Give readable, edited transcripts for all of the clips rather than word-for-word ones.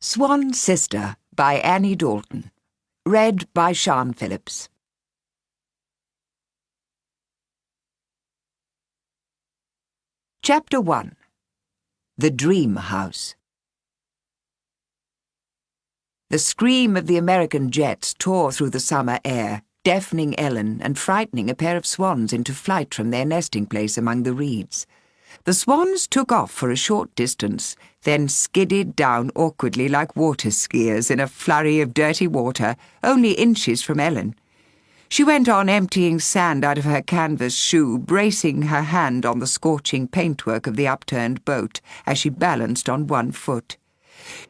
Swan's Sister by Annie Dalton. Read by Sian Phillips. Chapter 1. The Dream House. The scream of the American jets tore through the summer air, deafening Ellen and frightening a pair of swans into flight from their nesting place among the reeds. The swans took off for a short distance, then skidded down awkwardly like water skiers in a flurry of dirty water, only inches from Ellen. She went on emptying sand out of her canvas shoe, bracing her hand on the scorching paintwork of the upturned boat as she balanced on one foot.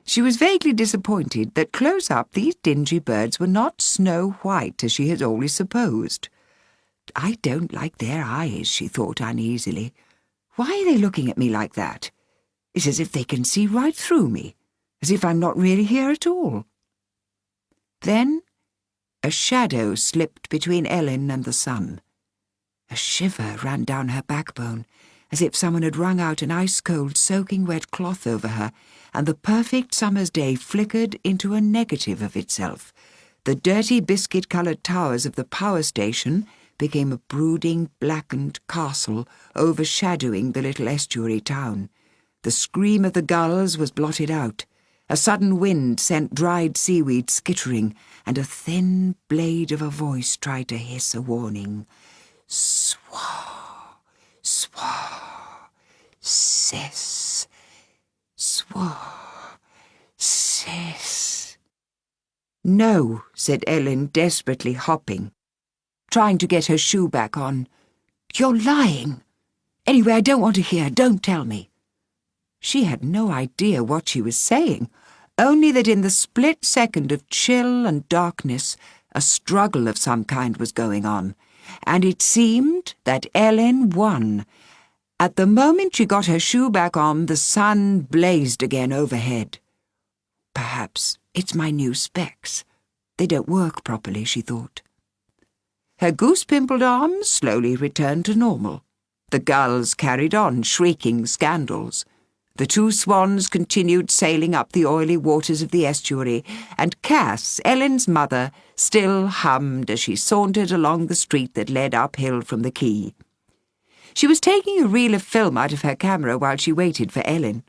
She was vaguely disappointed that close up these dingy birds were not snow-white as she had always supposed. "I don't like their eyes," she thought uneasily. "Why are they looking at me like that? It's as if they can see right through me, as if I'm not really here at all." Then a shadow slipped between Ellen and the sun. A shiver ran down her backbone, as if someone had wrung out an ice-cold, soaking wet cloth over her, and the perfect summer's day flickered into a negative of itself. The dirty biscuit-coloured towers of the power station became a brooding, blackened castle overshadowing the little estuary town. The scream of the gulls was blotted out. A sudden wind sent dried seaweed skittering, and a thin blade of a voice tried to hiss a warning. "Swa, swa, sis, swa, sis." "No," said Ellen, desperately hopping, trying to get her shoe back on. "You're lying. Anyway, I don't want to hear. Don't tell me." She had no idea what she was saying, only that in the split second of chill and darkness, a struggle of some kind was going on, and it seemed that Ellen won. At the moment she got her shoe back on, the sun blazed again overhead. Perhaps it's my new specs. They don't work properly, she thought. Her goose-pimpled arms slowly returned to normal. The gulls carried on, shrieking scandals. The two swans continued sailing up the oily waters of the estuary, and Cass, Ellen's mother, still hummed as she sauntered along the street that led uphill from the quay. She was taking a reel of film out of her camera while she waited for Ellen.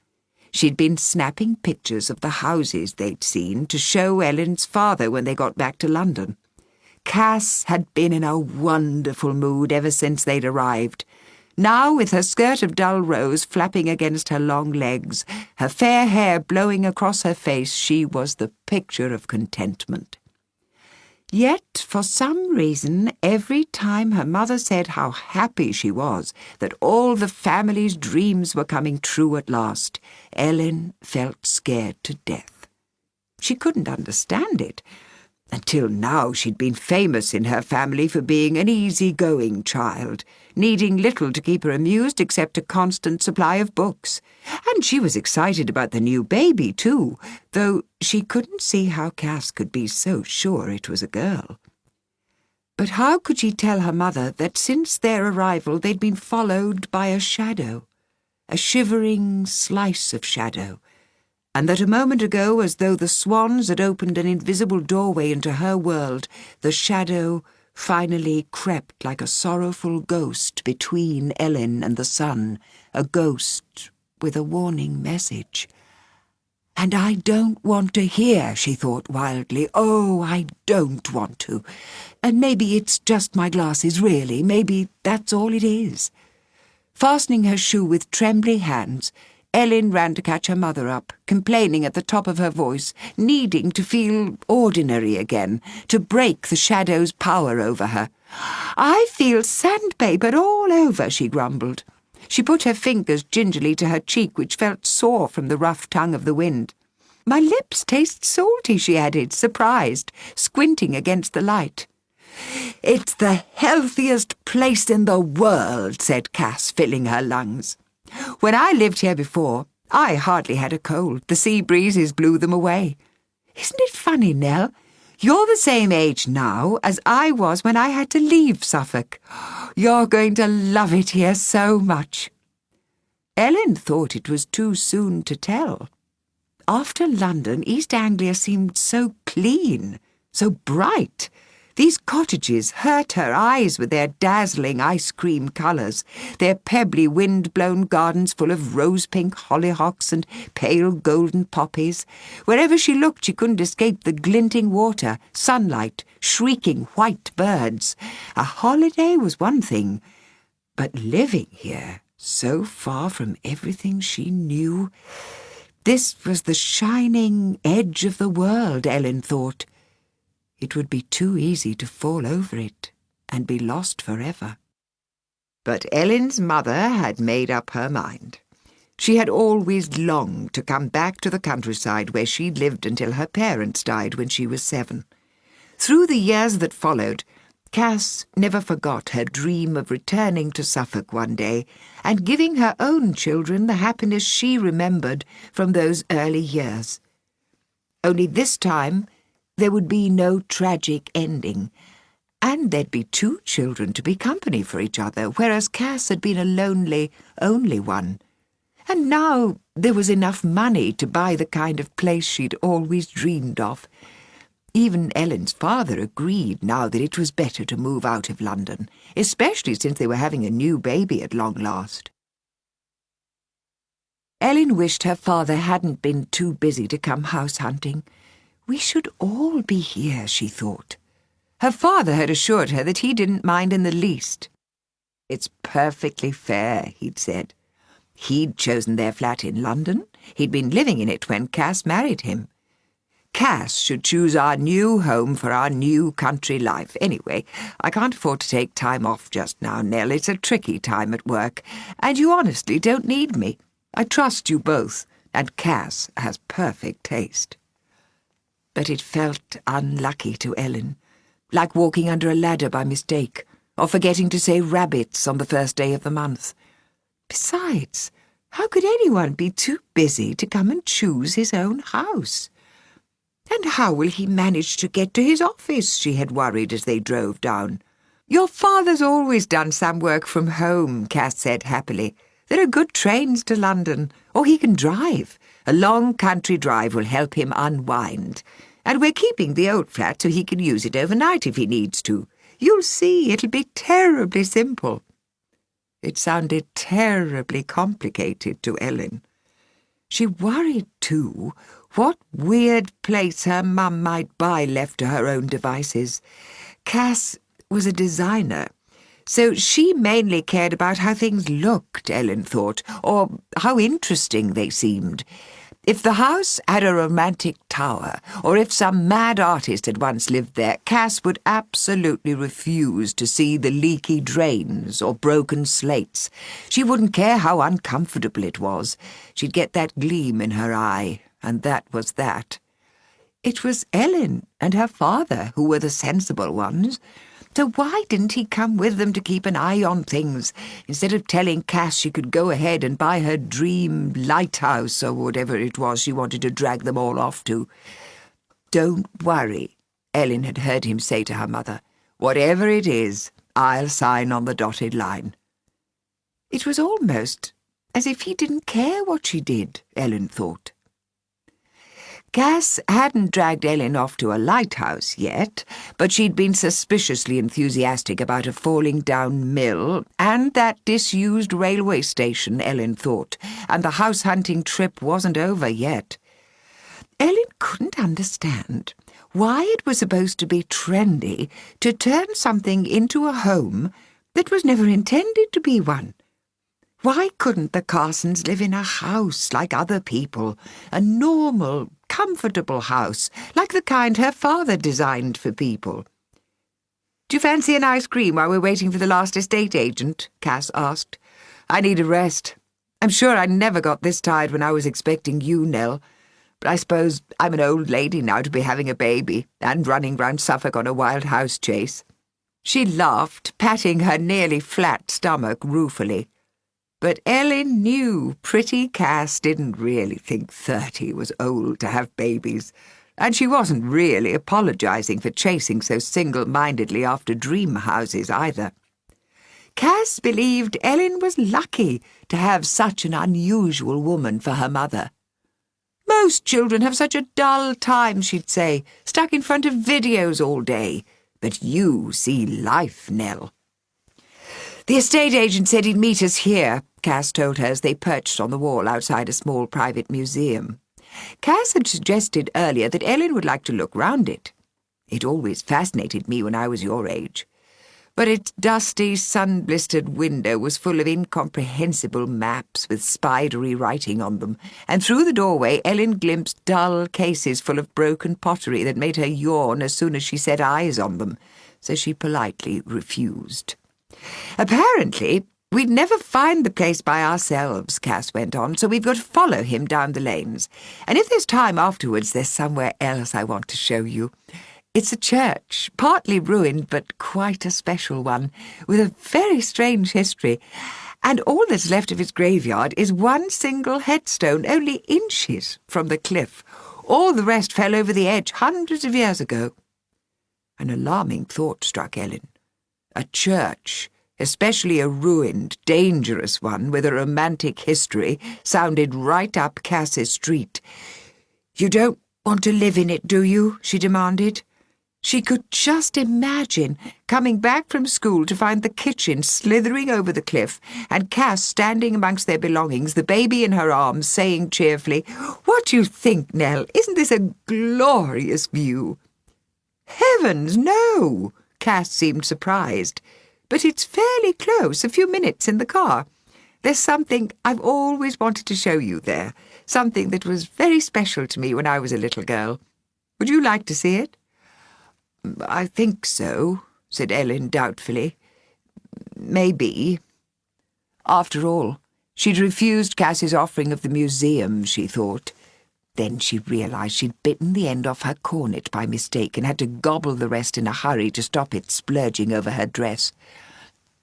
She'd been snapping pictures of the houses they'd seen to show Ellen's father when they got back to London. Cass had been in a wonderful mood ever since they'd arrived. Now, with her skirt of dull rose flapping against her long legs, her fair hair blowing across her face, she was the picture of contentment. Yet, for some reason, every time her mother said how happy she was that all the family's dreams were coming true at last, Ellen felt scared to death. She couldn't understand it. Until now she'd been famous in her family for being an easy-going child, needing little to keep her amused except a constant supply of books. And she was excited about the new baby, too, though she couldn't see how Cass could be so sure it was a girl. But how could she tell her mother that since their arrival they'd been followed by a shadow, a shivering slice of shadow, and that a moment ago, as though the swans had opened an invisible doorway into her world, the shadow finally crept like a sorrowful ghost between Ellen and the sun, a ghost with a warning message. "And I don't want to hear," she thought wildly. "Oh, I don't want to. And maybe it's just my glasses, really. Maybe that's all it is." Fastening her shoe with trembling hands, Ellen ran to catch her mother up, complaining at the top of her voice, needing to feel ordinary again, to break the shadow's power over her. "I feel sandpapered all over," she grumbled. She put her fingers gingerly to her cheek, which felt sore from the rough tongue of the wind. "My lips taste salty," she added, surprised, squinting against the light. "It's the healthiest place in the world," said Cass, filling her lungs. "When I lived here before, I hardly had a cold. The sea breezes blew them away. Isn't it funny, Nell? You're the same age now as I was when I had to leave Suffolk. You're going to love it here so much." Ellen thought it was too soon to tell. After London, East Anglia seemed so clean, so bright. These cottages hurt her eyes with their dazzling ice cream colours, their pebbly wind-blown gardens full of rose-pink hollyhocks and pale golden poppies. Wherever she looked, she couldn't escape the glinting water, sunlight, shrieking white birds. A holiday was one thing, but living here, so far from everything she knew... This was the shining edge of the world, Ellen thought. It would be too easy to fall over it and be lost forever. But Ellen's mother had made up her mind. She had always longed to come back to the countryside where she'd lived until her parents died when she was 7. Through the years that followed, Cass never forgot her dream of returning to Suffolk one day and giving her own children the happiness she remembered from those early years. Only this time there would be no tragic ending, and there'd be 2 children to be company for each other, whereas Cass had been a lonely, only one. And now there was enough money to buy the kind of place she'd always dreamed of. Even Ellen's father agreed now that it was better to move out of London, especially since they were having a new baby at long last. Ellen wished her father hadn't been too busy to come house hunting. We should all be here, she thought. Her father had assured her that he didn't mind in the least. It's perfectly fair, he'd said. He'd chosen their flat in London. He'd been living in it when Cass married him. Cass should choose our new home for our new country life. Anyway, I can't afford to take time off just now, Nell. It's a tricky time at work, and you honestly don't need me. I trust you both, and Cass has perfect taste. But it felt unlucky to Ellen, like walking under a ladder by mistake, or forgetting to say rabbits on the first day of the month. Besides, how could anyone be too busy to come and choose his own house? And how will he manage to get to his office, she had worried as they drove down. Your father's always done some work from home, Cass said happily. There are good trains to London, or he can drive. A long country drive will help him unwind. And we're keeping the old flat so he can use it overnight if he needs to. You'll see, it'll be terribly simple. It sounded terribly complicated to Ellen. She worried, too, what weird place her mum might buy left to her own devices. Cass was a designer, so she mainly cared about how things looked, Ellen thought, or how interesting they seemed. If the house had a romantic tower, or if some mad artist had once lived there, Cass would absolutely refuse to see the leaky drains or broken slates. She wouldn't care how uncomfortable it was. She'd get that gleam in her eye, and that was that. It was Ellen and her father who were the sensible ones. So why didn't he come with them to keep an eye on things, instead of telling Cass she could go ahead and buy her dream lighthouse or whatever it was she wanted to drag them all off to? Don't worry, Ellen had heard him say to her mother. Whatever it is, I'll sign on the dotted line. It was almost as if he didn't care what she did, Ellen thought. Cass hadn't dragged Ellen off to a lighthouse yet, but she'd been suspiciously enthusiastic about a falling-down mill and that disused railway station, Ellen thought, and the house-hunting trip wasn't over yet. Ellen couldn't understand why it was supposed to be trendy to turn something into a home that was never intended to be one. Why couldn't the Carsons live in a house like other people, a normal, comfortable house, like the kind her father designed for people? Do you fancy an ice cream while we're waiting for the last estate agent? Cass asked. I need a rest. I'm sure I never got this tired when I was expecting you, Nell. But I suppose I'm an old lady now to be having a baby and running round Suffolk on a wild house chase. She laughed, patting her nearly flat stomach ruefully. But Ellen knew pretty Cass didn't really think 30 was old to have babies, and she wasn't really apologising for chasing so single-mindedly after dream houses either. Cass believed Ellen was lucky to have such an unusual woman for her mother. Most children have such a dull time, she'd say, stuck in front of videos all day. But you see life, Nell. The estate agent said he'd meet us here, Cass told her as they perched on the wall outside a small private museum. Cass had suggested earlier that Ellen would like to look round it. It always fascinated me when I was your age. But its dusty, sun-blistered window was full of incomprehensible maps with spidery writing on them, and through the doorway Ellen glimpsed dull cases full of broken pottery that made her yawn as soon as she set eyes on them, so she politely refused. Apparently, we'd never find the place by ourselves, Cass went on, so we've got to follow him down the lanes. And if there's time afterwards, there's somewhere else I want to show you. It's a church, partly ruined, but quite a special one, with a very strange history. And all that's left of its graveyard is one single headstone, only inches from the cliff. All the rest fell over the edge hundreds of years ago. An alarming thought struck Ellen. A church, especially a ruined, dangerous one with a romantic history, sounded right up Cass's street. "You don't want to live in it, do you?" she demanded. She could just imagine coming back from school to find the kitchen slithering over the cliff and Cass standing amongst their belongings, the baby in her arms, saying cheerfully, "What do you think, Nell? Isn't this a glorious view?" "Heavens, no!" Cass seemed surprised. "But it's fairly close, a few minutes in the car. There's something I've always wanted to show you there, something that was very special to me when I was a little girl. Would you like to see it?" "I think so," said Ellen doubtfully. "Maybe." After all, she'd refused Cass's offering of the museum, she thought. Then she realised she'd bitten the end off her cornet by mistake and had to gobble the rest in a hurry to stop it splurging over her dress.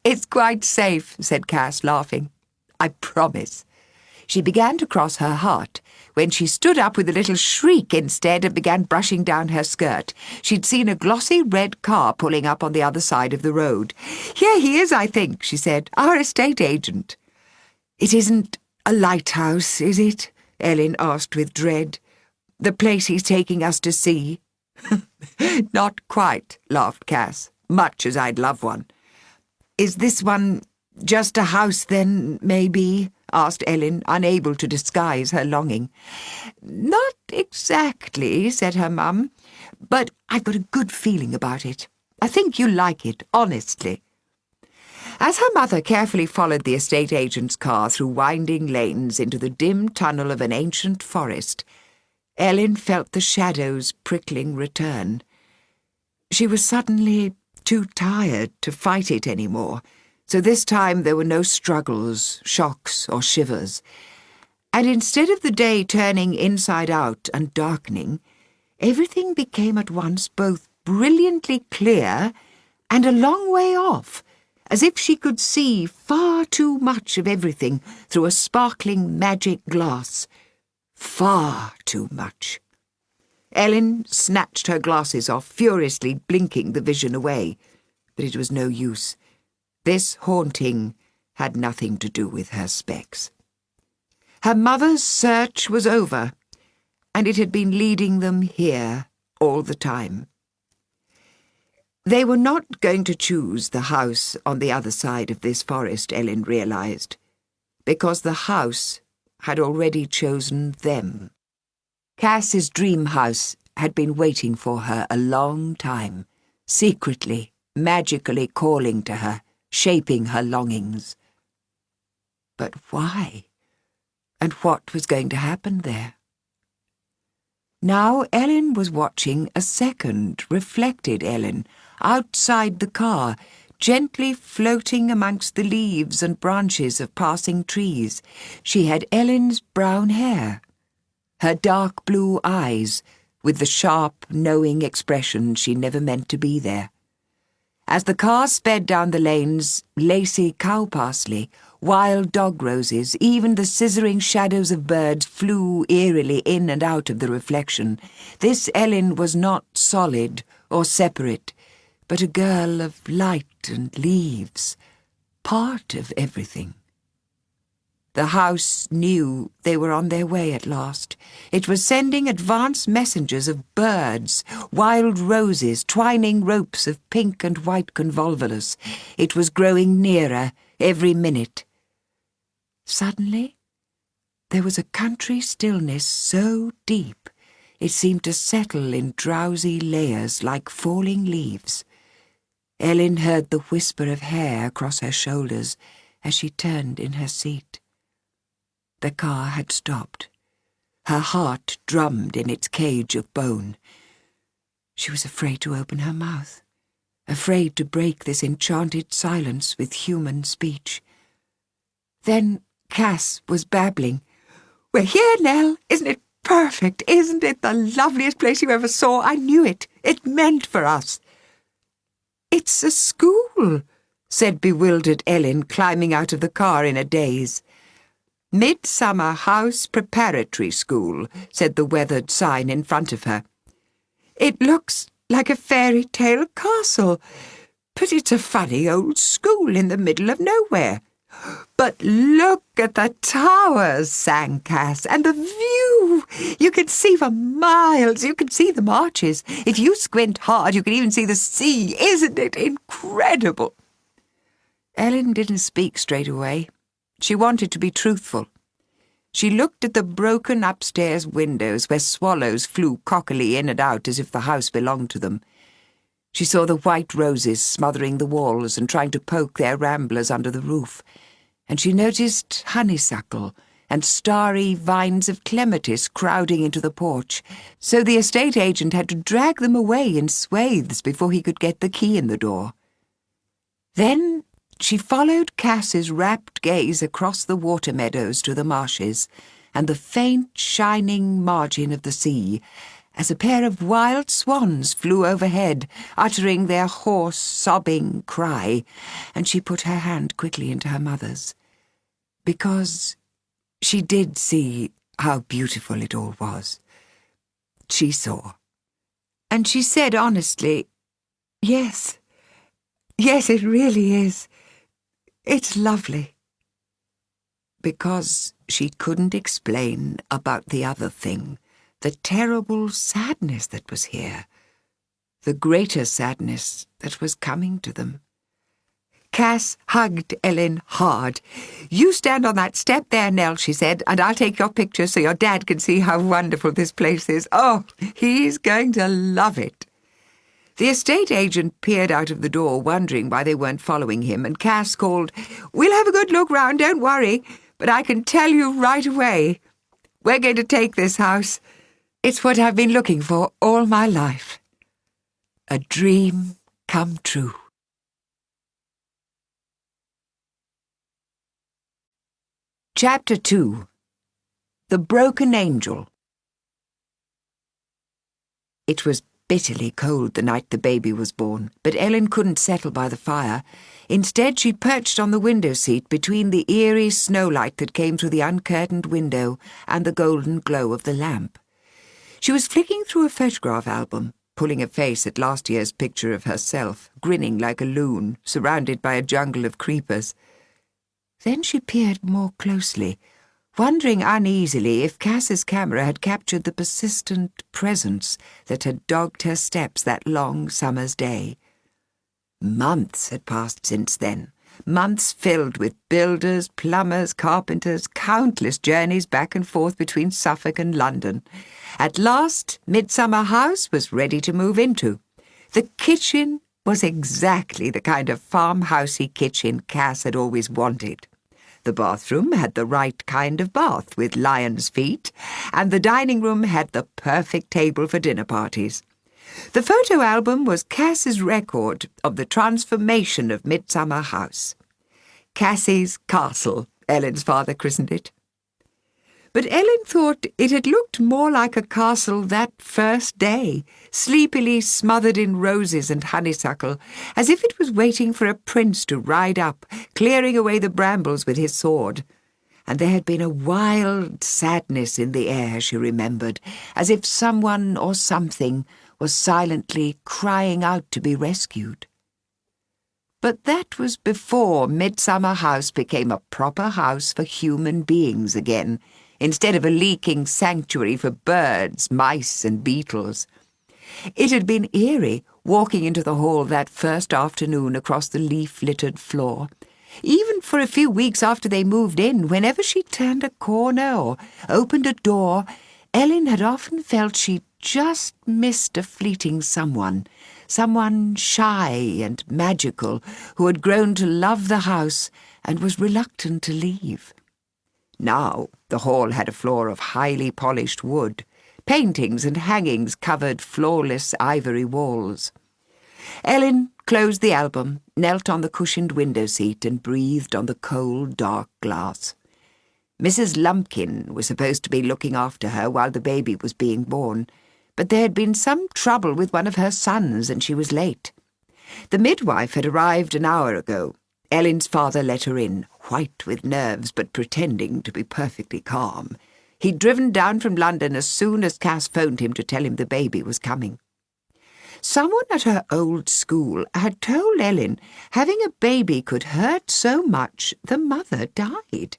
"It's quite safe," said Cass, laughing. "I promise." She began to cross her heart, when she stood up with a little shriek instead and began brushing down her skirt. She'd seen a glossy red car pulling up on the other side of the road. "Here he is, I think," she said. "Our estate agent." "It isn't a lighthouse, is it?" Ellen asked with dread. "The place he's taking us to see?" "Not quite," laughed Cass, "much as I'd love one." "Is this one just a house, then, maybe?" asked Ellen, unable to disguise her longing. "Not exactly," said her mum, "but I've got a good feeling about it. I think you'll like it, honestly." As her mother carefully followed the estate agent's car through winding lanes into the dim tunnel of an ancient forest, Ellen felt the shadows' prickling return. She was suddenly too tired to fight it any more, so this time there were no struggles, shocks, or shivers. And instead of the day turning inside out and darkening, everything became at once both brilliantly clear and a long way off, as if she could see far too much of everything through a sparkling magic glass. Far too much. Ellen snatched her glasses off, furiously blinking the vision away, but it was no use. This haunting had nothing to do with her specs. Her mother's search was over, and it had been leading them here all the time. They were not going to choose the house on the other side of this forest, Ellen realised, because the house had already chosen them. Cass's dream house had been waiting for her a long time, secretly, magically calling to her, shaping her longings. But why? And what was going to happen there? Now Ellen was watching a second, reflected Ellen, outside the car, gently floating amongst the leaves and branches of passing trees. She had Ellen's brown hair, her dark blue eyes, with the sharp, knowing expression she never meant to be there. As the car sped down the lanes, lacy cow parsley, wild dog roses, even the scissoring shadows of birds flew eerily in and out of the reflection. This Ellen was not solid or separate, but a girl of light and leaves, part of everything. The house knew they were on their way at last. It was sending advance messengers of birds, wild roses, twining ropes of pink and white convolvulus. It was growing nearer every minute. Suddenly, there was a country stillness so deep it seemed to settle in drowsy layers like falling leaves. Ellen heard the whisper of hair across her shoulders as she turned in her seat. The car had stopped. Her heart drummed in its cage of bone. She was afraid to open her mouth, afraid to break this enchanted silence with human speech. Then Cass was babbling. "We're here, Nell. Isn't it perfect? Isn't it the loveliest place you ever saw? I knew it. It meant for us." "It's a school," said bewildered Ellen, climbing out of the car in a daze. "Midsummer House Preparatory School," said the weathered sign in front of her. "It looks like a fairy tale castle, but it's a funny old school in the middle of nowhere." "But look at the towers," sang Cass, "and the view! You can see for miles. You can see the marches. If you squint hard, you can even see the sea. Isn't it incredible?" Ellen didn't speak straight away. She wanted to be truthful. She looked at the broken upstairs windows where swallows flew cockily in and out as if the house belonged to them. She saw the white roses smothering the walls and trying to poke their ramblers under the roof, and she noticed honeysuckle and starry vines of clematis crowding into the porch, so the estate agent had to drag them away in swathes before he could get the key in the door. Then she followed Cass's rapt gaze across the water meadows to the marshes and the faint, shining margin of the sea, as a pair of wild swans flew overhead, uttering their hoarse, sobbing cry, and she put her hand quickly into her mother's, because she did see how beautiful it all was. She saw. And she said honestly, "Yes, it really is. It's lovely." Because she couldn't explain about the other thing, the terrible sadness that was here, the greater sadness that was coming to them. Cass hugged Ellen hard. "You stand on that step there, Nell," she said, "and I'll take your picture so your dad can see how wonderful this place is. Oh, he's going to love it." The estate agent peered out of the door, wondering why they weren't following him, and Cass called, "We'll have a good look round, don't worry, but I can tell you right away. We're going to take this house. It's what I've been looking for all my life. A dream come true." Chapter 2. The Broken Angel. It was bitterly cold the night the baby was born, but Ellen couldn't settle by the fire. Instead, she perched on the window seat between the eerie snowlight that came through the uncurtained window and the golden glow of the lamp. She was flicking through a photograph album, pulling a face at last year's picture of herself, grinning like a loon, surrounded by a jungle of creepers. Then she peered more closely, wondering uneasily if Cass's camera had captured the persistent presence that had dogged her steps that long summer's day. Months had passed since then, months filled with builders, plumbers, carpenters, countless journeys back and forth between Suffolk and London. At last, Midsummer House was ready to move into. The kitchen was exactly the kind of farmhousey kitchen Cass had always wanted. The bathroom had the right kind of bath with lion's feet, and the dining room had the perfect table for dinner parties. The photo album was Cass's record of the transformation of Midsummer House. Cassie's Castle, Ellen's father christened it. But Ellen thought it had looked more like a castle that first day, sleepily smothered in roses and honeysuckle, as if it was waiting for a prince to ride up, clearing away the brambles with his sword. And there had been a wild sadness in the air, she remembered, as if someone or something was silently crying out to be rescued. But that was before Midsummer House became a proper house for human beings again, instead of a leaking sanctuary for birds, mice, and beetles. It had been eerie walking into the hall that first afternoon across the leaf-littered floor. Even for a few weeks after they moved in, whenever she turned a corner or opened a door, Ellen had often felt she'd just missed a fleeting someone shy and magical who had grown to love the house and was reluctant to leave. Now the hall had a floor of highly polished wood. Paintings and hangings covered flawless ivory walls. Ellen closed the album, knelt on the cushioned window seat and breathed on the cold, dark glass. Mrs. Lumpkin was supposed to be looking after her while the baby was being born, but there had been some trouble with one of her sons and she was late. The midwife had arrived an hour ago. Ellen's father let her in, white with nerves but pretending to be perfectly calm. He'd driven down from London as soon as Cass phoned him to tell him the baby was coming. Someone at her old school had told Ellen having a baby could hurt so much the mother died.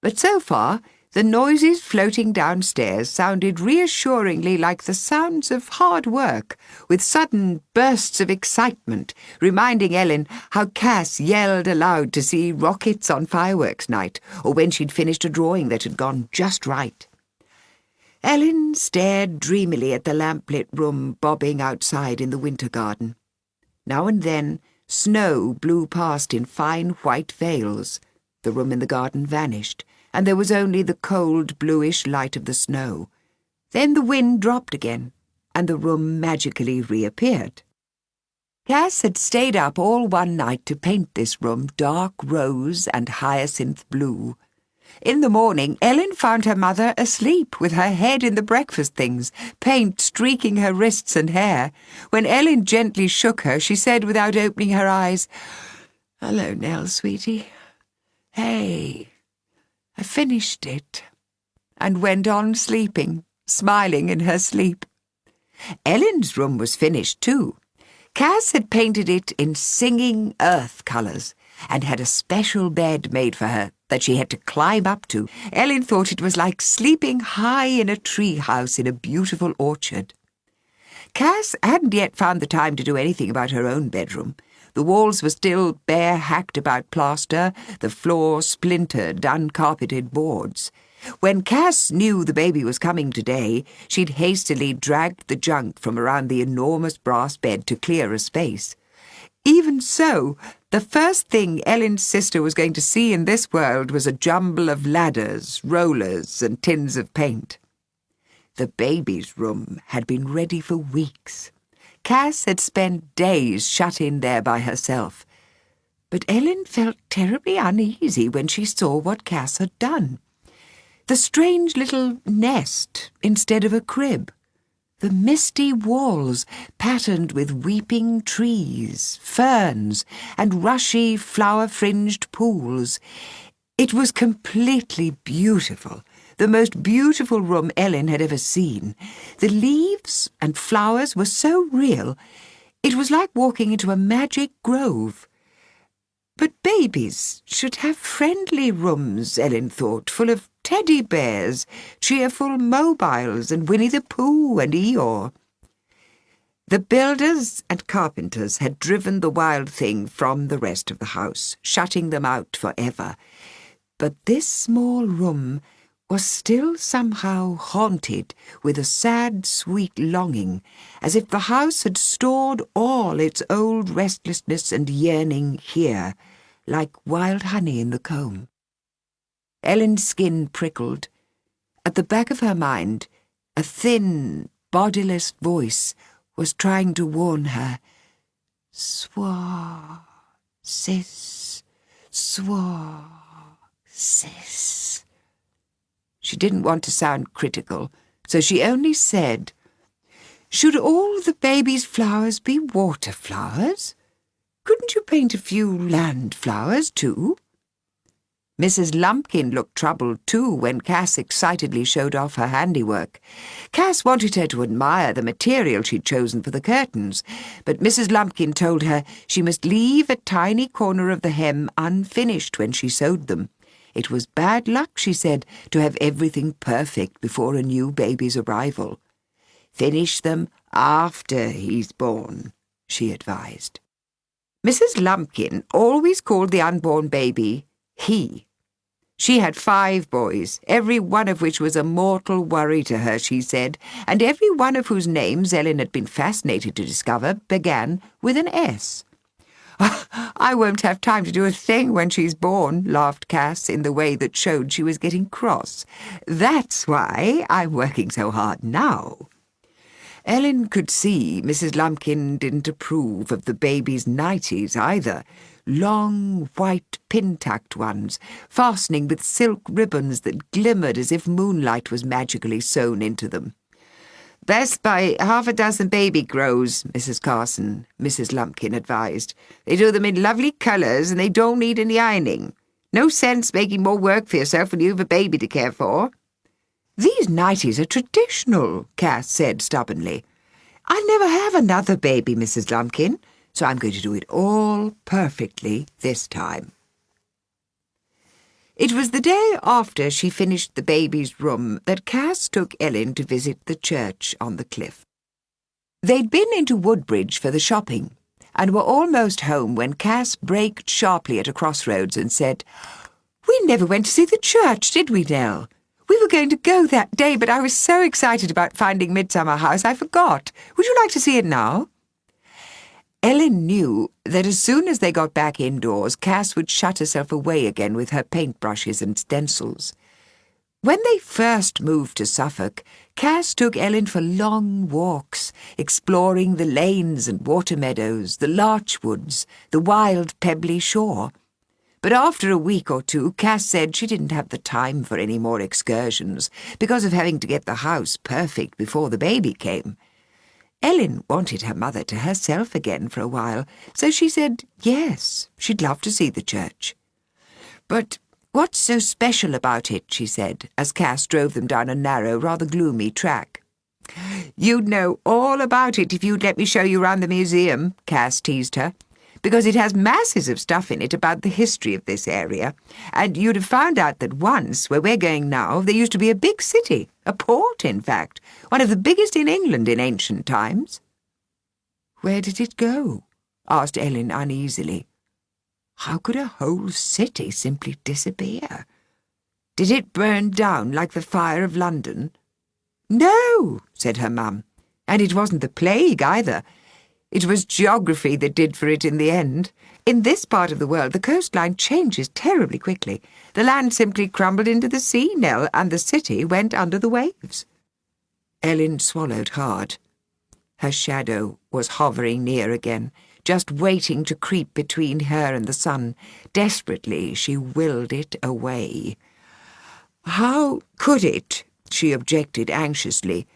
But so far, the noises floating downstairs sounded reassuringly like the sounds of hard work, with sudden bursts of excitement, reminding Ellen how Cass yelled aloud to see rockets on fireworks night, or when she'd finished a drawing that had gone just right. Ellen stared dreamily at the lamp-lit room bobbing outside in the winter garden. Now and then, snow blew past in fine white veils. The room in the garden vanished, and there was only the cold, bluish light of the snow. Then the wind dropped again, and the room magically reappeared. Cass had stayed up all one night to paint this room dark rose and hyacinth blue. In the morning, Ellen found her mother asleep with her head in the breakfast things, paint streaking her wrists and hair. When Ellen gently shook her, she said without opening her eyes, "Hello, Nell, sweetie. Hey, I finished it," and went on sleeping, smiling in her sleep. Ellen's room was finished too. Cass had painted it in singing earth colours and had a special bed made for her that she had to climb up to. Ellen thought it was like sleeping high in a tree house in a beautiful orchard. Cass hadn't yet found the time to do anything about her own bedroom. The walls were still bare hacked about plaster, the floor splintered, uncarpeted boards. When Cass knew the baby was coming today, she'd hastily dragged the junk from around the enormous brass bed to clear a space. Even so, the first thing Ellen's sister was going to see in this world was a jumble of ladders, rollers, and tins of paint. The baby's room had been ready for weeks. Cass had spent days shut in there by herself. But Ellen felt terribly uneasy when she saw what Cass had done. The strange little nest instead of a crib. The misty walls patterned with weeping trees, ferns, and rushy flower-fringed pools. It was completely beautiful, the most beautiful room Ellen had ever seen. The leaves and flowers were so real, it was like walking into a magic grove. But babies should have friendly rooms, Ellen thought, full of teddy bears, cheerful mobiles, and Winnie the Pooh and Eeyore. The builders and carpenters had driven the wild thing from the rest of the house, shutting them out forever. But this small room was still somehow haunted with a sad, sweet longing, as if the house had stored all its old restlessness and yearning here, like wild honey in the comb. Ellen's skin prickled. At the back of her mind, a thin, bodiless voice was trying to warn her. Swan, sis, swan, sis. She didn't want to sound critical, so she only said, "Should all the baby's flowers be water flowers? Couldn't you paint a few land flowers too?" Mrs. Lumpkin looked troubled too when Cass excitedly showed off her handiwork. Cass wanted her to admire the material she'd chosen for the curtains, but Mrs. Lumpkin told her she must leave a tiny corner of the hem unfinished when she sewed them. It was bad luck, she said, to have everything perfect before a new baby's arrival. "Finish them after he's born," she advised. Mrs. Lumpkin always called the unborn baby he. She had 5 boys, every one of which was a mortal worry to her, she said, and every one of whose names Ellen had been fascinated to discover began with an S. "I won't have time to do a thing when she's born," laughed Cass in the way that showed she was getting cross. "That's why I'm working so hard now." Ellen could see Mrs. Lumpkin didn't approve of the baby's nighties either. Long, white, pin-tucked ones, fastening with silk ribbons that glimmered as if moonlight was magically sewn into them. "Best buy 6 baby grows, Mrs. Carson," Mrs. Lumpkin advised. "They do them in lovely colours and they don't need any ironing. No sense making more work for yourself when you've a baby to care for." "These nighties are traditional," Cass said stubbornly. "I'll never have another baby, Mrs. Lumpkin, so I'm going to do it all perfectly this time." It was the day after she finished the baby's room that Cass took Ellen to visit the church on the cliff. They'd been into Woodbridge for the shopping, and were almost home when Cass braked sharply at a crossroads and said, "We never went to see the church, did we, Nell? We were going to go that day, but I was so excited about finding Midsummer House I forgot. Would you like to see it now?" Ellen knew that as soon as they got back indoors, Cass would shut herself away again with her paintbrushes and stencils. When they first moved to Suffolk, Cass took Ellen for long walks, exploring the lanes and water meadows, the larch woods, the wild pebbly shore. But after a week or 2, Cass said she didn't have the time for any more excursions because of having to get the house perfect before the baby came. Ellen wanted her mother to herself again for a while, so she said yes, she'd love to see the church. "But what's so special about it?" she said, as Cass drove them down a narrow, rather gloomy track. "You'd know all about it if you'd let me show you round the museum," Cass teased her, "because it has masses of stuff in it about the history of this area, and you'd have found out that once, where we're going now, there used to be a big city, a port, in fact, one of the biggest in England in ancient times." "Where did it go?" asked Ellen uneasily. How could a whole city simply disappear? Did it burn down like the fire of London? "No," said her mum, "and it wasn't the plague either. It was geography that did for it in the end. In this part of the world, the coastline changes terribly quickly. The land simply crumbled into the sea, Nell, and the city went under the waves." Ellen swallowed hard. Her shadow was hovering near again, just waiting to creep between her and the sun. Desperately, she willed it away. "How could it?" she objected anxiously.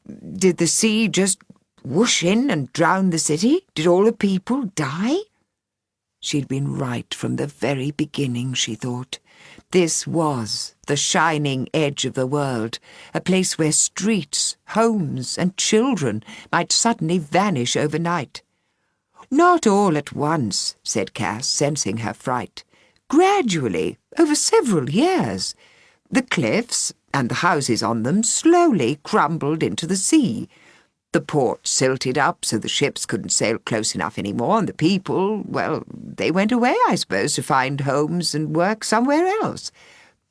"Did the sea just whoosh in and drown the city? Did all the people die?" She'd been right from the very beginning, she thought. This was the shining edge of the world, a place where streets, homes, and children might suddenly vanish overnight. "Not all at once," said Cass, sensing her fright. "Gradually, over several years. The cliffs, and the houses on them, slowly crumbled into the sea. The port silted up so the ships couldn't sail close enough anymore, and the people, well, they went away, I suppose, to find homes and work somewhere else.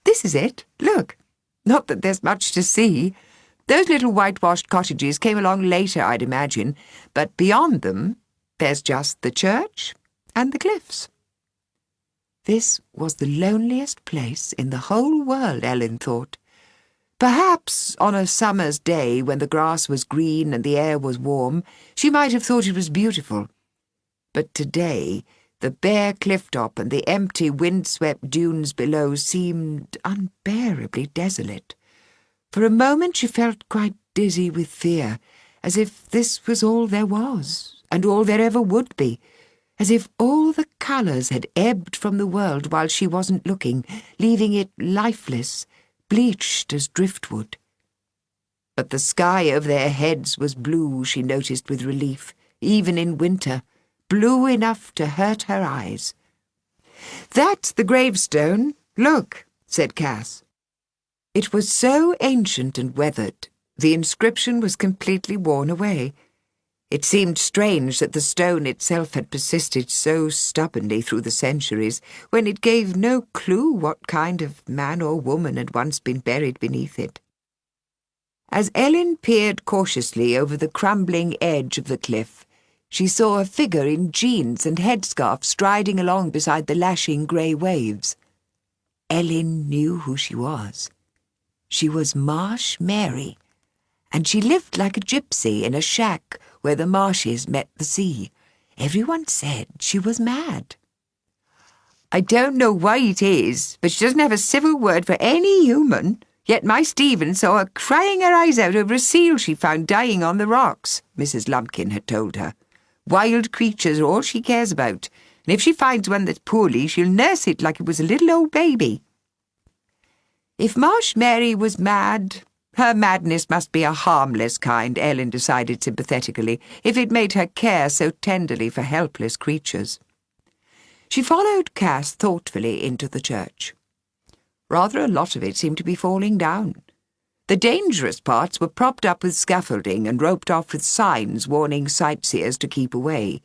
This is it. Look. Not that there's much to see. Those little whitewashed cottages came along later, I'd imagine, but beyond them, there's just the church and the cliffs." This was the loneliest place in the whole world, Ellen thought. Perhaps on a summer's day when the grass was green and the air was warm, she might have thought it was beautiful. But today, the bare cliff-top and the empty wind-swept dunes below seemed unbearably desolate. For a moment she felt quite dizzy with fear, as if this was all there was, and all there ever would be, as if all the colours had ebbed from the world while she wasn't looking, leaving it lifeless, bleached as driftwood. But the sky over their heads was blue, she noticed with relief, even in winter, blue enough to hurt her eyes. "That's the gravestone. Look," said Cass. It was so ancient and weathered, the inscription was completely worn away. It seemed strange that the stone itself had persisted so stubbornly through the centuries, when it gave no clue what kind of man or woman had once been buried beneath it. As Ellen peered cautiously over the crumbling edge of the cliff, she saw a figure in jeans and headscarf striding along beside the lashing grey waves. Ellen knew who she was. She was Marsh Mary, and she lived like a gypsy in a shack where the marshes met the sea. Everyone said she was mad. "I don't know why it is, but she doesn't have a civil word for any human. Yet my Stephen saw her crying her eyes out over a seal she found dying on the rocks," Mrs. Lumpkin had told her. "Wild creatures are all she cares about, and if she finds one that's poorly, she'll nurse it like it was a little old baby." If Marsh Mary was mad, her madness must be a harmless kind, Ellen decided sympathetically, if it made her care so tenderly for helpless creatures. She followed Cass thoughtfully into the church. Rather a lot of it seemed to be falling down. The dangerous parts were propped up with scaffolding and roped off with signs warning sightseers to keep away.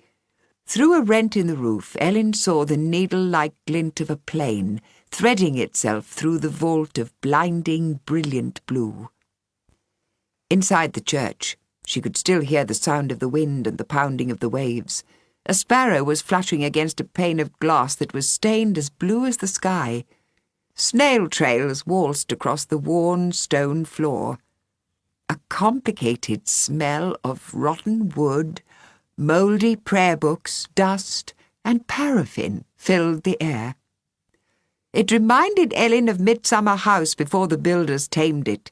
Through a rent in the roof, Ellen saw the needle-like glint of a plane threading itself through the vault of blinding, brilliant blue. Inside the church, she could still hear the sound of the wind and the pounding of the waves. A sparrow was fluttering against a pane of glass that was stained as blue as the sky. Snail trails waltzed across the worn stone floor. A complicated smell of rotten wood, mouldy prayer books, dust, and paraffin filled the air. It reminded Ellen of Midsummer House before the builders tamed it.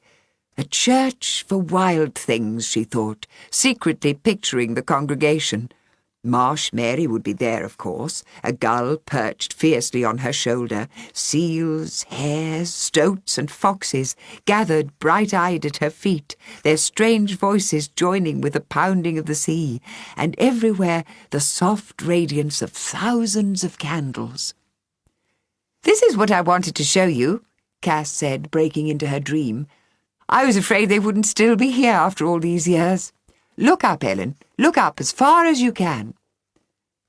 A church for wild things, she thought, secretly picturing the congregation. Marsh Mary would be there, of course, a gull perched fiercely on her shoulder. Seals, hares, stoats and foxes gathered bright-eyed at her feet, their strange voices joining with the pounding of the sea, and everywhere the soft radiance of thousands of candles. "This is what I wanted to show you," Cass said, breaking into her dream. "I was afraid they wouldn't still be here after all these years. Look up, Ellen. Look up as far as you can."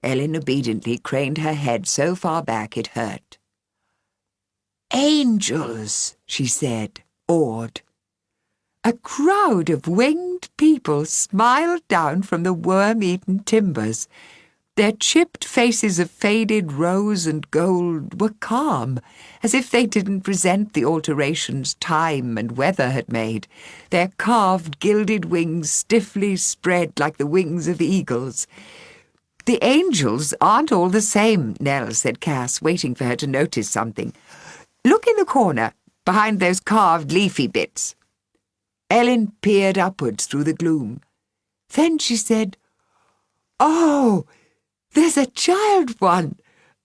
Ellen obediently craned her head so far back it hurt. "Angels," she said, awed. A crowd of winged people smiled down from the worm-eaten timbers. Their chipped faces of faded rose and gold were calm, as if they didn't resent the alterations time and weather had made, their carved gilded wings stiffly spread like the wings of eagles. "The angels aren't all the same," Nell said Cass, waiting for her to notice something. "Look in the corner, behind those carved leafy bits." Ellen peered upwards through the gloom. Then she said, "Oh, there's a child one,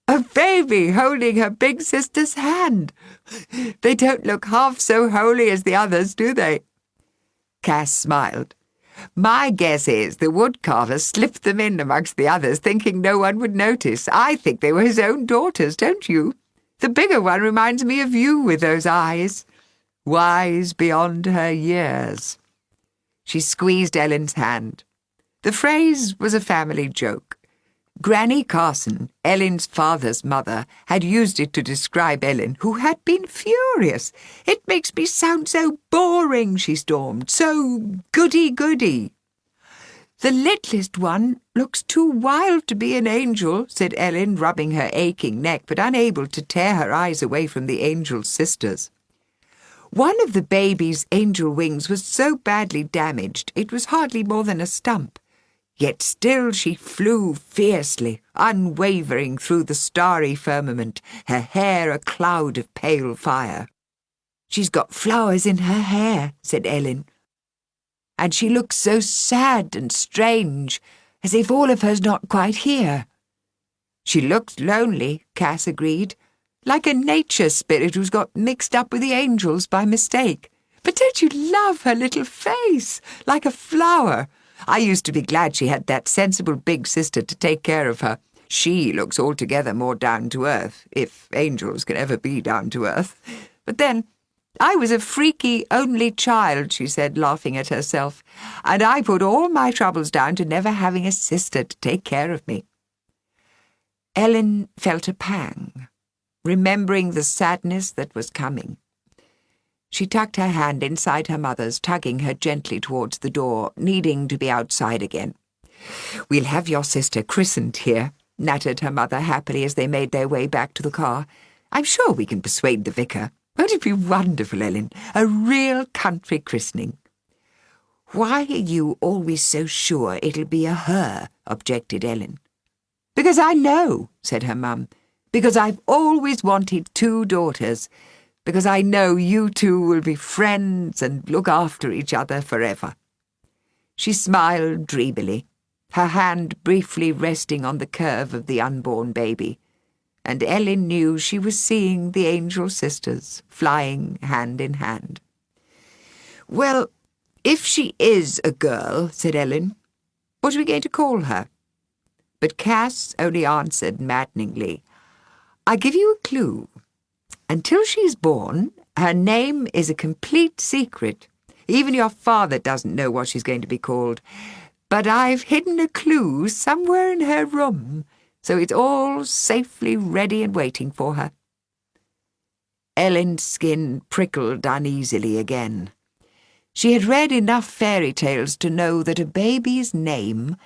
a baby holding her big sister's hand. They don't look half so holy as the others, do they?" Cass smiled. "My guess is the woodcarver slipped them in amongst the others, thinking no one would notice. I think they were his own daughters, don't you? The bigger one reminds me of you with those eyes. Wise beyond her years." She squeezed Ellen's hand. The phrase was a family joke. Granny Carson, Ellen's father's mother, had used it to describe Ellen, who had been furious. "It makes me sound so boring," she stormed, "so goody-goody." "The littlest one looks too wild to be an angel," said Ellen, rubbing her aching neck, but unable to tear her eyes away from the angel's sisters. One of the baby's angel wings was so badly damaged it was hardly more than a stump. Yet still she flew fiercely, unwavering through the starry firmament, her hair a cloud of pale fire. "She's got flowers in her hair," said Ellen. "And she looks so sad and strange, as if all of her's not quite here." She looks lonely, Cass agreed, like a nature spirit who's got mixed up with the angels by mistake. But don't you love her little face, like a flower? I used to be glad she had that sensible big sister to take care of her. She looks altogether more down to earth, if angels can ever be down to earth. But then, I was a freaky only child, she said, laughing at herself, and I put all my troubles down to never having a sister to take care of me. Ellen felt a pang, remembering the sadness that was coming. She tucked her hand inside her mother's, tugging her gently towards the door, needing to be outside again. "We'll have your sister christened here," nattered her mother happily as they made their way back to the car. "I'm sure we can persuade the vicar. Won't it be wonderful, Ellen? A real country christening." "Why are you always so sure it'll be a her?" objected Ellen. "Because I know," said her mum. "Because I've always wanted 2 daughters. Because I know you two will be friends and look after each other forever." She smiled dreamily, her hand briefly resting on the curve of the unborn baby, and Ellen knew she was seeing the angel sisters flying hand in hand. "Well, if she is a girl," said Ellen, "what are we going to call her?" But Cass only answered maddeningly, "I give you a clue. Until she's born, her name is a complete secret. Even your father doesn't know what she's going to be called. But I've hidden a clue somewhere in her room, so it's all safely ready and waiting for her." Ellen's skin prickled uneasily again. She had read enough fairy tales to know that a baby's name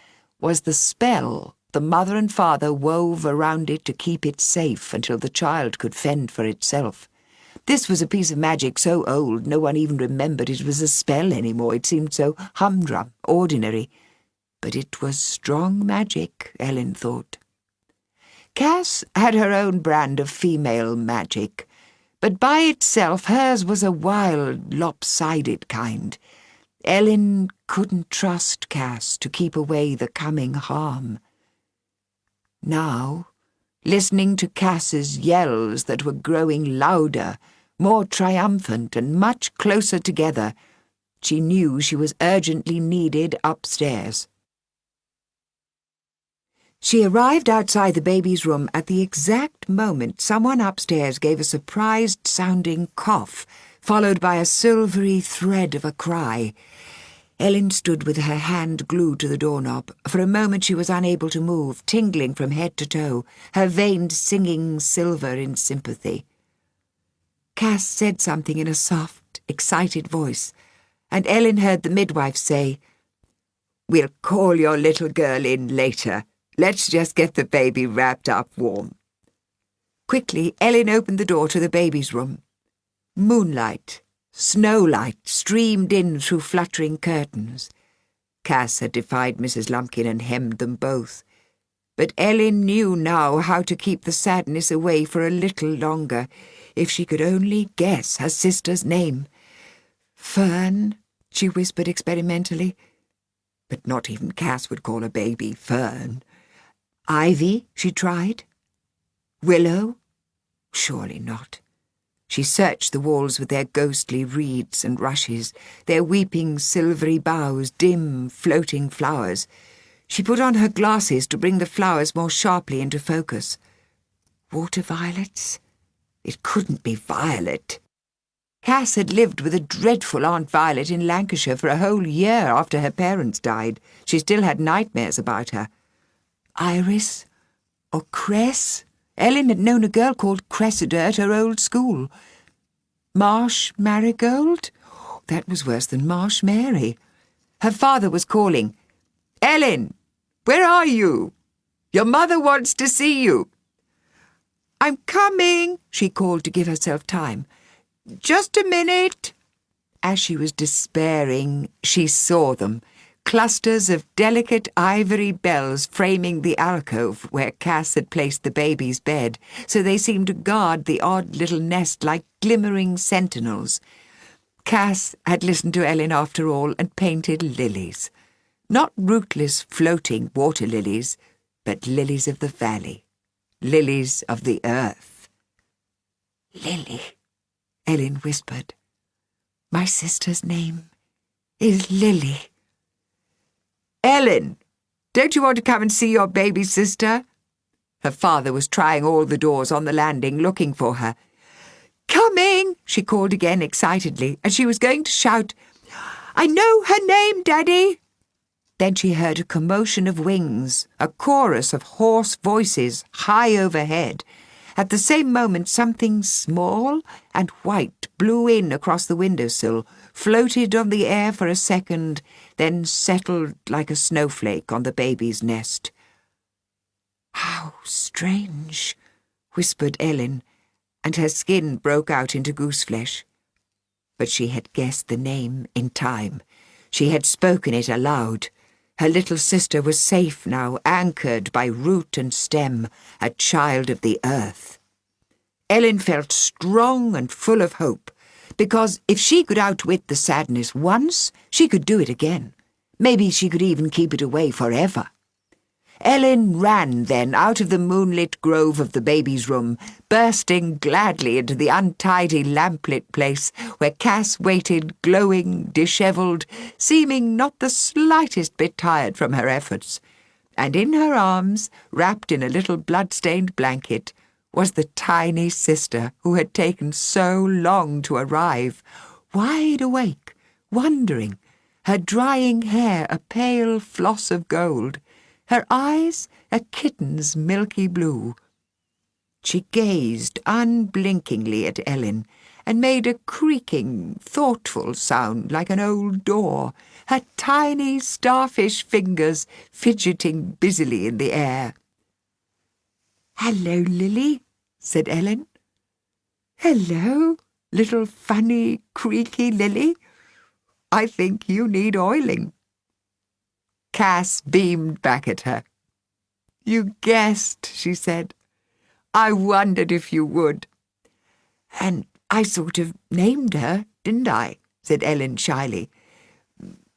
was the spell the mother and father wove around it to keep it safe until the child could fend for itself. This was a piece of magic so old no one even remembered it was a spell anymore. It seemed so humdrum, ordinary. But it was strong magic, Ellen thought. Cass had her own brand of female magic, but by itself hers was a wild, lopsided kind. Ellen couldn't trust Cass to keep away the coming harm. Now, listening to Cass's yells that were growing louder, more triumphant and much closer together, she knew she was urgently needed upstairs. She arrived outside the baby's room at the exact moment someone upstairs gave a surprised-sounding cough, followed by a silvery thread of a cry. Ellen stood with her hand glued to the doorknob. For a moment she was unable to move, tingling from head to toe, her veins singing silver in sympathy. Cass said something in a soft, excited voice, and Ellen heard the midwife say, "We'll call your little girl in later. Let's just get the baby wrapped up warm." Quickly, Ellen opened the door to the baby's room. Moonlight, snowlight streamed in through fluttering curtains. Cass had defied Mrs. Lumpkin and hemmed them both. But Ellen knew now how to keep the sadness away for a little longer, if she could only guess her sister's name. "Fern," she whispered experimentally. But not even Cass would call a baby Fern. "Ivy," she tried. "Willow?" Surely not. She searched the walls with their ghostly reeds and rushes, their weeping silvery boughs, dim, floating flowers. She put on her glasses to bring the flowers more sharply into focus. Water violets? It couldn't be Violet. Cass had lived with a dreadful Aunt Violet in Lancashire for a whole year after her parents died. She still had nightmares about her. Iris? Or Cress? Ellen had known a girl called Cressida at her old school. Marsh Marigold? That was worse than Marsh Mary. Her father was calling. "Ellen, where are you? Your mother wants to see you." "I'm coming," she called to give herself time. "Just a minute." As she was despairing, she saw them, clusters of delicate ivory bells framing the alcove where Cass had placed the baby's bed, so they seemed to guard the odd little nest like glimmering sentinels. Cass had listened to Ellen after all and painted lilies. Not rootless, floating water lilies, but lilies of the valley. lilies of the earth. Lily, Ellen whispered. My sister's name is Lily. Ellen, don't you want to come and see your baby sister? Her father was trying all the doors on the landing, looking for her. Coming, she called again excitedly, and she was going to shout, I know her name, Daddy. Then she heard a commotion of wings, a chorus of hoarse voices high overhead. At the same moment, something small and white blew in across the windowsill, floated on the air for a second, then settled like a snowflake on the baby's nest. How strange, whispered Ellen, and her skin broke out into gooseflesh. But she had guessed the name in time. She had spoken it aloud. Her little sister was safe now, anchored by root and stem, a child of the earth. Ellen felt strong and full of hope, because if she could outwit the sadness once, she could do it again. Maybe she could even keep it away forever. Ellen ran then out of the moonlit grove of the baby's room, bursting gladly into the untidy lamplit place where Cass waited, glowing, dishevelled, seeming not the slightest bit tired from her efforts. And in her arms, wrapped in a little blood-stained blanket, was the tiny sister who had taken so long to arrive, wide awake, wondering, her drying hair a pale floss of gold, her eyes a kitten's milky blue. She gazed unblinkingly at Ellen and made a creaking, thoughtful sound like an old door, her tiny starfish fingers fidgeting busily in the air. "Hello, Lily," said Ellen. "Hello, little funny, creaky Lily. I think you need oiling." Cass beamed back at her. "You guessed," she said. "I wondered if you would." "And I sort of named her, didn't I?" said Ellen shyly.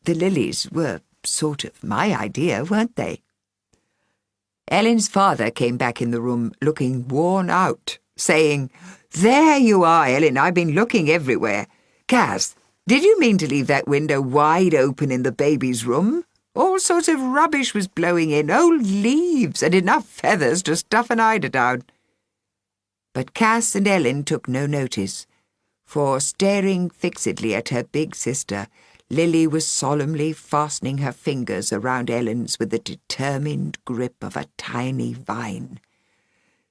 "The lilies were sort of my idea, weren't they?" Ellen's father came back in the room, looking worn out, saying, "There you are, Ellen. I've been looking everywhere. Cass, did you mean to leave that window wide open in the baby's room? All sorts of rubbish was blowing in, old leaves, and enough feathers to stuff an eider down." But Cass and Ellen took no notice, for, staring fixedly at her big sister, Lily was solemnly fastening her fingers around Ellen's with the determined grip of a tiny vine.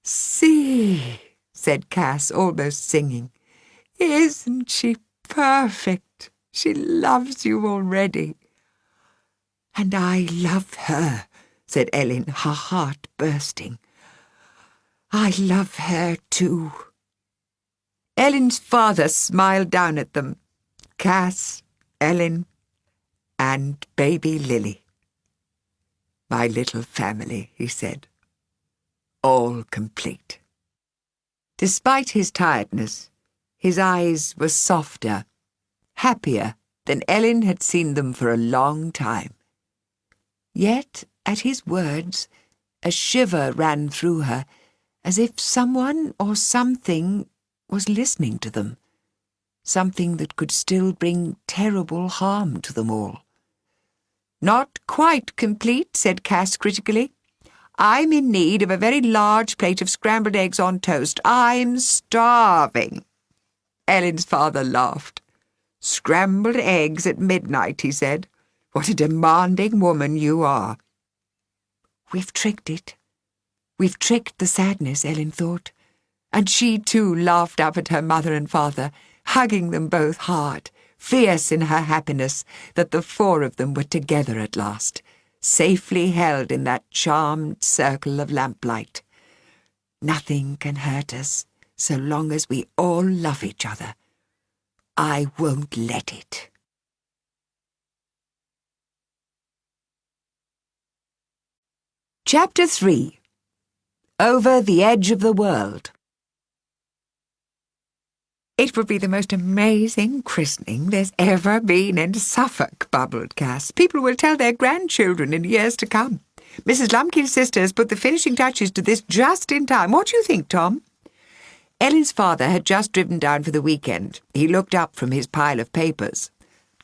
"See," said Cass, almost singing. "Isn't she perfect? She loves you already." "And I love her," said Ellen, her heart bursting. "I love her too." Ellen's father smiled down at them. Cass, Ellen, and baby Lily. "My little family," he said. "All complete." Despite his tiredness, his eyes were softer, happier than Ellen had seen them for a long time. Yet, at his words, a shiver ran through her, as if someone or something was listening to them, something that could still bring terrible harm to them all. "Not quite complete," said Cass critically. "I'm in need of a very large plate of scrambled eggs on toast. I'm starving." Ellen's father laughed. "Scrambled eggs at midnight," he said. "What a demanding woman you are." "We've tricked it. We've tricked the sadness," Ellen thought. And she too laughed up at her mother and father, hugging them both hard, fierce in her happiness that the four of them were together at last, safely held in that charmed circle of lamplight. "Nothing can hurt us so long as we all love each other. I won't let it." Chapter 3. Over the Edge of the World. "It will be the most amazing christening there's ever been in Suffolk," bubbled Cass. "People will tell their grandchildren in years to come. Mrs. Lumpkin's sister has put the finishing touches to this just in time. What do you think, Tom?" Ellen's father had just driven down for the weekend. He looked up from his pile of papers.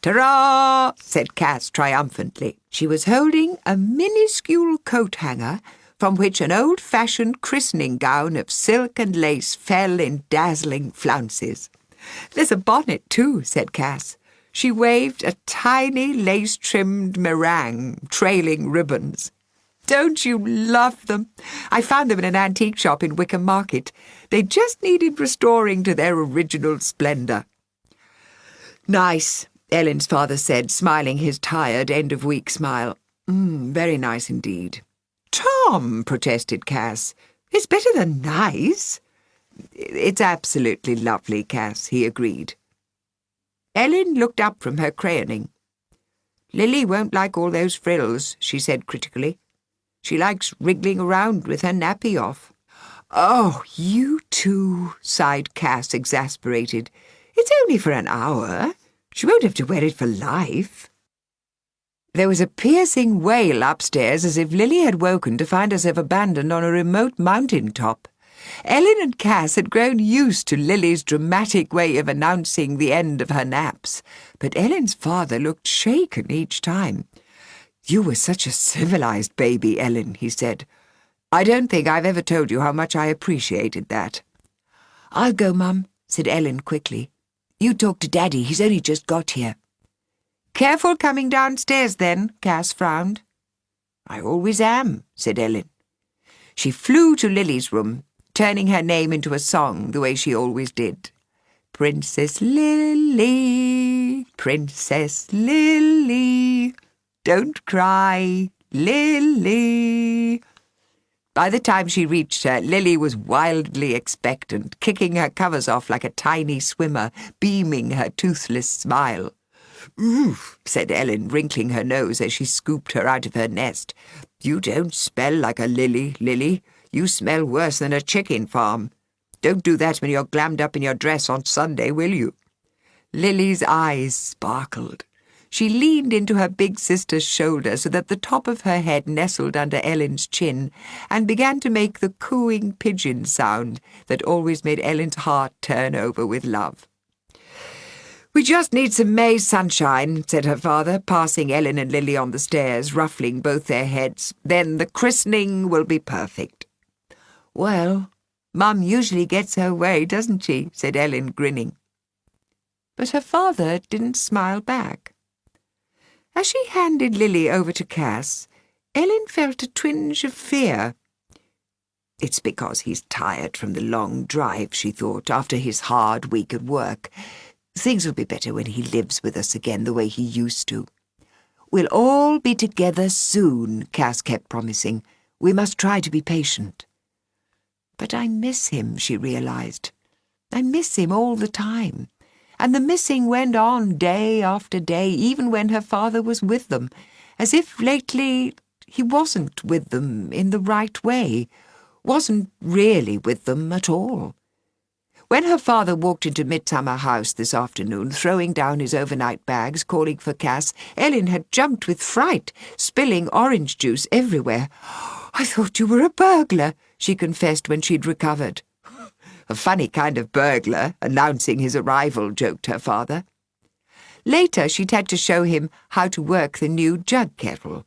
"Ta-ra!" said Cass triumphantly. She was holding a minuscule coat hanger from which an old-fashioned christening gown of silk and lace fell in dazzling flounces. "There's a bonnet, too," said Cass. She waved a tiny lace-trimmed meringue, trailing ribbons. "Don't you love them? I found them in an antique shop in Wickham Market. They just needed restoring to their original splendour." "Nice," Ellen's father said, smiling his tired end-of-week smile. Very nice indeed." "Tom," protested Cass, "it's better than nice." "It's absolutely lovely, Cass," he agreed. Ellen looked up from her crayoning. "Lily won't like all those frills," she said critically. "She likes wriggling around with her nappy off." "Oh, you two," sighed Cass, exasperated. "It's only for an hour. She won't have to wear it for life." There was a piercing wail upstairs, as if Lily had woken to find herself abandoned on a remote mountain top. Ellen and Cass had grown used to Lily's dramatic way of announcing the end of her naps, but Ellen's father looked shaken each time. "You were such a civilized baby, Ellen," he said. "I don't think I've ever told you how much I appreciated that." "I'll go, Mum," said Ellen quickly. "You talk to Daddy, he's only just got here." "Careful coming downstairs, then," Cass frowned. "I always am," said Ellen. She flew to Lily's room, turning her name into a song the way she always did. "Princess Lily, Princess Lily, don't cry, Lily." By the time she reached her, Lily was wildly expectant, kicking her covers off like a tiny swimmer, beaming her toothless smile. "Oof," said Ellen, wrinkling her nose as she scooped her out of her nest. "You don't smell like a lily, Lily. You smell worse than a chicken farm. Don't do that when you're glammed up in your dress on Sunday, will you?" Lily's eyes sparkled. She leaned into her big sister's shoulder so that the top of her head nestled under Ellen's chin and began to make the cooing pigeon sound that always made Ellen's heart turn over with love. "We just need some May sunshine," said her father, passing Ellen and Lily on the stairs, ruffling both their heads. "Then the christening will be perfect." "Well, Mum usually gets her way, doesn't she?" said Ellen, grinning. But her father didn't smile back. As she handed Lily over to Cass, Ellen felt a twinge of fear. "It's because he's tired from the long drive," she thought, "after his hard week at work. Things will be better when he lives with us again the way he used to." "We'll all be together soon," Cass kept promising. "We must try to be patient." "But I miss him," she realized. "I miss him all the time." And the missing went on day after day, even when her father was with them, as if lately he wasn't with them in the right way, wasn't really with them at all. When her father walked into Midsummer House this afternoon, throwing down his overnight bags, calling for Cass, Ellen had jumped with fright, spilling orange juice everywhere. "I thought you were a burglar," she confessed when she'd recovered. "A funny kind of burglar, announcing his arrival," joked her father. Later she'd had to show him how to work the new jug kettle,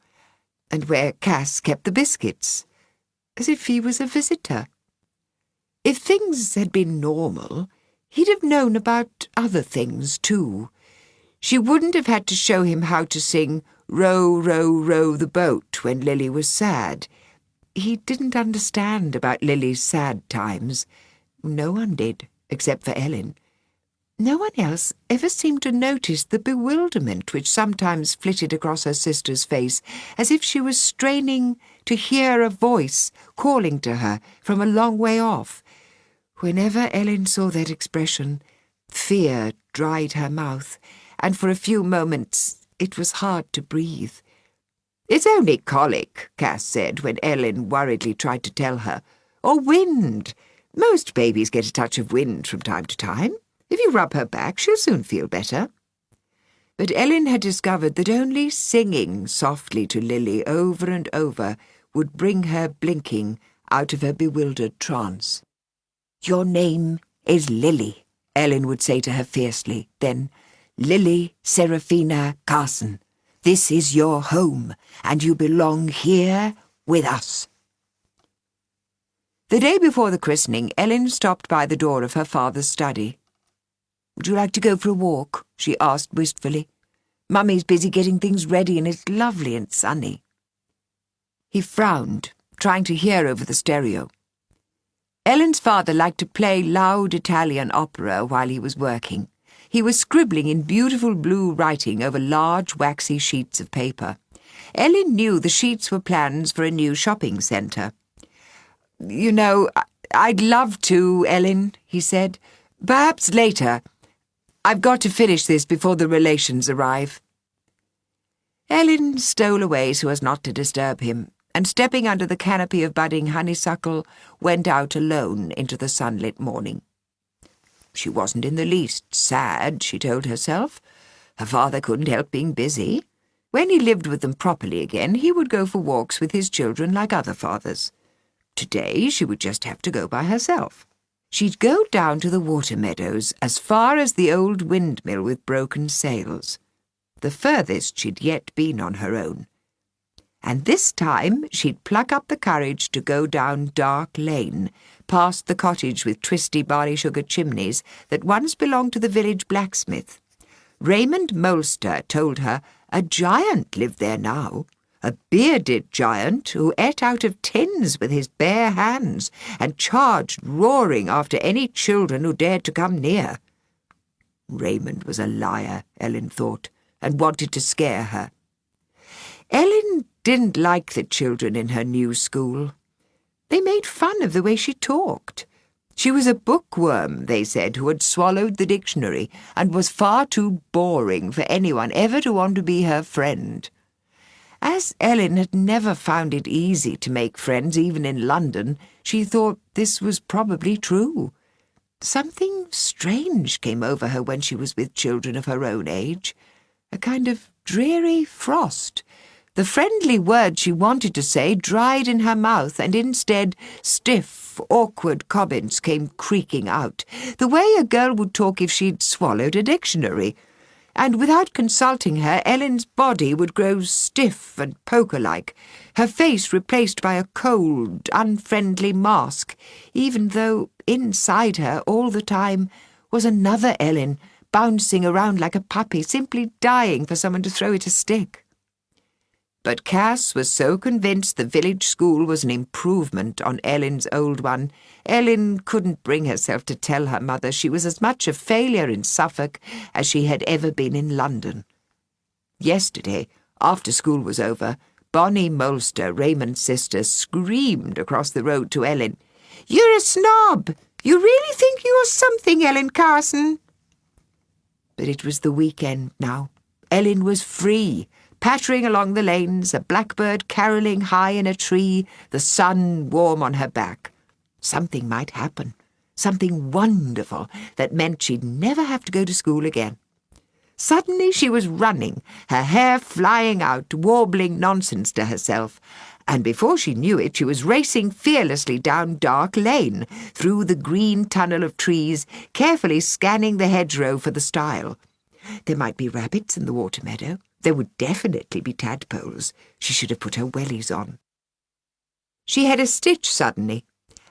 and where Cass kept the biscuits, as if he was a visitor. If things had been normal, he'd have known about other things too. She wouldn't have had to show him how to sing "Row, row, row the boat" when Lily was sad. He didn't understand about Lily's sad times. No one did, except for Ellen. No one else ever seemed to notice the bewilderment which sometimes flitted across her sister's face, as if she was straining to hear a voice calling to her from a long way off. Whenever Ellen saw that expression, fear dried her mouth, and for a few moments it was hard to breathe. "It's only colic," Cass said when Ellen worriedly tried to tell her. "Or wind. Most babies get a touch of wind from time to time. If you rub her back, she'll soon feel better." But Ellen had discovered that only singing softly to Lily over and over would bring her blinking out of her bewildered trance. "Your name is Lily," Ellen would say to her fiercely. Then, "Lily Seraphina Carson, this is your home, and you belong here with us." The day before the christening, Ellen stopped by the door of her father's study. "Would you like to go for a walk?" she asked wistfully. "Mummy's busy getting things ready, and it's lovely and sunny." He frowned, trying to hear over the stereo. Ellen's father liked to play loud Italian opera while he was working. He was scribbling in beautiful blue writing over large waxy sheets of paper. Ellen knew the sheets were plans for a new shopping centre. "You know, I'd love to, Ellen," he said. "Perhaps later. I've got to finish this before the relations arrive." Ellen stole away so as not to disturb him, and stepping under the canopy of budding honeysuckle, went out alone into the sunlit morning. She wasn't in the least sad, she told herself. Her father couldn't help being busy. When he lived with them properly again, he would go for walks with his children like other fathers. Today she would just have to go by herself. She'd go down to the water meadows as far as the old windmill with broken sails, the furthest she'd yet been on her own. And this time she'd pluck up the courage to go down Dark Lane, past the cottage with twisty barley-sugar chimneys that once belonged to the village blacksmith. Raymond Molster told her a giant lived there now, a bearded giant who ate out of tins with his bare hands and charged roaring after any children who dared to come near. Raymond was a liar, Ellen thought, and wanted to scare her. Ellen didn't like the children in her new school. They made fun of the way she talked. She was a bookworm, they said, who had swallowed the dictionary and was far too boring for anyone ever to want to be her friend. As Ellen had never found it easy to make friends, even in London, she thought this was probably true. Something strange came over her when she was with children of her own age, a kind of dreary frost. The friendly words she wanted to say dried in her mouth, and instead stiff, awkward comments came creaking out, the way a girl would talk if she'd swallowed a dictionary. And without consulting her, Ellen's body would grow stiff and poker-like, her face replaced by a cold, unfriendly mask, even though inside her all the time was another Ellen, bouncing around like a puppy, simply dying for someone to throw it a stick. But Cass was so convinced the village school was an improvement on Ellen's old one, Ellen couldn't bring herself to tell her mother she was as much a failure in Suffolk as she had ever been in London. Yesterday, after school was over, Bonnie Molster, Raymond's sister, screamed across the road to Ellen, "You're a snob! You really think you're something, Ellen Carson!" But it was the weekend now. Ellen was free, pattering along the lanes, a blackbird carolling high in a tree, the sun warm on her back. Something might happen, something wonderful that meant she'd never have to go to school again. Suddenly she was running, her hair flying out, warbling nonsense to herself, and before she knew it she was racing fearlessly down Dark Lane, through the green tunnel of trees, carefully scanning the hedgerow for the stile. There might be rabbits in the water meadow. There would definitely be tadpoles. She should have put her wellies on. She had a stitch suddenly,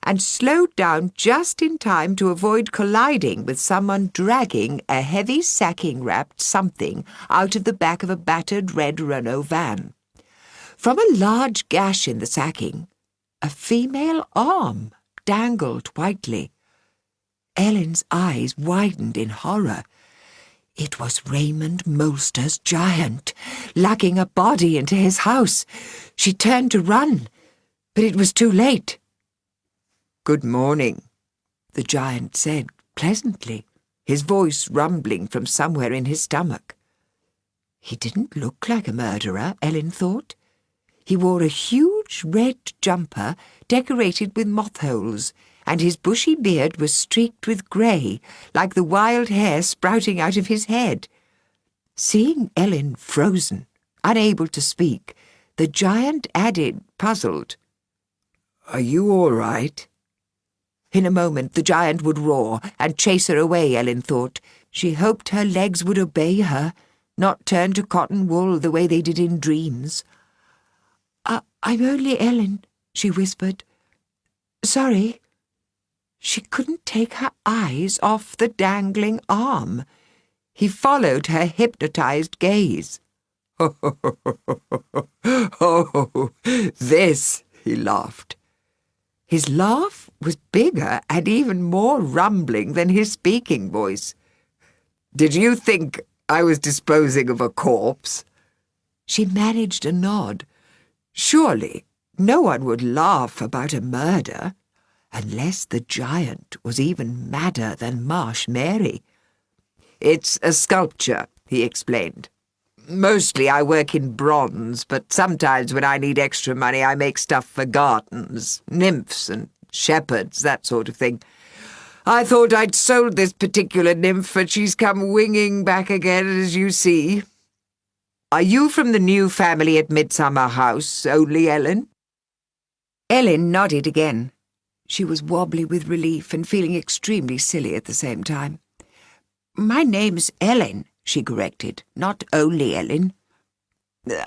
and slowed down just in time to avoid colliding with someone dragging a heavy sacking-wrapped something out of the back of a battered red Renault van. From a large gash in the sacking, a female arm dangled whitely. Ellen's eyes widened in horror. It was Raymond Molster's giant, lugging a body into his house. She turned to run, but it was too late. "Good morning," the giant said pleasantly, his voice rumbling from somewhere in his stomach. He didn't look like a murderer, Ellen thought. He wore a huge red jumper decorated with moth-holes, and his bushy beard was streaked with grey, like the wild hair sprouting out of his head. Seeing Ellen frozen, unable to speak, the giant added, puzzled, "Are you all right?" In a moment the giant would roar and chase her away, Ellen thought. She hoped her legs would obey her, not turn to cotton wool the way they did in dreams. I'm only Ellen," she whispered. "Sorry." She couldn't take her eyes off the dangling arm. He followed her hypnotized gaze. "Oh, this," he laughed. His laugh was bigger and even more rumbling than his speaking voice. "Did you think I was disposing of a corpse?" She managed a nod. Surely no one would laugh about a murder, unless the giant was even madder than Marsh Mary. "It's a sculpture," he explained. "Mostly I work in bronze, but sometimes when I need extra money I make stuff for gardens, nymphs and shepherds, that sort of thing. I thought I'd sold this particular nymph, but she's come winging back again, as you see. Are you from the new family at Midsummer House, only Ellen?" Ellen nodded again. She was wobbly with relief and feeling extremely silly at the same time. "My name's Ellen," she corrected, "not only Ellen.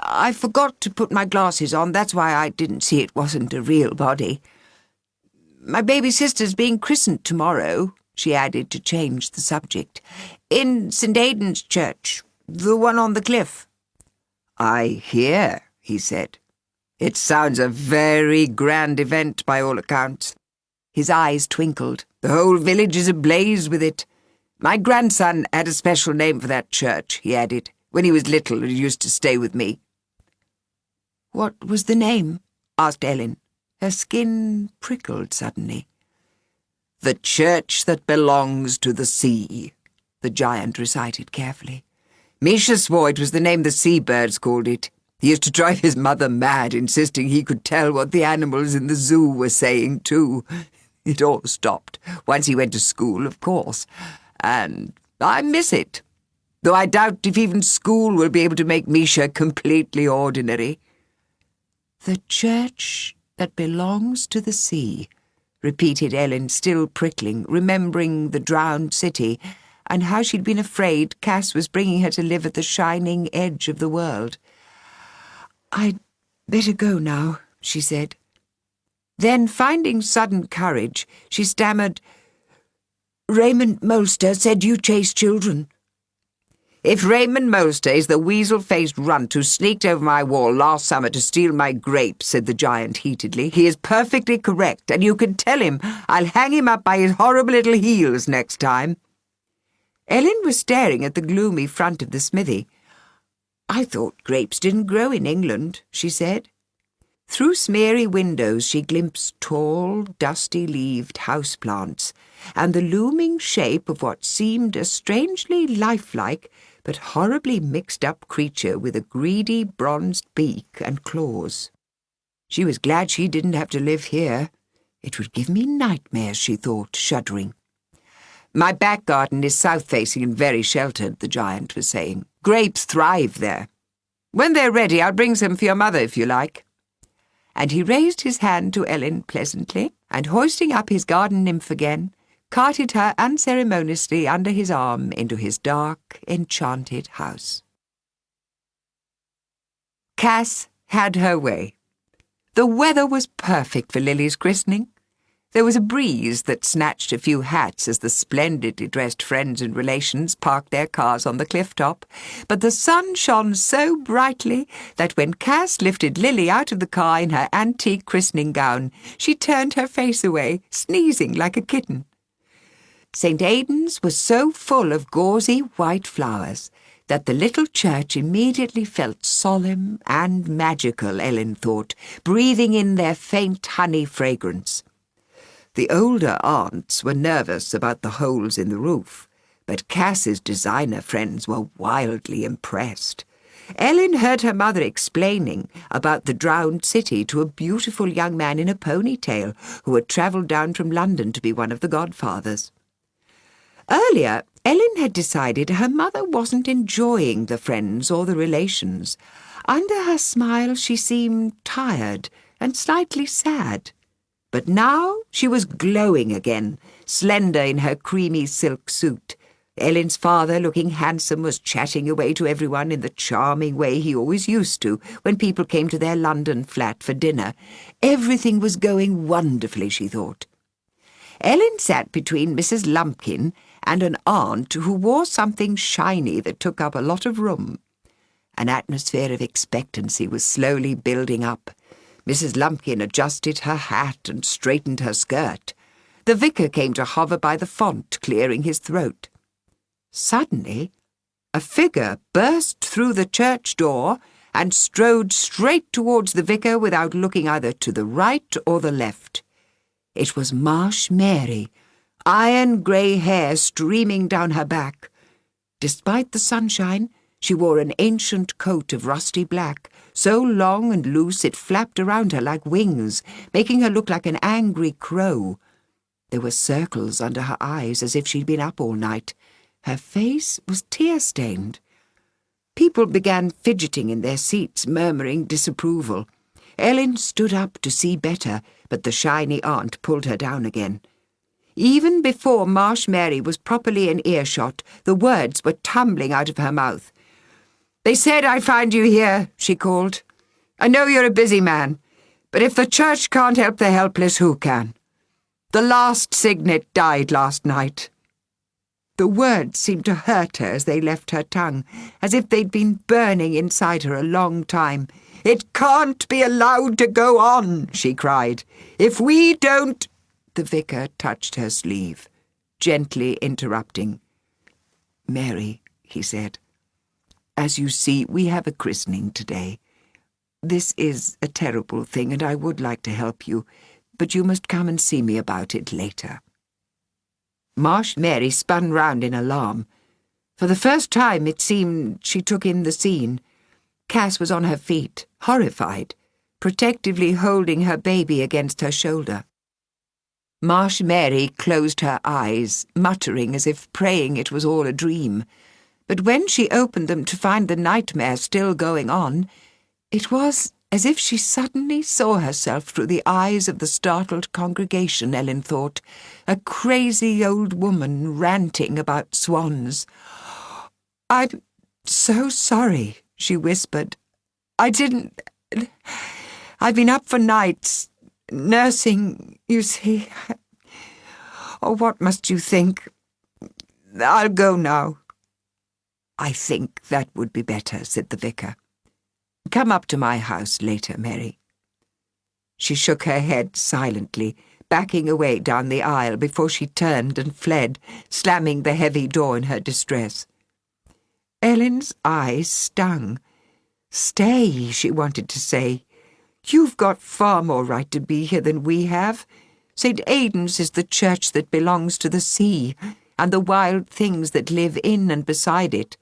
I forgot to put my glasses on, that's why I didn't see it wasn't a real body. My baby sister's being christened tomorrow," she added to change the subject, "in St. Aidan's church, the one on the cliff." "I hear," he said. "It sounds a very grand event by all accounts." His eyes twinkled. "The whole village is ablaze with it. My grandson had a special name for that church," he added, "when he was little and used to stay with me." "What was the name?" asked Ellen. Her skin prickled suddenly. "The Church That Belongs to the Sea," the giant recited carefully. "Misha swore it was the name the seabirds called it. He used to drive his mother mad, insisting he could tell what the animals in the zoo were saying, too. It all stopped once he went to school, of course, and I miss it, though I doubt if even school will be able to make Misha completely ordinary." "The Church That Belongs to the Sea," repeated Ellen, still prickling, remembering the drowned city and how she'd been afraid Cass was bringing her to live at the shining edge of the world. "I'd better go now," she said. Then, finding sudden courage, she stammered, "Raymond Molster said you chase children." "If Raymond Molster is the weasel-faced runt who sneaked over my wall last summer to steal my grapes," said the giant heatedly, "he is perfectly correct, and you can tell him I'll hang him up by his horrible little heels next time." Ellen was staring at the gloomy front of the smithy. "I thought grapes didn't grow in England," she said. Through smeary windows she glimpsed tall, dusty-leaved houseplants, and the looming shape of what seemed a strangely lifelike but horribly mixed-up creature with a greedy bronzed beak and claws. She was glad she didn't have to live here. It would give me nightmares, she thought, shuddering. "My back garden is south-facing and very sheltered," the giant was saying. "Grapes thrive there. When they're ready, I'll bring some for your mother if you like." And he raised his hand to Ellen pleasantly, and hoisting up his garden nymph again, carted her unceremoniously under his arm into his dark, enchanted house. Cass had her way. The weather was perfect for Lily's christening. There was a breeze that snatched a few hats as the splendidly dressed friends and relations parked their cars on the cliff top, but the sun shone so brightly that when Cass lifted Lily out of the car in her antique christening gown, she turned her face away, sneezing like a kitten. St. Aidan's was so full of gauzy white flowers that the little church immediately felt solemn and magical, Ellen thought, breathing in their faint honey fragrance. The older aunts were nervous about the holes in the roof, but Cass's designer friends were wildly impressed. Ellen heard her mother explaining about the drowned city to a beautiful young man in a ponytail who had travelled down from London to be one of the godfathers. Earlier, Ellen had decided her mother wasn't enjoying the friends or the relations. Under her smile she seemed tired and slightly sad. But now she was glowing again, slender in her creamy silk suit. Ellen's father, looking handsome, was chatting away to everyone in the charming way he always used to when people came to their London flat for dinner. Everything was going wonderfully, she thought. Ellen sat between Mrs. Lumpkin and an aunt who wore something shiny that took up a lot of room. An atmosphere of expectancy was slowly building up. Mrs. Lumpkin adjusted her hat and straightened her skirt. The vicar came to hover by the font, clearing his throat. Suddenly, a figure burst through the church door and strode straight towards the vicar without looking either to the right or the left. It was Marsh Mary, iron grey hair streaming down her back. Despite the sunshine, she wore an ancient coat of rusty black, so long and loose it flapped around her like wings, making her look like an angry crow. There were circles under her eyes as if she'd been up all night. Her face was tear-stained. People began fidgeting in their seats, murmuring disapproval. Ellen stood up to see better, but the shiny aunt pulled her down again. Even before Marsh Mary was properly in earshot, the words were tumbling out of her mouth. "They said I'd find you here," she called. "I know you're a busy man, but if the church can't help the helpless, who can? The last signet died last night." The words seemed to hurt her as they left her tongue, as if they'd been burning inside her a long time. "It can't be allowed to go on," she cried. "If we don't—" The vicar touched her sleeve, gently interrupting. "Mary," he said, "as you see, we have a christening today. This is a terrible thing, and I would like to help you, but you must come and see me about it later." Marsh Mary spun round in alarm. For the first time, it seemed, she took in the scene. Cass was on her feet, horrified, protectively holding her baby against her shoulder. Marsh Mary closed her eyes, muttering as if praying it was all a dream. But when she opened them to find the nightmare still going on, it was as if she suddenly saw herself through the eyes of the startled congregation, Ellen thought, a crazy old woman ranting about swans. "I'm so sorry," she whispered. I've been up for nights, nursing, you see. Oh, what must you think? I'll go now." "I think that would be better," said the vicar. "Come up to my house later, Mary." She shook her head silently, backing away down the aisle before she turned and fled, slamming the heavy door in her distress. Ellen's eyes stung. "Stay," she wanted to say. "You've got far more right to be here than we have. St. Aidan's is the church that belongs to the sea, and the wild things that live in and beside it."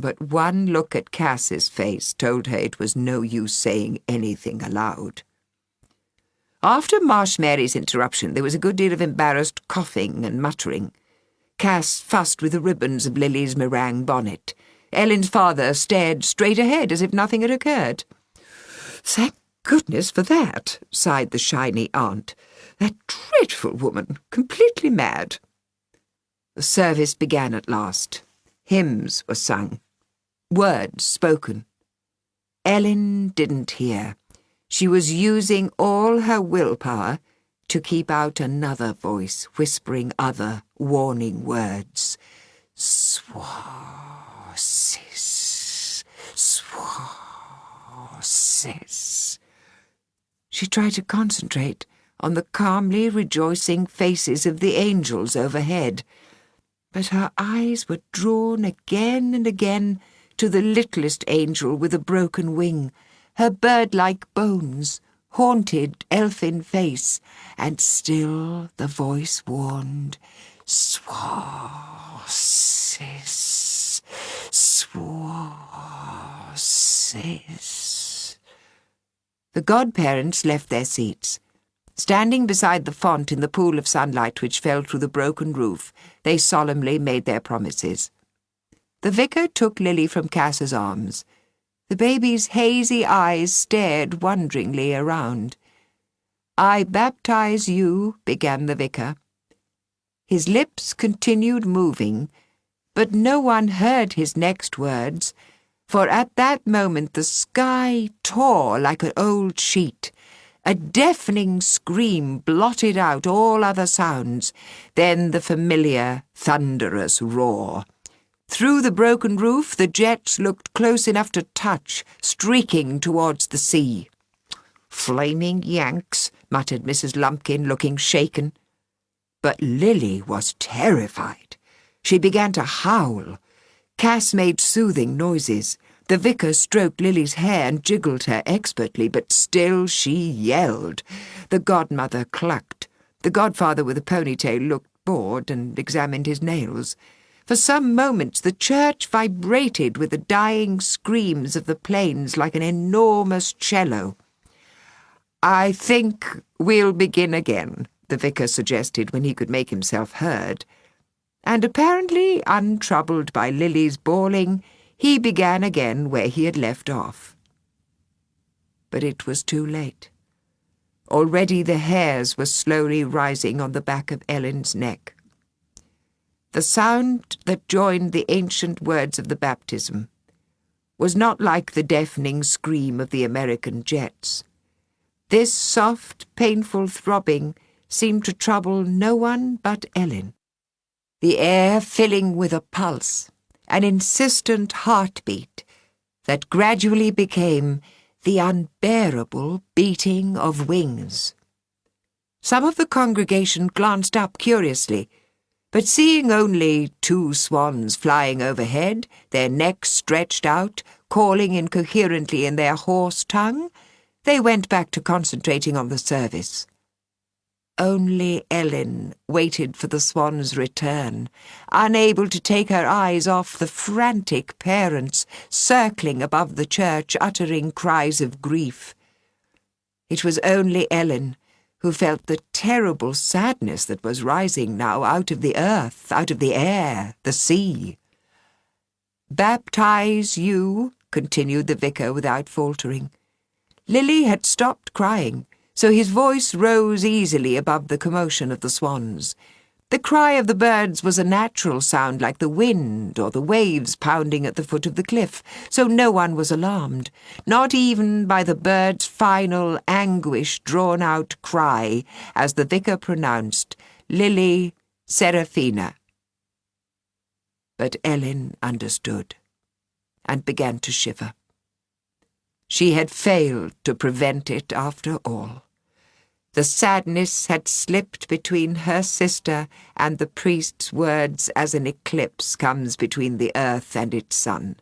But one look at Cass's face told her it was no use saying anything aloud. After Marsh Mary's interruption, there was a good deal of embarrassed coughing and muttering. Cass fussed with the ribbons of Lily's meringue bonnet. Ellen's father stared straight ahead as if nothing had occurred. "Thank goodness for that," sighed the shiny aunt. "That dreadful woman, completely mad." The service began at last. Hymns were sung. Words spoken. Ellen didn't hear. She was using all her willpower to keep out another voice, whispering other warning words. "Swasis, swasis." She tried to concentrate on the calmly rejoicing faces of the angels overhead, but her eyes were drawn again and again to the littlest angel with a broken wing, her bird-like bones, haunted elfin face, and still the voice warned, "Swasis, swasis." The godparents left their seats. Standing beside the font in the pool of sunlight which fell through the broken roof, they solemnly made their promises. The vicar took Lily from Cass's arms. The baby's hazy eyes stared wonderingly around. "I baptize you," began the vicar. His lips continued moving, but no one heard his next words, for at that moment the sky tore like an old sheet. A deafening scream blotted out all other sounds, then the familiar, thunderous roar. Through the broken roof, the jets looked close enough to touch, streaking towards the sea. "Flaming Yanks," muttered Mrs. Lumpkin, looking shaken. But Lily was terrified. She began to howl. Cass made soothing noises. The vicar stroked Lily's hair and jiggled her expertly, but still she yelled. The godmother clucked. The godfather with a ponytail looked bored and examined his nails. For some moments the church vibrated with the dying screams of the plains like an enormous cello. "I think we'll begin again," the vicar suggested when he could make himself heard. And apparently untroubled by Lily's bawling, he began again where he had left off. But it was too late. Already the hairs were slowly rising on the back of Ellen's neck. The sound that joined the ancient words of the baptism was not like the deafening scream of the American jets. This soft, painful throbbing seemed to trouble no one but Ellen. The air filling with a pulse, an insistent heartbeat that gradually became the unbearable beating of wings. Some of the congregation glanced up curiously, but seeing only 2 swans flying overhead, their necks stretched out, calling incoherently in their hoarse tongue, they went back to concentrating on the service. Only Ellen waited for the swans' return, unable to take her eyes off the frantic parents circling above the church, uttering cries of grief. It was only Ellen who felt the terrible sadness that was rising now out of the earth, out of the air, the sea. "Baptize you," continued the vicar without faltering. Lily had stopped crying, so his voice rose easily above the commotion of the swans. The cry of the birds was a natural sound like the wind or the waves pounding at the foot of the cliff, so no one was alarmed, not even by the bird's final, anguish-drawn-out cry as the vicar pronounced, "Lily Seraphina." But Ellen understood and began to shiver. She had failed to prevent it after all. The sadness had slipped between her sister and the priest's words as an eclipse comes between the earth and its sun.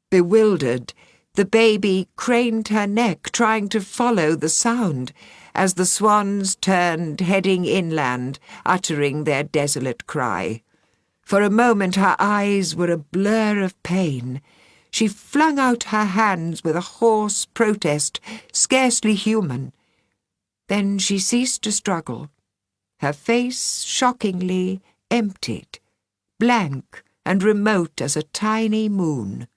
Bewildered, the baby craned her neck, trying to follow the sound, as the swans turned, heading inland, uttering their desolate cry. For a moment her eyes were a blur of pain. She flung out her hands with a hoarse protest, scarcely human. Then she ceased to struggle, her face shockingly emptied, blank and remote as a tiny moon.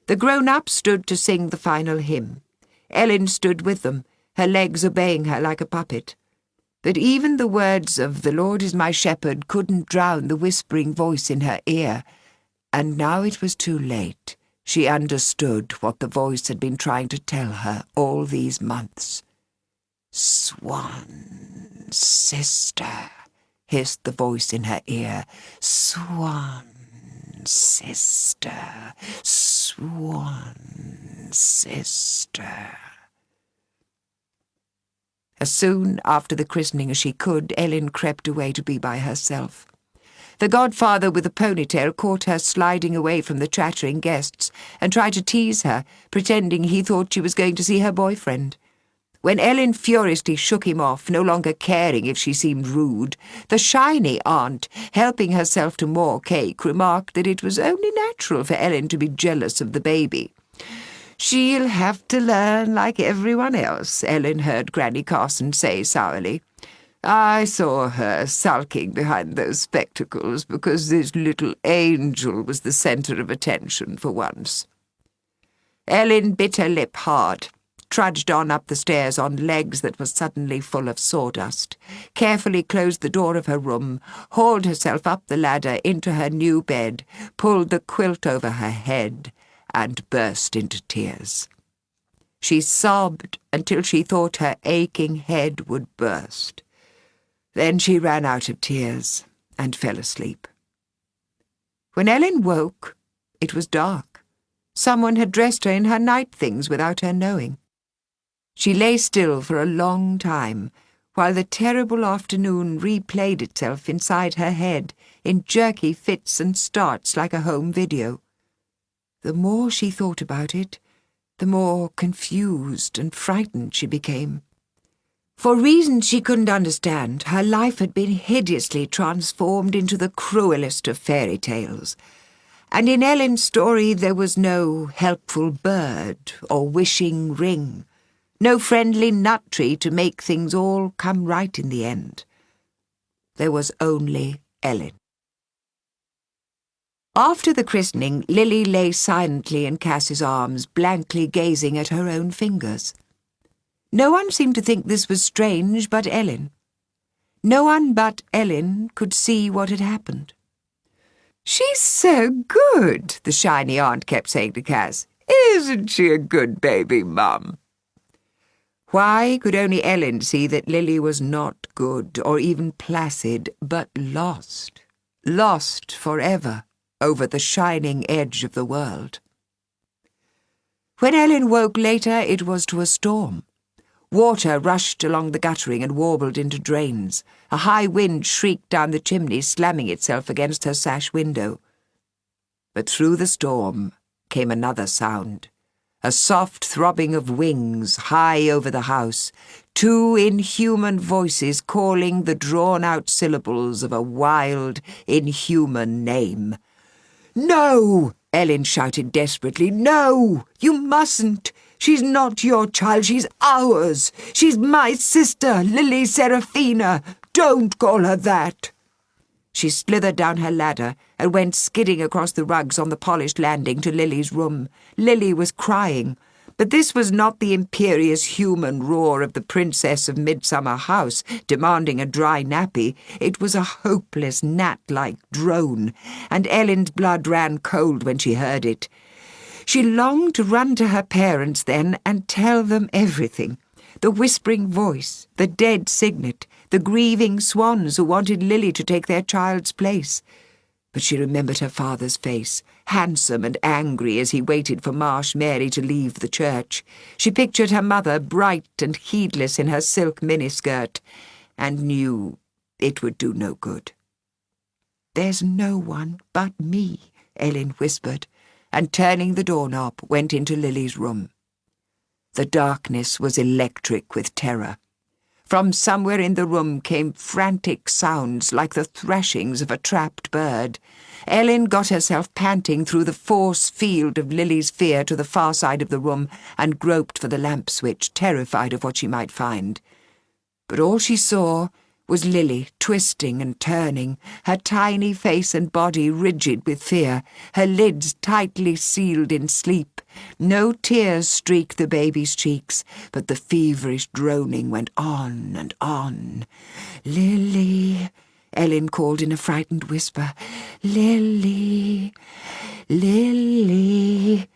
The grown-ups stood to sing the final hymn. Ellen stood with them, her legs obeying her like a puppet. But even the words of "The Lord is my shepherd" couldn't drown the whispering voice in her ear. And now it was too late. She understood what the voice had been trying to tell her all these months. "Swan, sister," hissed the voice in her ear. "Swan, sister, swan, sister." As soon after the christening as she could, Ellen crept away to be by herself. The godfather with the ponytail caught her sliding away from the chattering guests and tried to tease her, pretending he thought she was going to see her boyfriend. When Ellen furiously shook him off, no longer caring if she seemed rude, the shiny aunt, helping herself to more cake, remarked that it was only natural for Ellen to be jealous of the baby. "She'll have to learn like everyone else," Ellen heard Granny Carson say sourly. "I saw her sulking behind those spectacles because this little angel was the centre of attention for once." Ellen bit her lip hard, trudged on up the stairs on legs that were suddenly full of sawdust, carefully closed the door of her room, hauled herself up the ladder into her new bed, pulled the quilt over her head, and burst into tears. She sobbed until she thought her aching head would burst. Then she ran out of tears and fell asleep. When Ellen woke, it was dark. Someone had dressed her in her night things without her knowing. She lay still for a long time, while the terrible afternoon replayed itself inside her head in jerky fits and starts like a home video. The more she thought about it, the more confused and frightened she became. For reasons she couldn't understand, her life had been hideously transformed into the cruelest of fairy tales. And in Ellen's story there was no helpful bird or wishing ring, no friendly nut tree to make things all come right in the end. There was only Ellen. After the christening, Lily lay silently in Cass's arms, blankly gazing at her own fingers. No one seemed to think this was strange but Ellen. No one but Ellen could see what had happened. "She's so good," the shiny aunt kept saying to Cass. "Isn't she a good baby, Mum?" Why could only Ellen see that Lily was not good or even placid, but lost? Lost forever over the shining edge of the world. When Ellen woke later, it was to a storm. Water rushed along the guttering and warbled into drains. A high wind shrieked down the chimney, slamming itself against her sash window. But through the storm came another sound. A soft throbbing of wings high over the house, two inhuman voices calling the drawn-out syllables of a wild, inhuman name. "No!" Ellen shouted desperately. "No! You mustn't! She's not your child, she's ours! She's my sister, Lily Seraphina! Don't call her that!" She slithered down her ladder and went skidding across the rugs on the polished landing to Lily's room. Lily was crying, but this was not the imperious human roar of the princess of Midsummer House demanding a dry nappy. It was a hopeless, gnat-like drone, and Ellen's blood ran cold when she heard it. She longed to run to her parents then and tell them everything. The whispering voice, the dead signet, the grieving swans who wanted Lily to take their child's place. But she remembered her father's face, handsome and angry as he waited for Marsh Mary to leave the church. She pictured her mother, bright and heedless in her silk miniskirt, and knew it would do no good. "There's no one but me," Ellen whispered, and turning the doorknob, went into Lily's room. The darkness was electric with terror. From somewhere in the room came frantic sounds like the thrashings of a trapped bird. Ellen got herself panting through the force field of Lily's fear to the far side of the room and groped for the lamp switch, terrified of what she might find. But all she saw was Lily twisting and turning, her tiny face and body rigid with fear, her lids tightly sealed in sleep. No tears streaked the baby's cheeks, but the feverish droning went on and on. "Lily," Ellen called in a frightened whisper. "Lily, Lily."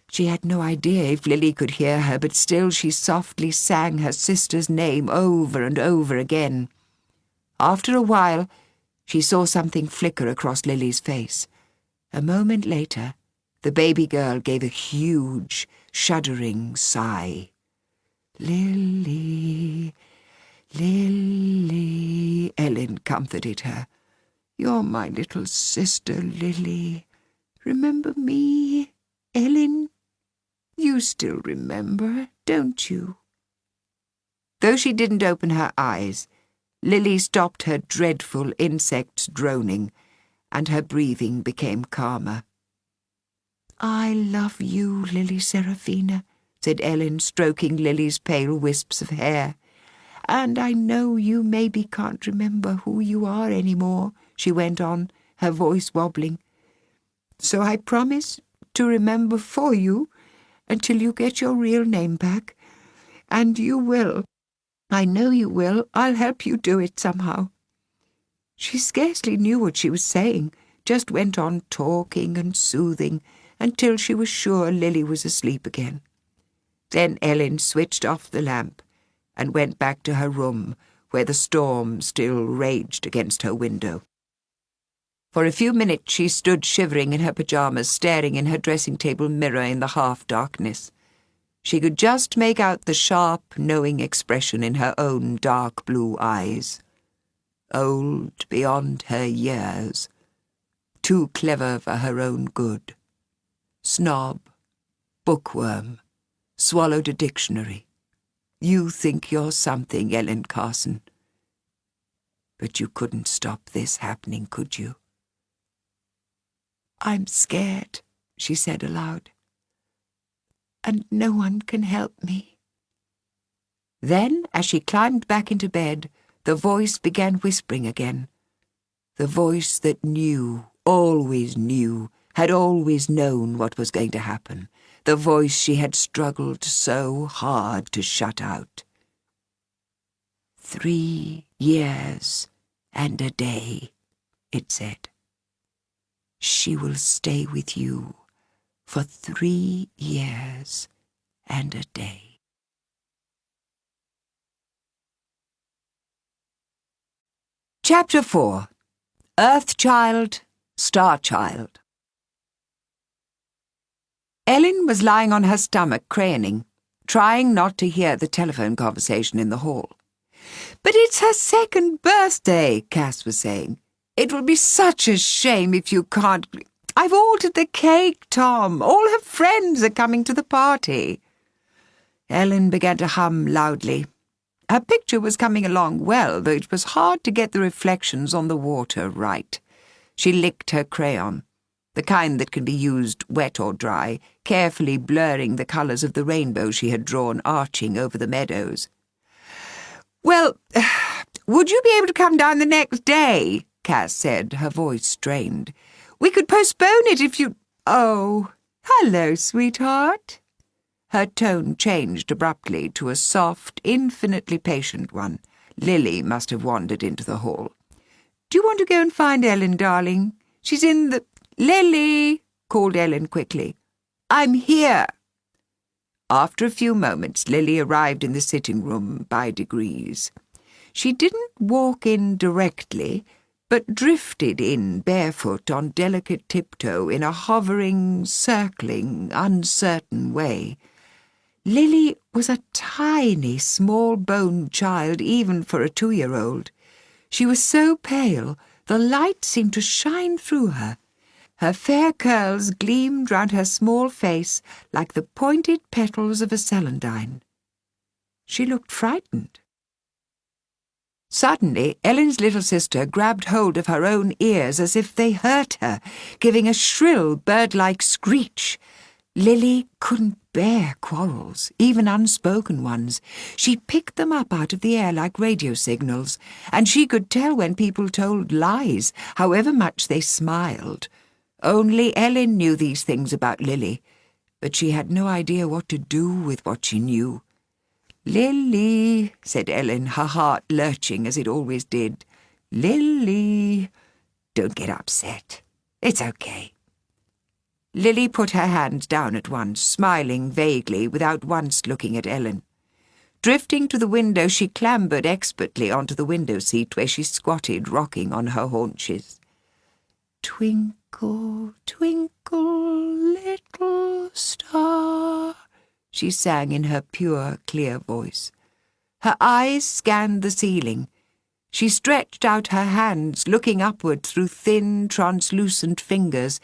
She had no idea if Lily could hear her, but still she softly sang her sister's name over and over again. After a while, she saw something flicker across Lily's face. A moment later, the baby girl gave a huge, shuddering sigh. "Lily, Lily," Ellen comforted her. "You're my little sister, Lily. Remember me, Ellen? You still remember, don't you?" Though she didn't open her eyes, Lily stopped her dreadful insect droning, and her breathing became calmer. "I love you, Lily Seraphina," said Ellen, stroking Lily's pale wisps of hair. "And I know you maybe can't remember who you are any more," she went on, her voice wobbling. "So I promise to remember for you until you get your real name back. And you will. I know you will. I'll help you do it somehow." She scarcely knew what she was saying, just went on talking and soothing until she was sure Lily was asleep again. Then Ellen switched off the lamp and went back to her room, where the storm still raged against her window. For a few minutes she stood shivering in her pyjamas, staring in her dressing-table mirror in the half-darkness. She could just make out the sharp, knowing expression in her own dark blue eyes. Old beyond her years, too clever for her own good. Snob, bookworm, swallowed a dictionary. You think you're something, Ellen Carson. But you couldn't stop this happening, could you? "I'm scared," she said aloud. "And no one can help me." Then, as she climbed back into bed, the voice began whispering again. The voice that knew, always knew, had always known what was going to happen. The voice she had struggled so hard to shut out. 3 years and a day, it said. She will stay with you for 3 years and a day. Chapter 4. Earth-child, Star-child. Ellen was lying on her stomach, crayoning, trying not to hear the telephone conversation in the hall. "But it's her 2nd birthday," Cass was saying. "It will be such a shame if you can't... I've altered the cake, Tom. All her friends are coming to the party." Ellen began to hum loudly. Her picture was coming along well, though it was hard to get the reflections on the water right. She licked her crayon, the kind that can be used wet or dry, carefully blurring the colours of the rainbow she had drawn arching over the meadows. "Well, would you be able to come down the next day?" Cass said, her voice strained. "We could postpone it if you... Oh, hello, sweetheart." Her tone changed abruptly to a soft, infinitely patient one. Lily must have wandered into the hall. "Do you want to go and find Ellen, darling? She's in the... Lily!" called Ellen quickly. "I'm here." After a few moments, Lily arrived in the sitting-room by degrees. She didn't walk in directly, but drifted in barefoot on delicate tiptoe in a hovering, circling, uncertain way. Lily was a tiny, small-boned child, even for a 2-year-old. She was so pale, the light seemed to shine through her. Her fair curls gleamed round her small face like the pointed petals of a celandine. She looked frightened. Suddenly, Ellen's little sister grabbed hold of her own ears as if they hurt her, giving a shrill, bird-like screech. Lily couldn't bear quarrels, even unspoken ones. She picked them up out of the air like radio signals, and she could tell when people told lies, however much they smiled. Only Ellen knew these things about Lily, but she had no idea what to do with what she knew. "Lily," said Ellen, her heart lurching as it always did. "Lily, don't get upset. It's okay." Lily put her hands down at once, smiling vaguely without once looking at Ellen. Drifting to the window, she clambered expertly onto the window seat where she squatted, rocking on her haunches. "Twinkle, twinkle, little star," she sang in her pure, clear voice. Her eyes scanned the ceiling. She stretched out her hands, looking upward through thin, translucent fingers,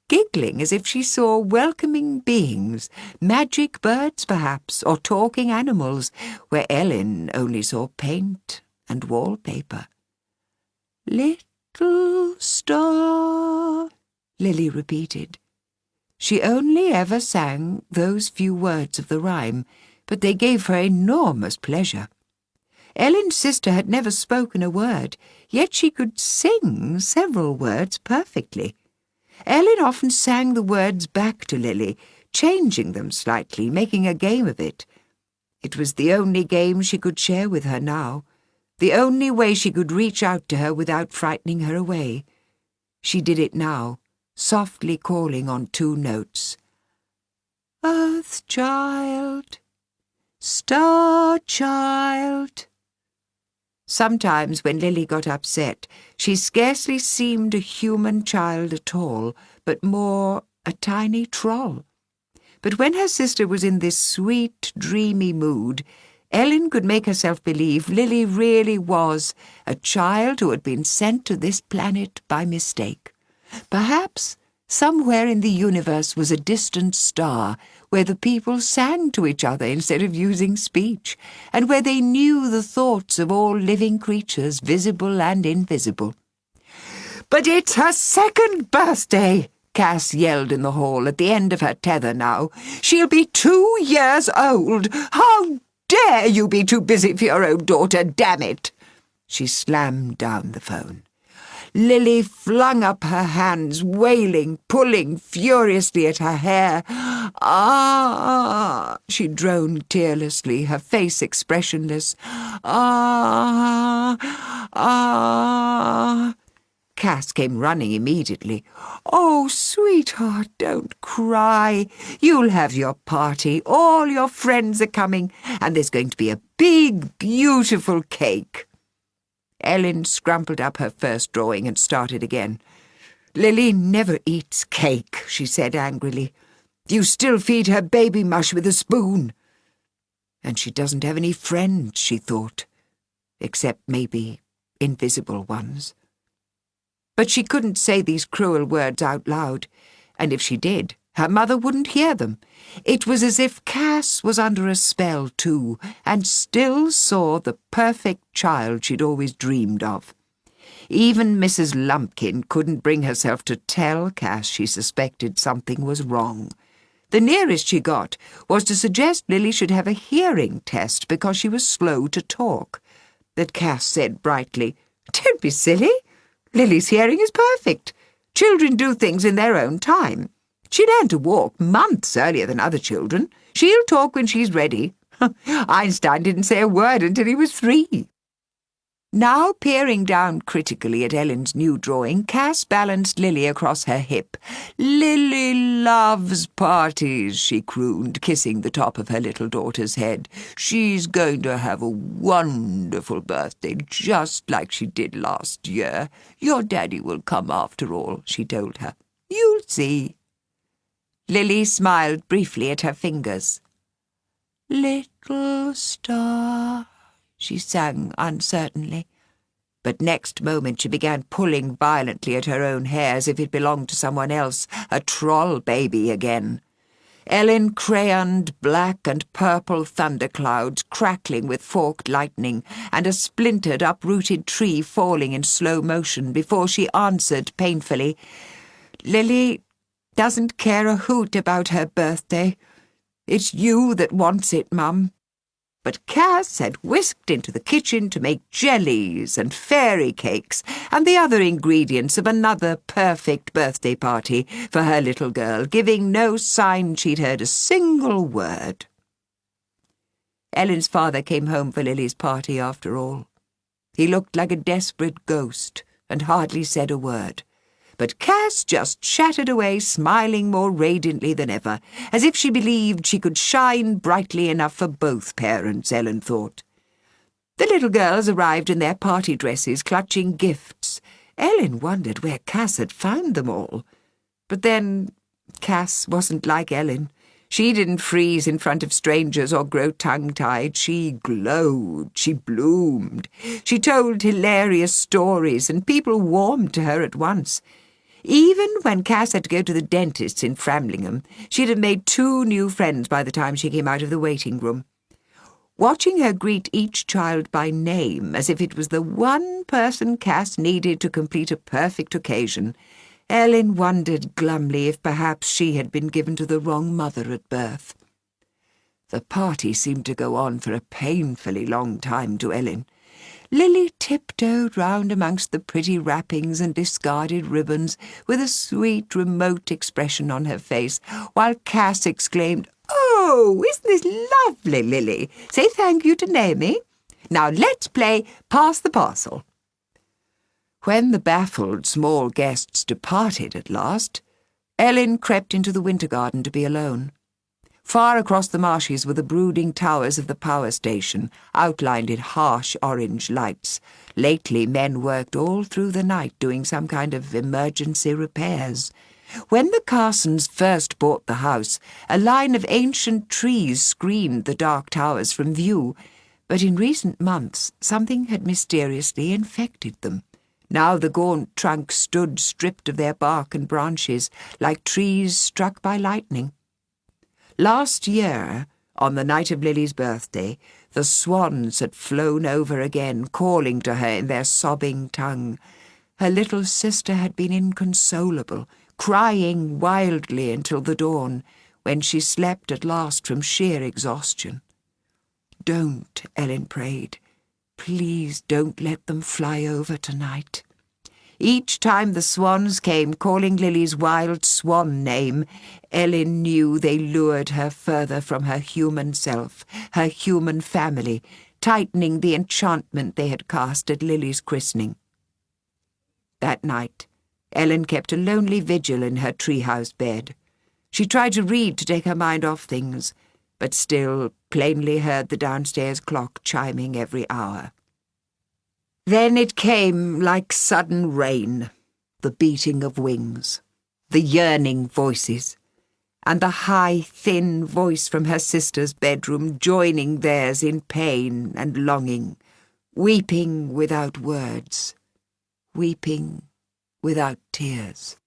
giggling as if she saw welcoming beings, magic birds perhaps, or talking animals, where Ellen only saw paint and wallpaper. "Little star," Lily repeated. She only ever sang those few words of the rhyme, but they gave her enormous pleasure. Ellen's sister had never spoken a word, yet she could sing several words perfectly. Ellen often sang the words back to Lily, changing them slightly, making a game of it. It was the only game she could share with her now, the only way she could reach out to her without frightening her away. She did it now, softly calling on 2 notes. Earth child, star child. Sometimes when Lily got upset, she scarcely seemed a human child at all, but more a tiny troll. But when her sister was in this sweet, dreamy mood, Ellen could make herself believe Lily really was a child who had been sent to this planet by mistake. Perhaps somewhere in the universe was a distant star where the people sang to each other instead of using speech, and where they knew the thoughts of all living creatures, visible and invisible. "But it's her 2nd birthday!" Cass yelled in the hall at the end of her tether now. "She'll be 2 years old! How dare you be too busy for your own daughter, damn it!" She slammed down the phone. Lily flung up her hands, wailing, pulling furiously at her hair. "Ah!" she droned tearlessly, her face expressionless. "Ah! Ah!" Cass came running immediately. "Oh, sweetheart, don't cry. You'll have your party. All your friends are coming, and there's going to be a big, beautiful cake." Ellen scrumpled up her first drawing and started again. "Lily never eats cake," she said angrily. "You still feed her baby mush with a spoon." And she doesn't have any friends, she thought, except maybe invisible ones. But she couldn't say these cruel words out loud, and if she did, her mother wouldn't hear them. It was as if Cass was under a spell too, and still saw the perfect child she'd always dreamed of. Even Mrs. Lumpkin couldn't bring herself to tell Cass she suspected something was wrong. The nearest she got was to suggest Lily should have a hearing test because she was slow to talk. But Cass said brightly, "Don't be silly. Lily's hearing is perfect. Children do things in their own time. She learned to walk months earlier than other children. She'll talk when she's ready. Einstein didn't say a word until he was 3. Now, peering down critically at Ellen's new drawing, Cass balanced Lily across her hip. "Lily loves parties," she crooned, kissing the top of her little daughter's head. "She's going to have a wonderful birthday, just like she did last year. Your daddy will come after all," she told her. "You'll see." Lily smiled briefly at her fingers. "Little star," she sang uncertainly. But next moment she began pulling violently at her own hair as if it belonged to someone else, a troll baby again. Ellen crayoned black and purple thunderclouds crackling with forked lightning, and a splintered, uprooted tree falling in slow motion before she answered painfully, "Lily doesn't care a hoot about her birthday. It's you that wants it, Mum." But Cass had whisked into the kitchen to make jellies and fairy cakes and the other ingredients of another perfect birthday party for her little girl, giving no sign she'd heard a single word. Ellen's father came home for Lily's party after all. He looked like a desperate ghost and hardly said a word. But Cass just chattered away, smiling more radiantly than ever, as if she believed she could shine brightly enough for both parents, Ellen thought. The little girls arrived in their party dresses, clutching gifts. Ellen wondered where Cass had found them all. But then, Cass wasn't like Ellen. She didn't freeze in front of strangers or grow tongue-tied. She glowed, she bloomed. She told hilarious stories, and people warmed to her at once. Even when Cass had to go to the dentist's in Framlingham, she'd have made 2 new friends by the time she came out of the waiting room. Watching her greet each child by name, as if it was the one person Cass needed to complete a perfect occasion, Ellen wondered glumly if perhaps she had been given to the wrong mother at birth. The party seemed to go on for a painfully long time to Ellen. Lily tiptoed round amongst the pretty wrappings and discarded ribbons with a sweet, remote expression on her face, while Cass exclaimed, "Oh, isn't this lovely, Lily? Say thank you to Naomi. Now let's play Pass the Parcel." When the baffled small guests departed at last, Ellen crept into the winter garden to be alone. Far across the marshes were the brooding towers of the power station, outlined in harsh orange lights. Lately men worked all through the night doing some kind of emergency repairs. When the Carsons first bought the house, a line of ancient trees screened the dark towers from view, but in recent months something had mysteriously infected them. Now the gaunt trunks stood stripped of their bark and branches, like trees struck by lightning. Last year, on the night of Lily's birthday, the swans had flown over again, calling to her in their sobbing tongue. Her little sister had been inconsolable, crying wildly until the dawn, when she slept at last from sheer exhaustion. "Don't," Ellen prayed. "Please don't let them fly over tonight." Each time the swans came calling Lily's wild swan name, Ellen knew they lured her further from her human self, her human family, tightening the enchantment they had cast at Lily's christening. That night, Ellen kept a lonely vigil in her treehouse bed. She tried to read to take her mind off things, but still plainly heard the downstairs clock chiming every hour. Then it came like sudden rain, the beating of wings, the yearning voices, and the high, thin voice from her sister's bedroom joining theirs in pain and longing, weeping without words, weeping without tears.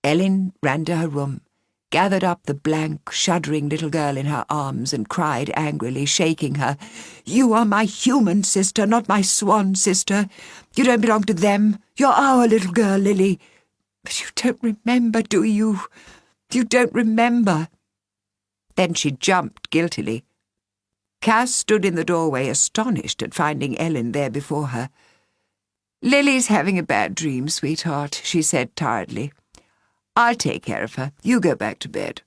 Ellen ran to her room, gathered up the blank, shuddering little girl in her arms and cried angrily, shaking her, "You are my human sister, not my swan sister. You don't belong to them. You're our little girl, Lily. But you don't remember, do you? You don't remember." Then she jumped guiltily. Cass stood in the doorway, astonished at finding Ellen there before her. "Lily's having a bad dream, sweetheart," she said tiredly. "I'll take care of her. You go back to bed."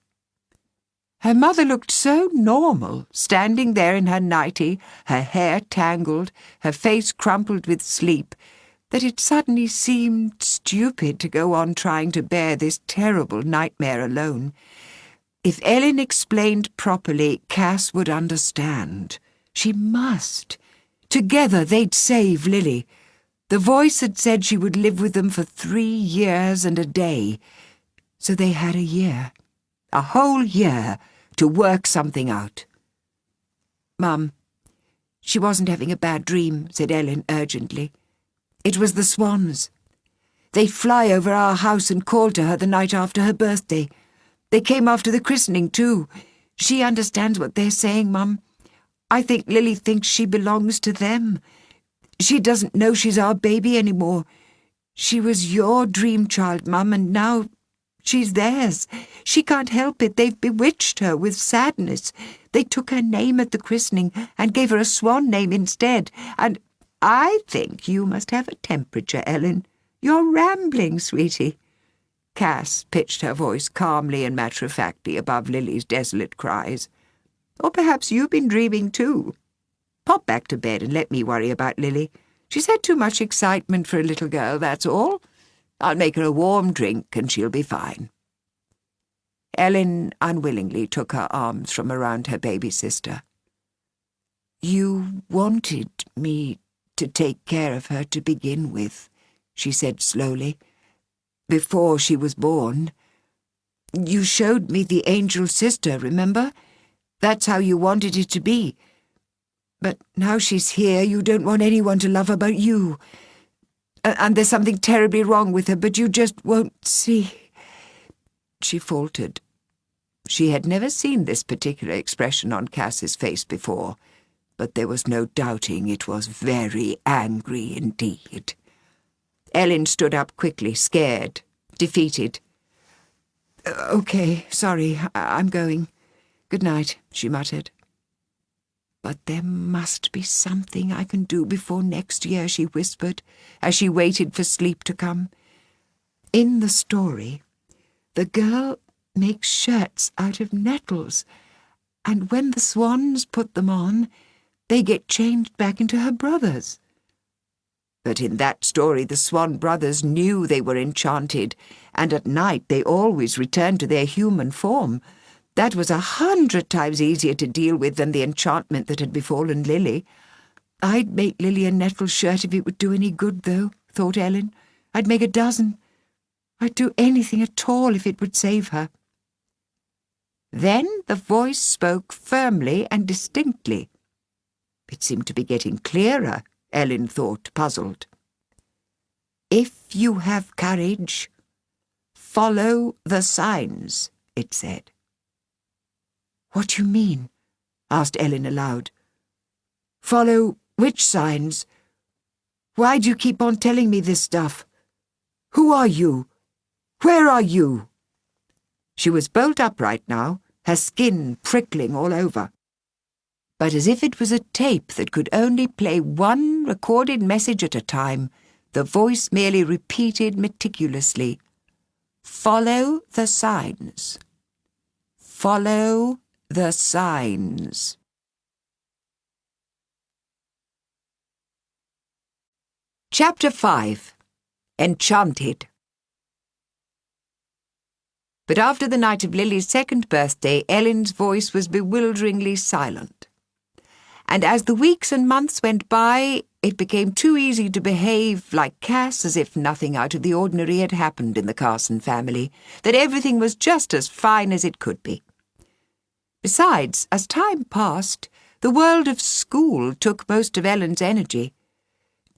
Her mother looked so normal, standing there in her nightie, her hair tangled, her face crumpled with sleep, that it suddenly seemed stupid to go on trying to bear this terrible nightmare alone. If Ellen explained properly, Cass would understand. She must. Together they'd save Lily. The voice had said she would live with them for 3 years and a day. So they had a year, a whole year, to work something out. "Mum, she wasn't having a bad dream," said Ellen urgently. "It was the swans. They fly over our house and called to her the night after her birthday. They came after the christening, too. She understands what they're saying, Mum. I think Lily thinks she belongs to them. She doesn't know she's our baby anymore. She was your dream child, Mum, and now she's theirs. She can't help it. They've bewitched her with sadness. They took her name at the christening and gave her a swan name instead. And I think you must have a temperature, Ellen. You're rambling, sweetie." Cass pitched her voice calmly and matter-of-factly above Lily's desolate cries. "Or perhaps you've been dreaming too. Pop back to bed and let me worry about Lily. She's had too much excitement for a little girl, that's all. I'll make her a warm drink and she'll be fine." Ellen unwillingly took her arms from around her baby sister. "You wanted me to take care of her to begin with," she said slowly, "before she was born. You showed me the angel sister, remember? That's how you wanted it to be. But now she's here, you don't want anyone to love her but you. And there's something terribly wrong with her, but you just won't see." She faltered. She had never seen this particular expression on Cass's face before, but there was no doubting it was very angry indeed. Ellen stood up quickly, scared, defeated. "OK, sorry, I'm going. Good night," she muttered. "But there must be something I can do before next year," she whispered, as she waited for sleep to come. "In the story, the girl makes shirts out of nettles, and when the swans put them on, they get changed back into her brothers." But in that story the Swan brothers knew they were enchanted, and at night they always returned to their human form. That was 100 times easier to deal with than the enchantment that had befallen Lily. "I'd make Lily a nettle shirt if it would do any good, though," thought Ellen. "I'd make a dozen. I'd do anything at all if it would save her." Then the voice spoke firmly and distinctly. It seemed to be getting clearer, Ellen thought, puzzled. "If you have courage, follow the signs," it said. "What do you mean?" asked Ellen aloud. "Follow which signs? Why do you keep on telling me this stuff? Who are you? Where are you?" She was bolt upright now, her skin prickling all over. But as if it was a tape that could only play one recorded message at a time, the voice merely repeated meticulously, "Follow the signs. Follow the signs." Chapter 5. Enchanted. But after the night of Lily's second birthday, Ellen's voice was bewilderingly silent. And as the weeks and months went by, it became too easy to behave like Cass, as if nothing out of the ordinary had happened in the Carson family, that everything was just as fine as it could be. Besides, as time passed, the world of school took most of Ellen's energy.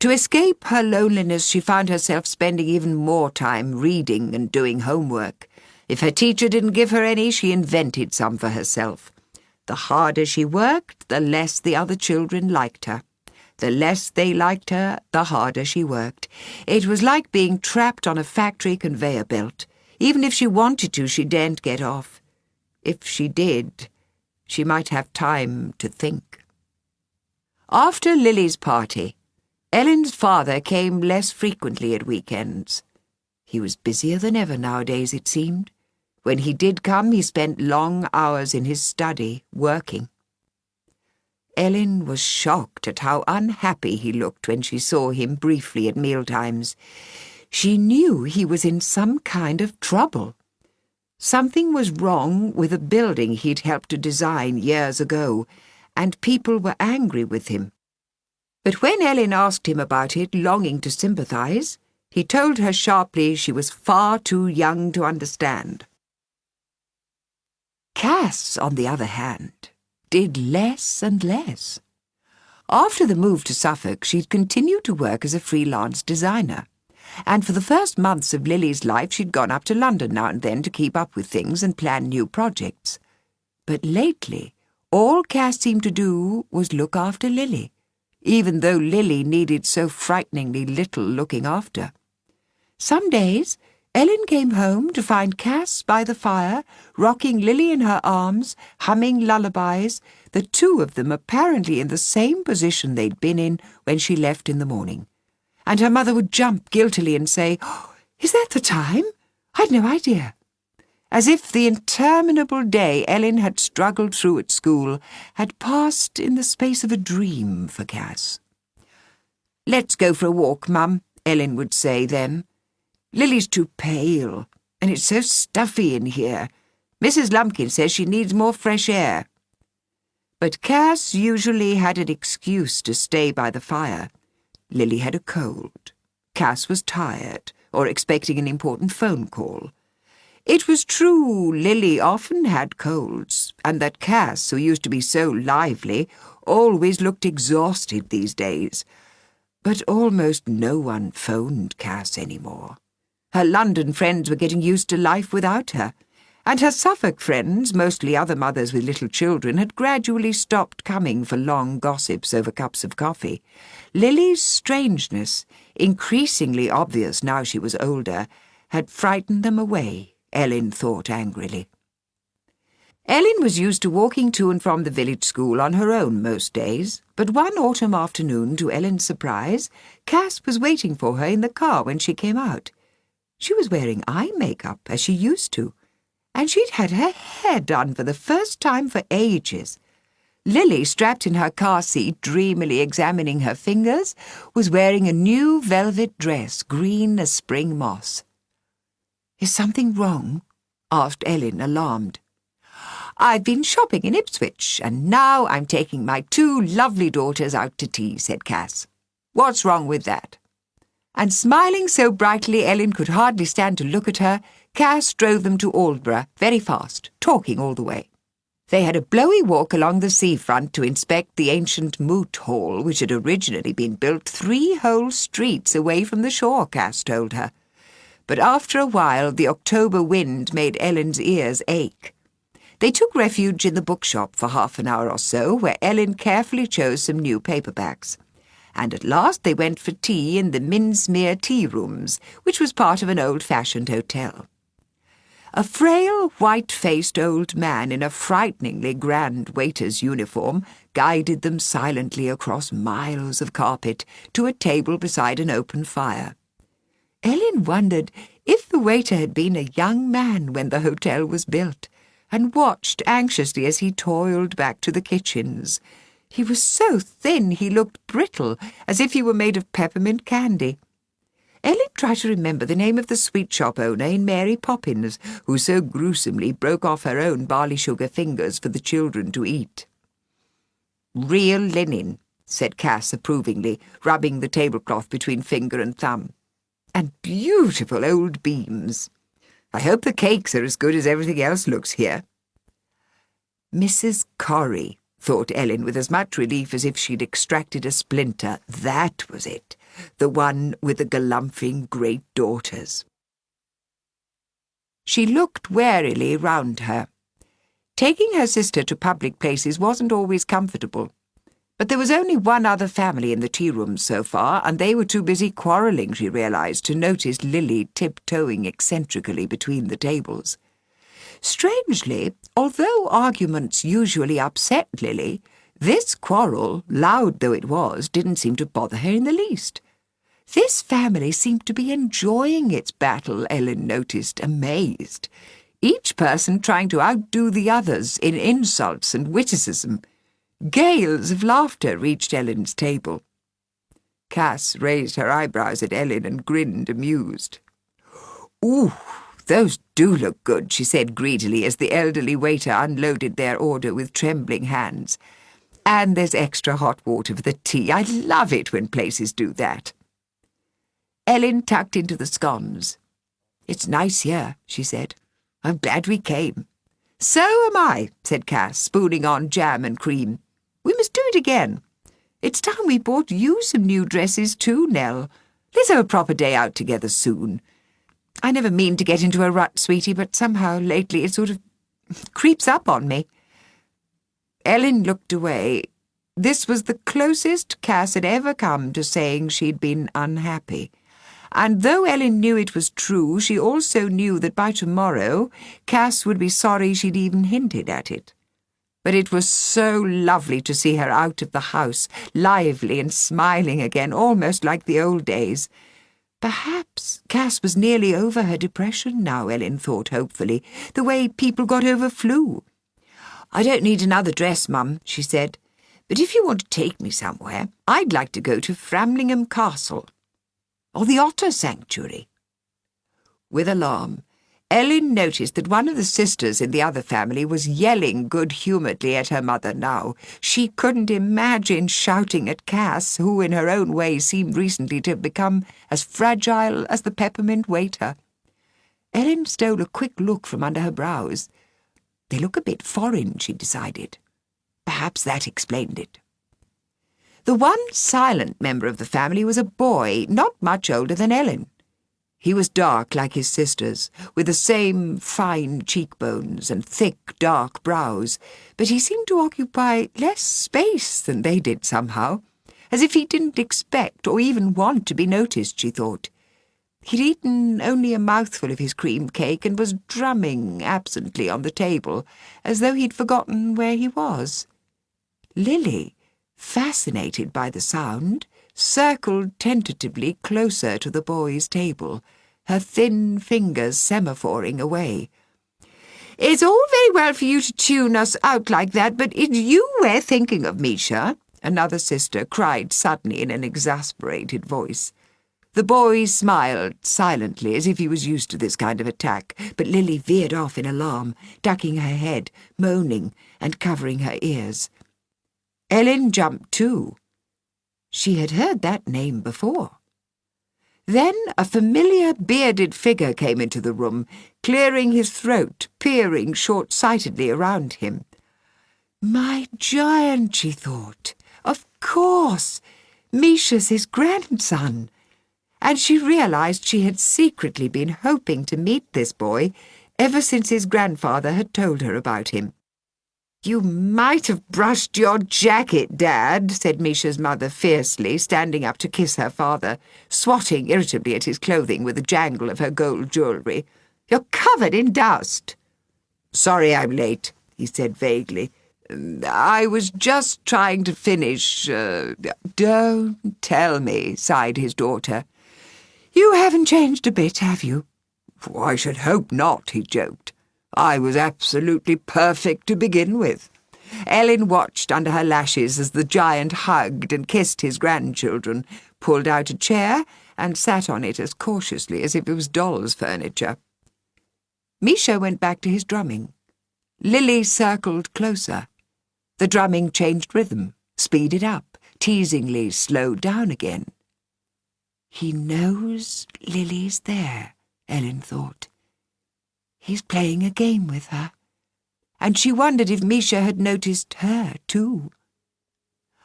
To escape her loneliness, she found herself spending even more time reading and doing homework. If her teacher didn't give her any, she invented some for herself. The harder she worked, the less the other children liked her. The less they liked her, the harder she worked. It was like being trapped on a factory conveyor belt. Even if she wanted to, she daren't get off. If she did, she might have time to think. After Lily's party, Ellen's father came less frequently at weekends. He was busier than ever nowadays, it seemed. When he did come, he spent long hours in his study, working. Ellen was shocked at how unhappy he looked when she saw him briefly at mealtimes. She knew he was in some kind of trouble. Something was wrong with a building he'd helped to design years ago, and people were angry with him. But when Ellen asked him about it, longing to sympathize, he told her sharply she was far too young to understand. Cass, on the other hand, did less and less. After the move to Suffolk, she'd continued to work as a freelance designer. And for the first months of Lily's life, she'd gone up to London now and then to keep up with things and plan new projects. But lately, all Cass seemed to do was look after Lily, even though Lily needed so frighteningly little looking after. Some days, Ellen came home to find Cass by the fire, rocking Lily in her arms, humming lullabies, the two of them apparently in the same position they'd been in when she left in the morning. And her mother would jump guiltily and say, "Oh, is that the time? I'd no idea." As if the interminable day Ellen had struggled through at school had passed in the space of a dream for Cass. "Let's go for a walk, Mum," Ellen would say then. "Lily's too pale, and it's so stuffy in here. Mrs. Lumpkin says she needs more fresh air." But Cass usually had an excuse to stay by the fire. Lily had a cold. Cass was tired, or expecting an important phone call. It was true Lily often had colds, and that Cass, who used to be so lively, always looked exhausted these days. But almost no one phoned Cass anymore. Her London friends were getting used to life without her, and her Suffolk friends, mostly other mothers with little children, had gradually stopped coming for long gossips over cups of coffee. Lily's strangeness, increasingly obvious now she was older, had frightened them away, Ellen thought angrily. Ellen was used to walking to and from the village school on her own most days, but one autumn afternoon, to Ellen's surprise, Cass was waiting for her in the car when she came out. She was wearing eye makeup, as she used to, and she'd had her hair done for the first time for ages. Lily, strapped in her car seat, dreamily examining her fingers, was wearing a new velvet dress, green as spring moss. "Is something wrong?" asked Ellen, alarmed. "I've been shopping in Ipswich, and now I'm taking my 2 lovely daughters out to tea," said Cass. "What's wrong with that?" And smiling so brightly Ellen could hardly stand to look at her, Cass drove them to Aldborough very fast, talking all the way. They had a blowy walk along the seafront to inspect the ancient moot hall, which had originally been built 3 whole streets away from the shore, Cass told her. But after a while the October wind made Ellen's ears ache. They took refuge in the bookshop for half an hour or so, where Ellen carefully chose some new paperbacks. And at last they went for tea in the Minsmere Tea Rooms, which was part of an old-fashioned hotel. A frail, white-faced old man in a frighteningly grand waiter's uniform guided them silently across miles of carpet to a table beside an open fire. Ellen wondered if the waiter had been a young man when the hotel was built, and watched anxiously as he toiled back to the kitchens. He was so thin he looked brittle, as if he were made of peppermint candy. Ellen tried to remember the name of the sweet shop owner in Mary Poppins, who so gruesomely broke off her own barley-sugar fingers for the children to eat. "Real linen," said Cass approvingly, rubbing the tablecloth between finger and thumb. "And beautiful old beams. I hope the cakes are as good as everything else looks here." "Mrs. Corrie," thought Ellen with as much relief as if she'd extracted a splinter. That was it, the one with the galumphing great daughters. She looked warily round her. Taking her sister to public places wasn't always comfortable. But there was only one other family in the tea-rooms so far, and they were too busy quarrelling, she realised, to notice Lily tiptoeing eccentrically between the tables. Strangely, although arguments usually upset Lily, this quarrel, loud though it was, didn't seem to bother her in the least. This family seemed to be enjoying its battle, Ellen noticed, amazed. Each person trying to outdo the others in insults and witticism. Gales of laughter reached Ellen's table. Cass raised her eyebrows at Ellen and grinned, amused. "Ooh, those do look good," she said greedily as the elderly waiter unloaded their order with trembling hands. "And there's extra hot water for the tea. I love it when places do that." Ellen tucked into the scones. "It's nice here," she said. "I'm glad we came." "So am I," said Cass, spooning on jam and cream. "We must do it again. It's time we bought you some new dresses too, Nell. Let's have a proper day out together soon. I never mean to get into a rut, sweetie, but somehow lately it sort of creeps up on me." Ellen looked away. This was the closest Cass had ever come to saying she'd been unhappy. And though Ellen knew it was true, she also knew that by tomorrow Cass would be sorry she'd even hinted at it. But it was so lovely to see her out of the house, lively and smiling again, almost like the old days. Perhaps Cass was nearly over her depression now, Ellen thought hopefully, the way people got over flu. "I don't need another dress, Mum," she said, "but if you want to take me somewhere, I'd like to go to Framlingham Castle, or the Otter Sanctuary." With alarm, Ellen noticed that one of the sisters in the other family was yelling good-humouredly at her mother now. She couldn't imagine shouting at Cass, who in her own way seemed recently to have become as fragile as the peppermint waiter. Ellen stole a quick look from under her brows. They look a bit foreign, she decided. Perhaps that explained it. The one silent member of the family was a boy, not much older than Ellen. He was dark like his sisters, with the same fine cheekbones and thick, dark brows, but he seemed to occupy less space than they did somehow, as if he didn't expect or even want to be noticed, she thought. He'd eaten only a mouthful of his cream cake and was drumming absently on the table, as though he'd forgotten where he was. Lily, fascinated by the sound, circled tentatively closer to the boy's table, her thin fingers semaphoring away. "It's all very well for you to tune us out like that, but it's you we're thinking of, Misha," another sister cried suddenly in an exasperated voice. The boy smiled silently, as if he was used to this kind of attack, but Lily veered off in alarm, ducking her head, moaning, and covering her ears. Ellen jumped too. She had heard that name before. Then a familiar bearded figure came into the room, clearing his throat, peering short-sightedly around him. "My giant," she thought. "Of course! Misha's his grandson." And she realized she had secretly been hoping to meet this boy ever since his grandfather had told her about him. "You might have brushed your jacket, Dad," said Misha's mother fiercely, standing up to kiss her father, swatting irritably at his clothing with a jangle of her gold jewellery. "You're covered in dust." "Sorry I'm late," he said vaguely. "I was just trying to finish—" "Don't tell me," sighed his daughter. "You haven't changed a bit, have you?" "I should hope not," he joked. "I was absolutely perfect to begin with." Ellen watched under her lashes as the giant hugged and kissed his grandchildren, pulled out a chair, and sat on it as cautiously as if it was doll's furniture. Misha went back to his drumming. Lily circled closer. The drumming changed rhythm, speeded up, teasingly slowed down again. "He knows Lily's there," Ellen thought. "He's playing a game with her." And she wondered if Misha had noticed her, too.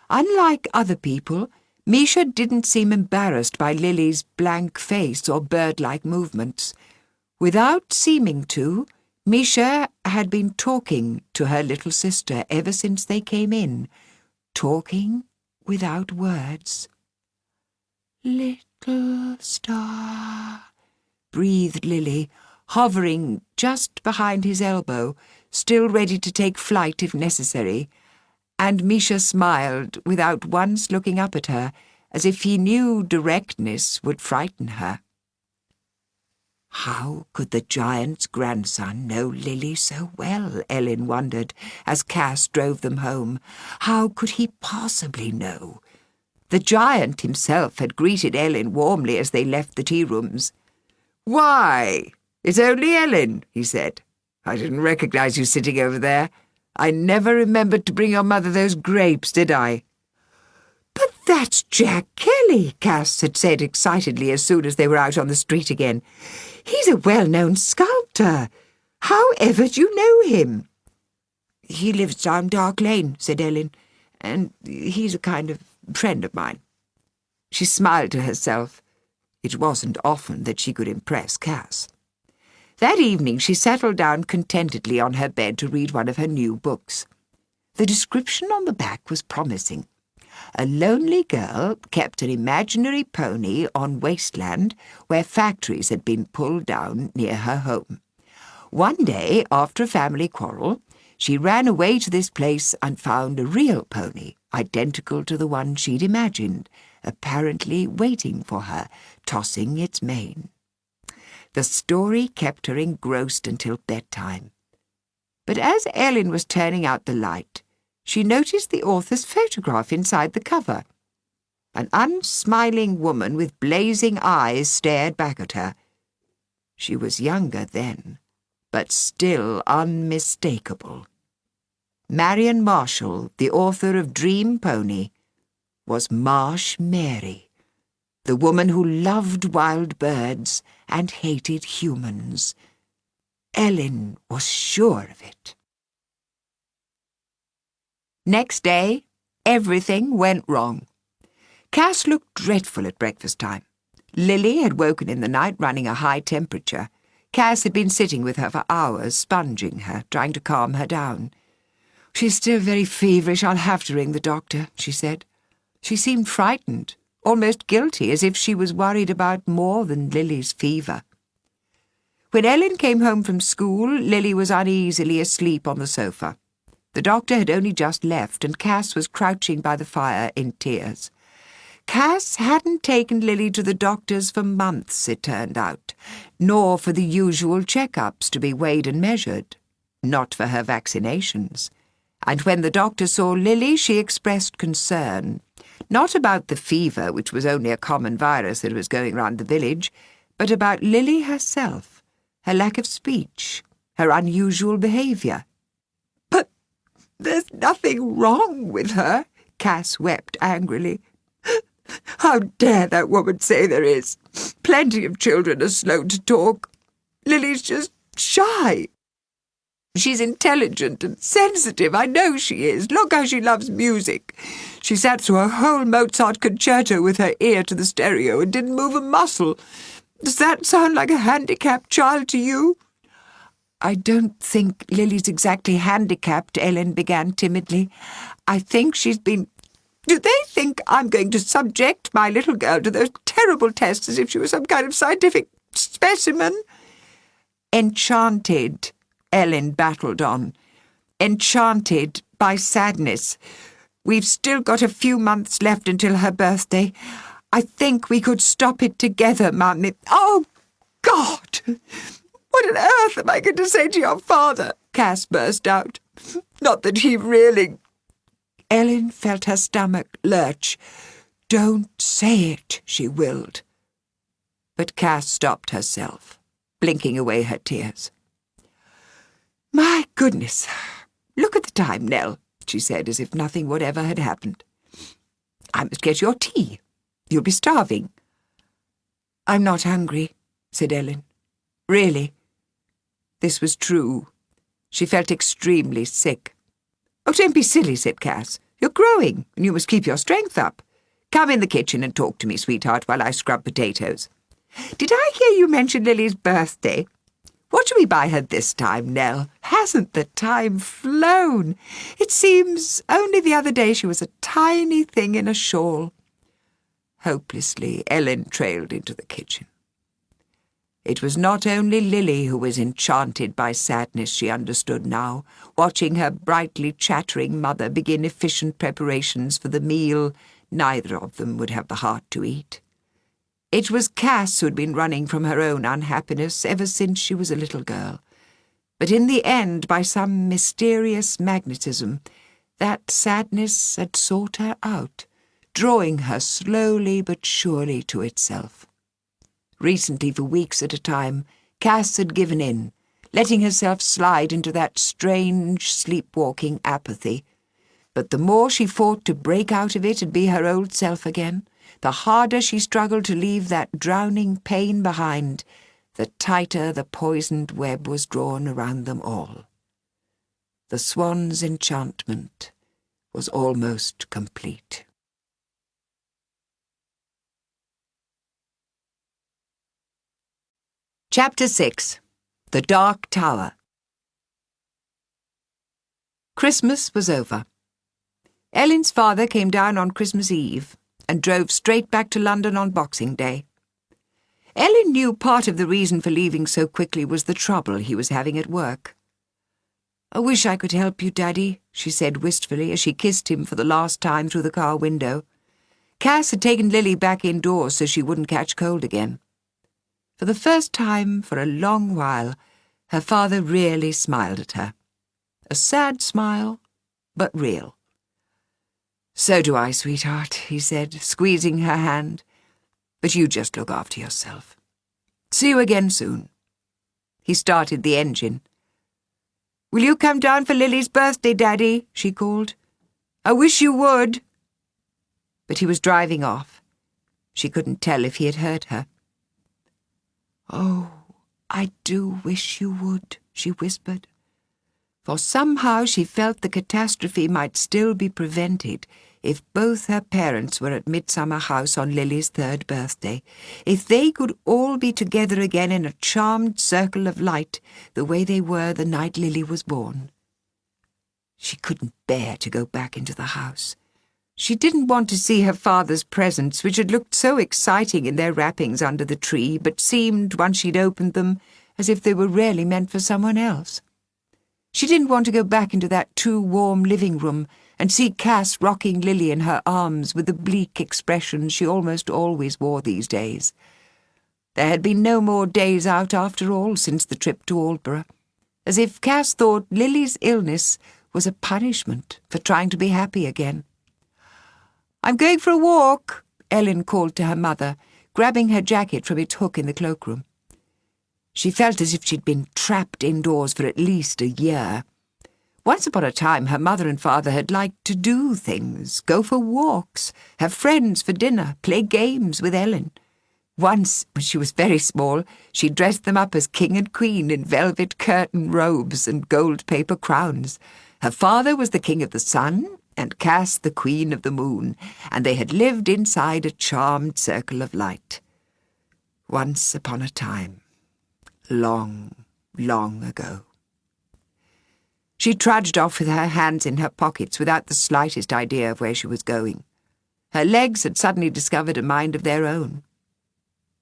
Unlike other people, Misha didn't seem embarrassed by Lily's blank face or bird-like movements. Without seeming to, Misha had been talking to her little sister ever since they came in, talking without words. "Little star," breathed Lily, hovering just behind his elbow, still ready to take flight if necessary, and Misha smiled without once looking up at her, as if he knew directness would frighten her. How could the giant's grandson know Lily so well, Ellen wondered, as Cass drove them home. How could he possibly know? The giant himself had greeted Ellen warmly as they left the tea-rooms. "Why, it's only Ellen," he said. "I didn't recognize you sitting over there. I never remembered to bring your mother those grapes, did I?" "But that's Jack Kelly," Cass had said excitedly as soon as they were out on the street again. "He's a well-known sculptor. How ever do you know him?" "He lives down Dark Lane," said Ellen, "and he's a kind of friend of mine." She smiled to herself. It wasn't often that she could impress Cass. That evening she settled down contentedly on her bed to read one of her new books. The description on the back was promising. A lonely girl kept an imaginary pony on wasteland where factories had been pulled down near her home. One day, after a family quarrel, she ran away to this place and found a real pony, identical to the one she'd imagined, apparently waiting for her, tossing its mane. The story kept her engrossed until bedtime. But as Ellen was turning out the light, she noticed the author's photograph inside the cover. An unsmiling woman with blazing eyes stared back at her. She was younger then, but still unmistakable. Marion Marshall, the author of Dream Pony, was Marsh Mary, the woman who loved wild birds and hated humans. Ellen was sure of it. Next day, everything went wrong. Cass looked dreadful at breakfast time. Lily had woken in the night running a high temperature. Cass had been sitting with her for hours, sponging her, trying to calm her down. "She's still very feverish. I'll have to ring the doctor," she said. She seemed frightened, almost guilty, as if she was worried about more than Lily's fever. When Ellen came home from school, Lily was uneasily asleep on the sofa. The doctor had only just left, and Cass was crouching by the fire in tears. Cass hadn't taken Lily to the doctor's for months, it turned out, nor for the usual check-ups to be weighed and measured, not for her vaccinations. And when the doctor saw Lily, she expressed concern, not about the fever, which was only a common virus that was going round the village, but about Lily herself, her lack of speech, her unusual behaviour. "But there's nothing wrong with her," Cass wept angrily. "How dare that woman say there is? Plenty of children are slow to talk. Lily's just shy. She's intelligent and sensitive, I know she is. Look how she loves music. She sat through a whole Mozart concerto with her ear to the stereo and didn't move a muscle. Does that sound like a handicapped child to you?" "I don't think Lily's exactly handicapped," Ellen began timidly. "I think she's been—" "Do they think I'm going to subject my little girl to those terrible tests as if she was some kind of scientific specimen?" "Enchanted," Ellen battled on. "Enchanted by sadness. We've still got a few months left until her birthday. I think we could stop it together, Mummy." "Oh, God! What on earth am I going to say to your father?" Cass burst out. "Not that he really—" Ellen felt her stomach lurch. "Don't say it," she willed. But Cass stopped herself, blinking away her tears. "My goodness! Look at the time, Nell," she said, as if nothing whatever had happened. "I must get your tea. You'll be starving." "I'm not hungry," said Ellen. "Really." This was true. She felt extremely sick. "Oh, don't be silly," said Cass. "You're growing, and you must keep your strength up. Come in the kitchen and talk to me, sweetheart, while I scrub potatoes. Did I hear you mention Lily's birthday? What shall we buy her this time, Nell? Hasn't the time flown? It seems only the other day she was a tiny thing in a shawl." Hopelessly, Ellen trailed into the kitchen. It was not only Lily who was enchanted by sadness, she understood now, watching her brightly chattering mother begin efficient preparations for the meal neither of them would have the heart to eat. It was Cass who had been running from her own unhappiness ever since she was a little girl. But in the end, by some mysterious magnetism, that sadness had sought her out, drawing her slowly but surely to itself. Recently, for weeks at a time, Cass had given in, letting herself slide into that strange, sleepwalking apathy. But the more she fought to break out of it and be her old self again, the harder she struggled to leave that drowning pain behind, the tighter the poisoned web was drawn around them all. The swan's enchantment was almost complete. Chapter 6. The Dark Tower. Christmas was over. Ellen's father came down on Christmas Eve and drove straight back to London on Boxing Day. Ellen knew part of the reason for leaving so quickly was the trouble he was having at work. "I wish I could help you, Daddy," she said wistfully as she kissed him for the last time through the car window. Cass had taken Lily back indoors so she wouldn't catch cold again. For the first time for a long while, her father really smiled at her. A sad smile, but real. "So do I, sweetheart," he said, squeezing her hand. "But you just look after yourself. See you again soon." He started the engine. "Will you come down for Lily's birthday, Daddy?" she called. "I wish you would." But he was driving off. She couldn't tell if he had heard her. "Oh, I do wish you would," she whispered. For somehow she felt the catastrophe might still be prevented if both her parents were at Midsummer House on Lily's 3rd birthday, if they could all be together again in a charmed circle of light the way they were the night Lily was born. She couldn't bear to go back into the house. She didn't want to see her father's presents, which had looked so exciting in their wrappings under the tree, but seemed, once she'd opened them, as if they were really meant for someone else. She didn't want to go back into that too warm living room and see Cass rocking Lily in her arms with the bleak expression she almost always wore these days. There had been no more days out after all since the trip to Aldborough, as if Cass thought Lily's illness was a punishment for trying to be happy again. "I'm going for a walk," Ellen called to her mother, grabbing her jacket from its hook in the cloakroom. She felt as if she'd been trapped indoors for at least a year. Once upon a time, her mother and father had liked to do things, go for walks, have friends for dinner, play games with Ellen. Once, when she was very small, she dressed them up as king and queen in velvet curtain robes and gold paper crowns. Her father was the king of the sun, and Cass the queen of the moon, and they had lived inside a charmed circle of light. Once upon a time. Long, long ago. She trudged off with her hands in her pockets without the slightest idea of where she was going. Her legs had suddenly discovered a mind of their own.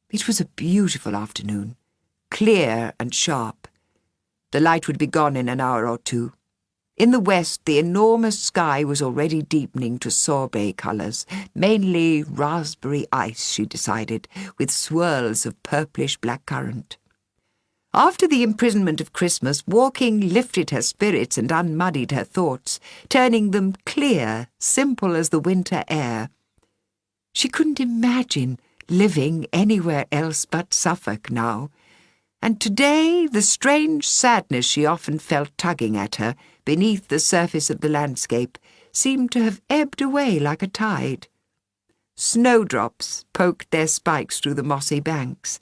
It was a beautiful afternoon, clear and sharp. The light would be gone in an hour or two. In the west, the enormous sky was already deepening to sorbet colours, mainly raspberry ice, she decided, with swirls of purplish blackcurrant. After the imprisonment of Christmas, walking lifted her spirits and unmuddied her thoughts, turning them clear, simple as the winter air. She couldn't imagine living anywhere else but Suffolk now, and today the strange sadness she often felt tugging at her beneath the surface of the landscape seemed to have ebbed away like a tide. Snowdrops poked their spikes through the mossy banks.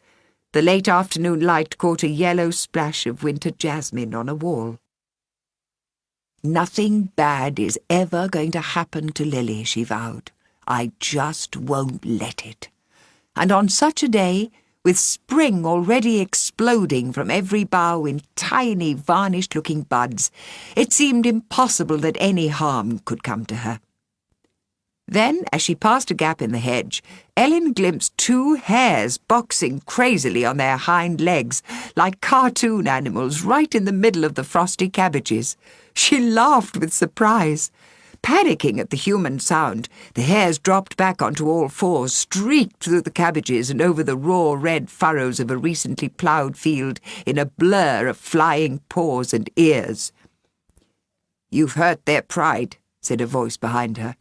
The late afternoon light caught a yellow splash of winter jasmine on a wall. "Nothing bad is ever going to happen to Lily," she vowed. "I just won't let it." And on such a day, with spring already exploding from every bough in tiny, varnished-looking buds, it seemed impossible that any harm could come to her. Then, as she passed a gap in the hedge, Ellen glimpsed 2 hares boxing crazily on their hind legs, like cartoon animals, right in the middle of the frosty cabbages. She laughed with surprise. Panicking at the human sound, the hares dropped back onto all fours, streaked through the cabbages and over the raw red furrows of a recently ploughed field in a blur of flying paws and ears. "You've hurt their pride," said a voice behind her.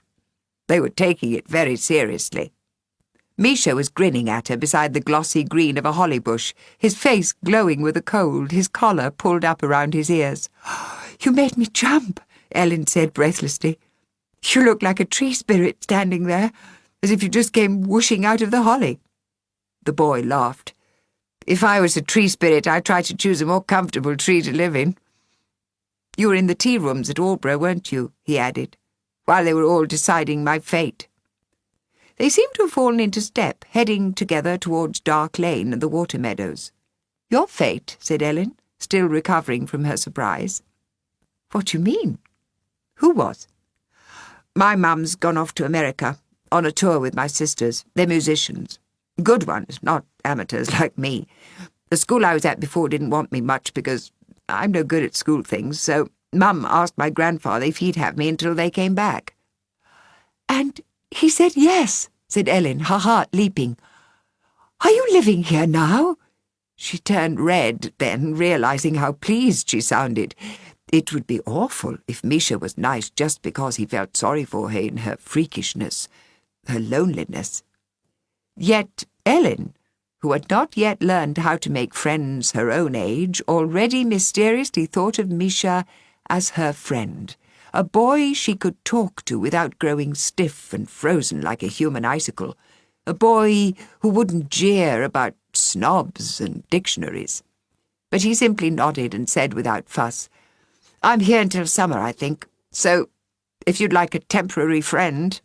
They were taking it very seriously. Misha was grinning at her beside the glossy green of a holly bush, his face glowing with the cold, his collar pulled up around his ears. "You made me jump," Ellen said breathlessly. "You look like a tree spirit standing there, as if you just came whooshing out of the holly." The boy laughed. "If I was a tree spirit, I'd try to choose a more comfortable tree to live in." "You were in the tea rooms at Aldborough, weren't you?" he added, "while they were all deciding my fate." They seemed to have fallen into step, heading together towards Dark Lane and the water meadows. "Your fate?" said Ellen, still recovering from her surprise. "What do you mean? Who was?" "My mum's gone off to America, on a tour with my sisters. They're musicians. Good ones, not amateurs like me. The school I was at before didn't want me much because I'm no good at school things, so Mum asked my grandfather if he'd have me until they came back." "And he said yes," said Ellen, her heart leaping. "Are you living here now?" She turned red then, realizing how pleased she sounded. It would be awful if Misha was nice just because he felt sorry for her in her freakishness, her loneliness. Yet Ellen, who had not yet learned how to make friends her own age, already mysteriously thought of Misha as her friend, a boy she could talk to without growing stiff and frozen like a human icicle, a boy who wouldn't jeer about snobs and dictionaries. But he simply nodded and said without fuss, "I'm here until summer, I think, so if you'd like a temporary friend..."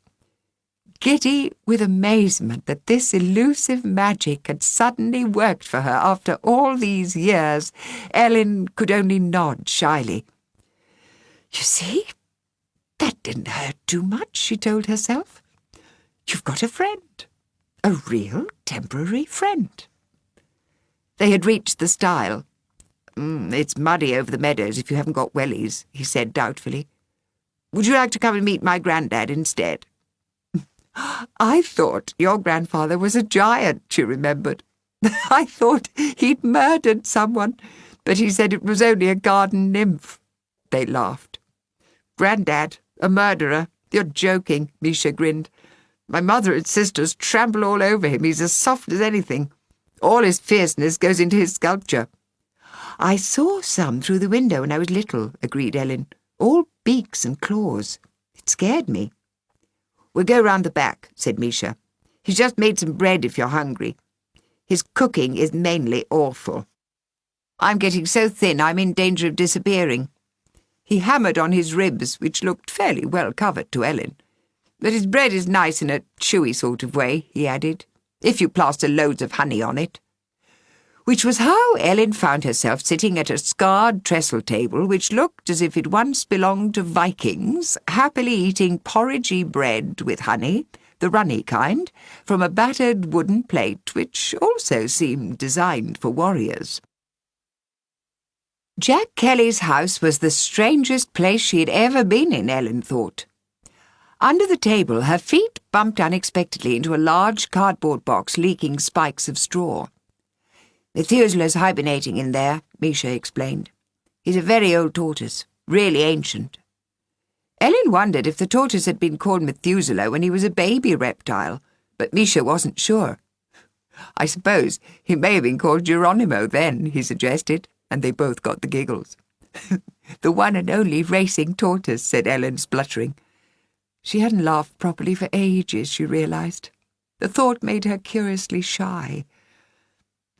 Giddy with amazement that this elusive magic had suddenly worked for her after all these years, Ellen could only nod shyly. "You see, that didn't hurt too much," she told herself. "You've got a friend, a real temporary friend." They had reached the stile. "It's muddy over the meadows if you haven't got wellies," he said doubtfully. "Would you like to come and meet my granddad instead?" "I thought your grandfather was a giant," she remembered. "I thought he'd murdered someone, but he said it was only a garden nymph." They laughed. "Granddad, a murderer? You're joking," Misha grinned. "My mother and sisters trample all over him. He's as soft as anything. All his fierceness goes into his sculpture." "I saw some through the window when I was little," agreed Ellen. "All beaks and claws. It scared me." "We'll go round the back," said Misha. "He's just made some bread if you're hungry. His cooking is mainly awful. I'm getting so thin I'm in danger of disappearing." He hammered on his ribs, which looked fairly well covered to Ellen. "But his bread is nice in a chewy sort of way," he added, "if you plaster loads of honey on it." Which was how Ellen found herself sitting at a scarred trestle table which looked as if it once belonged to Vikings, happily eating porridgey bread with honey, the runny kind, from a battered wooden plate which also seemed designed for warriors. Jack Kelly's house was the strangest place she had ever been in, Ellen thought. Under the table, her feet bumped unexpectedly into a large cardboard box leaking spikes of straw. "Methuselah's hibernating in there," Misha explained. "He's a very old tortoise, really ancient." Ellen wondered if the tortoise had been called Methuselah when he was a baby reptile, but Misha wasn't sure. "I suppose he may have been called Geronimo then," he suggested, and they both got the giggles. "The one and only racing tortoise," said Ellen, spluttering. She hadn't laughed properly for ages, she realised. The thought made her curiously shy.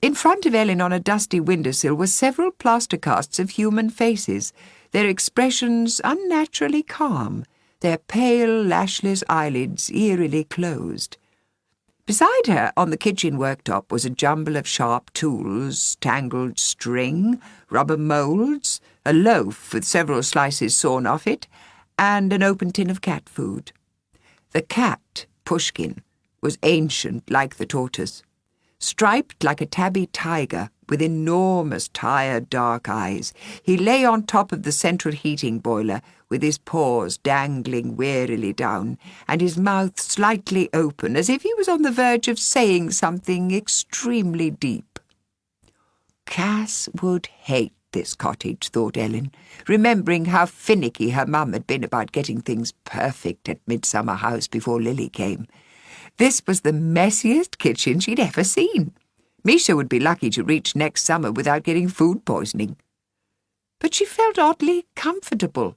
In front of Ellen on a dusty windowsill were several plaster casts of human faces, their expressions unnaturally calm, their pale, lashless eyelids eerily closed. Beside her, on the kitchen worktop, was a jumble of sharp tools, tangled string, rubber moulds, a loaf with several slices sawn off it, and an open tin of cat food. The cat, Pushkin, was ancient like the tortoise, striped like a tabby tiger, with enormous, tired, dark eyes. He lay on top of the central heating boiler, with his paws dangling wearily down, and his mouth slightly open, as if he was on the verge of saying something extremely deep. Cass would hate this cottage, thought Ellen, remembering how finicky her mum had been about getting things perfect at Midsummer House before Lily came. This was the messiest kitchen she'd ever seen. Misha would be lucky to reach next summer without getting food poisoning. But she felt oddly comfortable.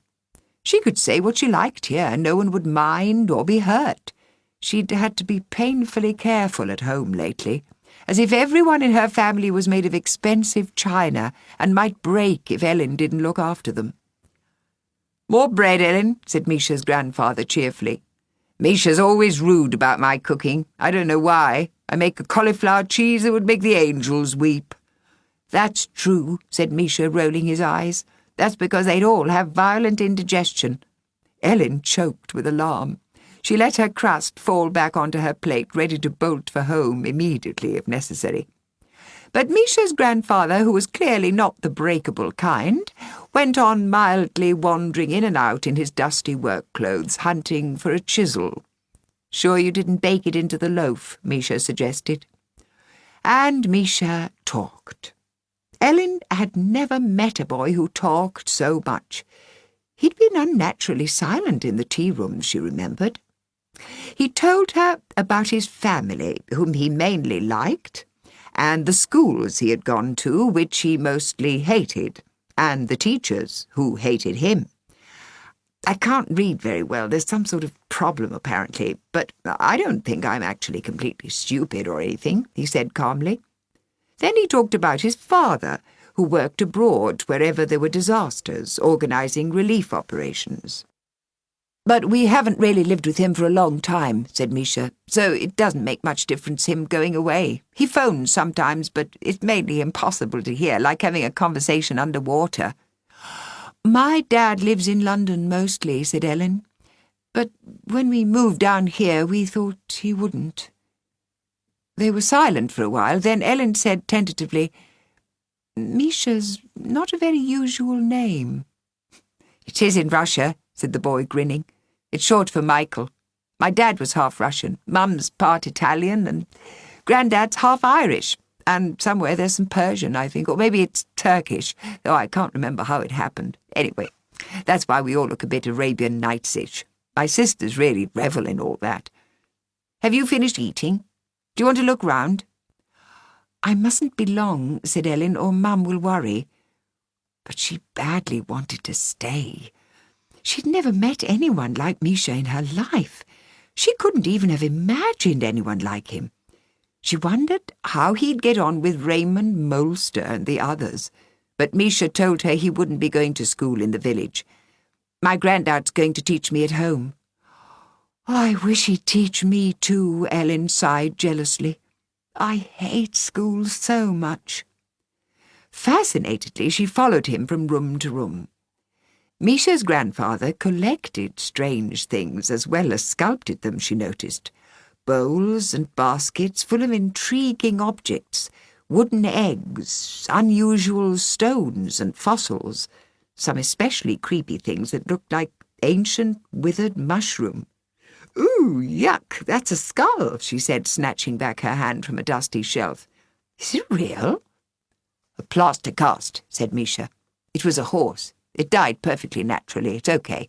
She could say what she liked here, and no one would mind or be hurt. She'd had to be painfully careful at home lately, as if everyone in her family was made of expensive china and might break if Ellen didn't look after them. "More bread, Ellen," said Misha's grandfather cheerfully. "Misha's always rude about my cooking. I don't know why. I make a cauliflower cheese that would make the angels weep." "That's true," said Misha, rolling his eyes. "That's because they'd all have violent indigestion." Ellen choked with alarm. She let her crust fall back onto her plate, ready to bolt for home immediately if necessary. But Misha's grandfather, who was clearly not the breakable kind, went on mildly wandering in and out in his dusty work clothes, hunting for a chisel. "Sure you didn't bake it into the loaf?" Misha suggested. And Misha talked. Ellen had never met a boy who talked so much. He'd been unnaturally silent in the tea-room, she remembered. He told her about his family, whom he mainly liked, and the schools he had gone to, which he mostly hated, and the teachers, who hated him. "I can't read very well. There's some sort of problem, apparently, but I don't think I'm actually completely stupid or anything," he said calmly. Then he talked about his father, who worked abroad wherever there were disasters, organising relief operations. But we haven't really lived with him for a long time, said Misha, so it doesn't make much difference him going away. He phones sometimes, but it's mainly impossible to hear, like having a conversation underwater. My dad lives in London mostly, said Ellen. But when we moved down here, we thought he wouldn't. They were silent for a while, then Ellen said tentatively, Misha's not a very usual name. It is in Russia, said the boy, grinning. It's short for Michael. My dad was half Russian, Mum's part Italian, and Grandad's half Irish, and somewhere there's some Persian, I think, or maybe it's Turkish, though I can't remember how it happened. Anyway, that's why we all look a bit Arabian Nights-ish. My sisters really revel in all that. Have you finished eating? Do you want to look round? I mustn't be long, said Ellen, or Mum will worry. But she badly wanted to stay. She'd never met anyone like Misha in her life. She couldn't even have imagined anyone like him. She wondered how he'd get on with Raymond, Molster, and the others. But Misha told her he wouldn't be going to school in the village. My granddad's going to teach me at home. I wish he'd teach me too, Ellen sighed jealously. I hate school so much. Fascinatedly, she followed him from room to room. Misha's grandfather collected strange things as well as sculpted them, she noticed. Bowls and baskets full of intriguing objects, wooden eggs, unusual stones and fossils, some especially creepy things that looked like ancient withered mushroom. Ooh, yuck, that's a skull, she said, snatching back her hand from a dusty shelf. Is it real? A plaster cast, said Misha. It was a horse. It died perfectly naturally. It's okay.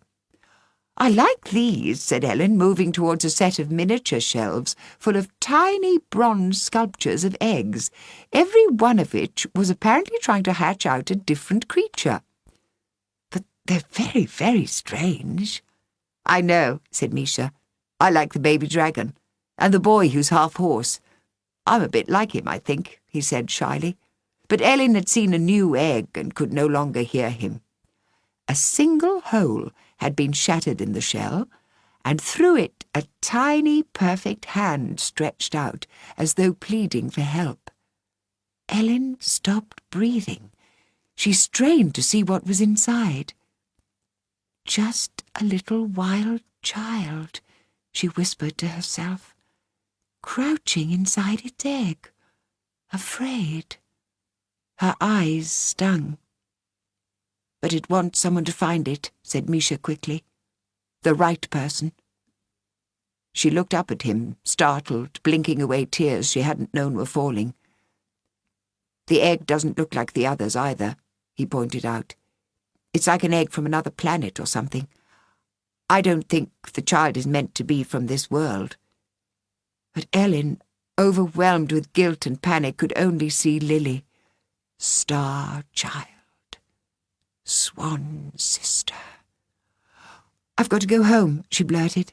I like these, said Ellen, moving towards a set of miniature shelves full of tiny bronze sculptures of eggs, every one of which was apparently trying to hatch out a different creature. But they're very, very strange. I know, said Misha. I like the baby dragon, and the boy who's half horse. I'm a bit like him, I think, he said shyly. But Ellen had seen a new egg and could no longer hear him. A single hole had been shattered in the shell, and through it a tiny, perfect hand stretched out, as though pleading for help. Ellen stopped breathing. She strained to see what was inside. Just a little wild child, she whispered to herself, crouching inside its egg, afraid. Her eyes stung. But it wants someone to find it, said Misha quickly. The right person. She looked up at him, startled, blinking away tears she hadn't known were falling. The egg doesn't look like the others either, he pointed out. It's like an egg from another planet or something. I don't think the child is meant to be from this world. But Ellen, overwhelmed with guilt and panic, could only see Lily. Star child. Swan sister. I've got to go home, she blurted.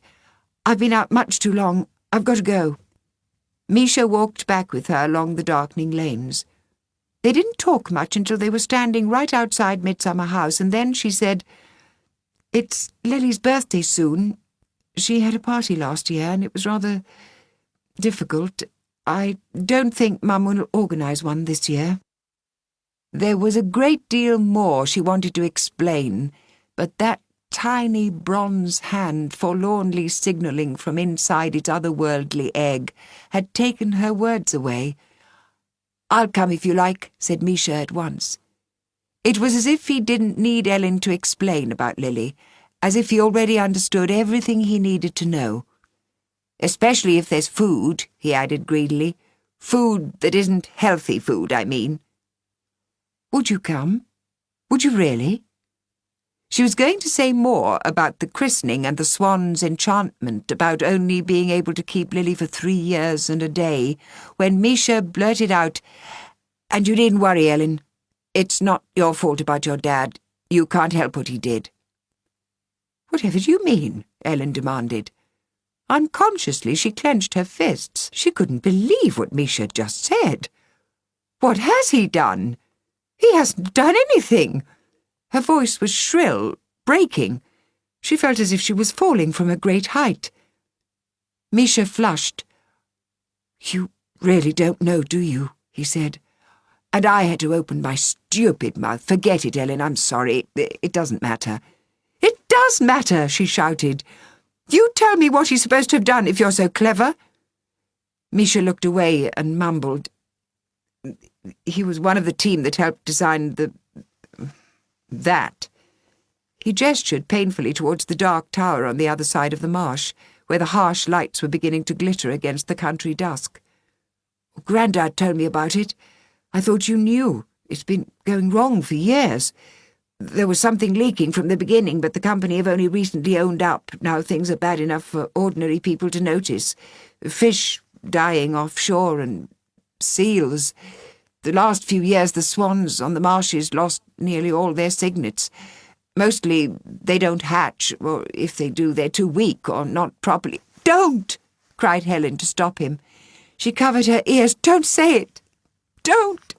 I've been out much too long. I've got to go. Misha walked back with her along the darkening lanes. They didn't talk much until they were standing right outside Midsummer House, and then she said, It's Lily's birthday soon. She had a party last year, and it was rather difficult. I don't think Mum will organise one this year. There was a great deal more she wanted to explain, but that tiny bronze hand forlornly signalling from inside its otherworldly egg had taken her words away. I'll come if you like, said Misha at once. It was as if he didn't need Ellen to explain about Lily, as if he already understood everything he needed to know. Especially if there's food, he added greedily. Food that isn't healthy food, I mean. Would you come? Would you really? She was going to say more about the christening and the Swan's enchantment, about only being able to keep Lily for 3 years and a day, when Misha blurted out, And you needn't worry, Ellen. It's not your fault about your dad. You can't help what he did. Whatever do you mean? Ellen demanded. Unconsciously she clenched her fists. She couldn't believe what Misha had just said. What has he done? He hasn't done anything. Her voice was shrill, breaking. She felt as if she was falling from a great height. Misha flushed. "You really don't know, do you?" he said. And I had to open my stupid mouth. "Forget it, Ellen, I'm sorry. It doesn't matter." "It does matter," she shouted. "You tell me what he's supposed to have done if you're so clever." Misha looked away and mumbled. "He was one of the team that helped design that." He gestured painfully towards the dark tower on the other side of the marsh, where the harsh lights were beginning to glitter against the country dusk. "Grandad told me about it. I thought you knew. It's been going wrong for years. There was something leaking from the beginning, but the company have only recently owned up. Now things are bad enough for ordinary people to notice. Fish dying offshore and seals. The last few years the swans on the marshes lost nearly all their cygnets. Mostly they don't hatch, or if they do they're too weak or not properly—" "Don't!" cried Helen to stop him. She covered her ears. "Don't say it! Don't!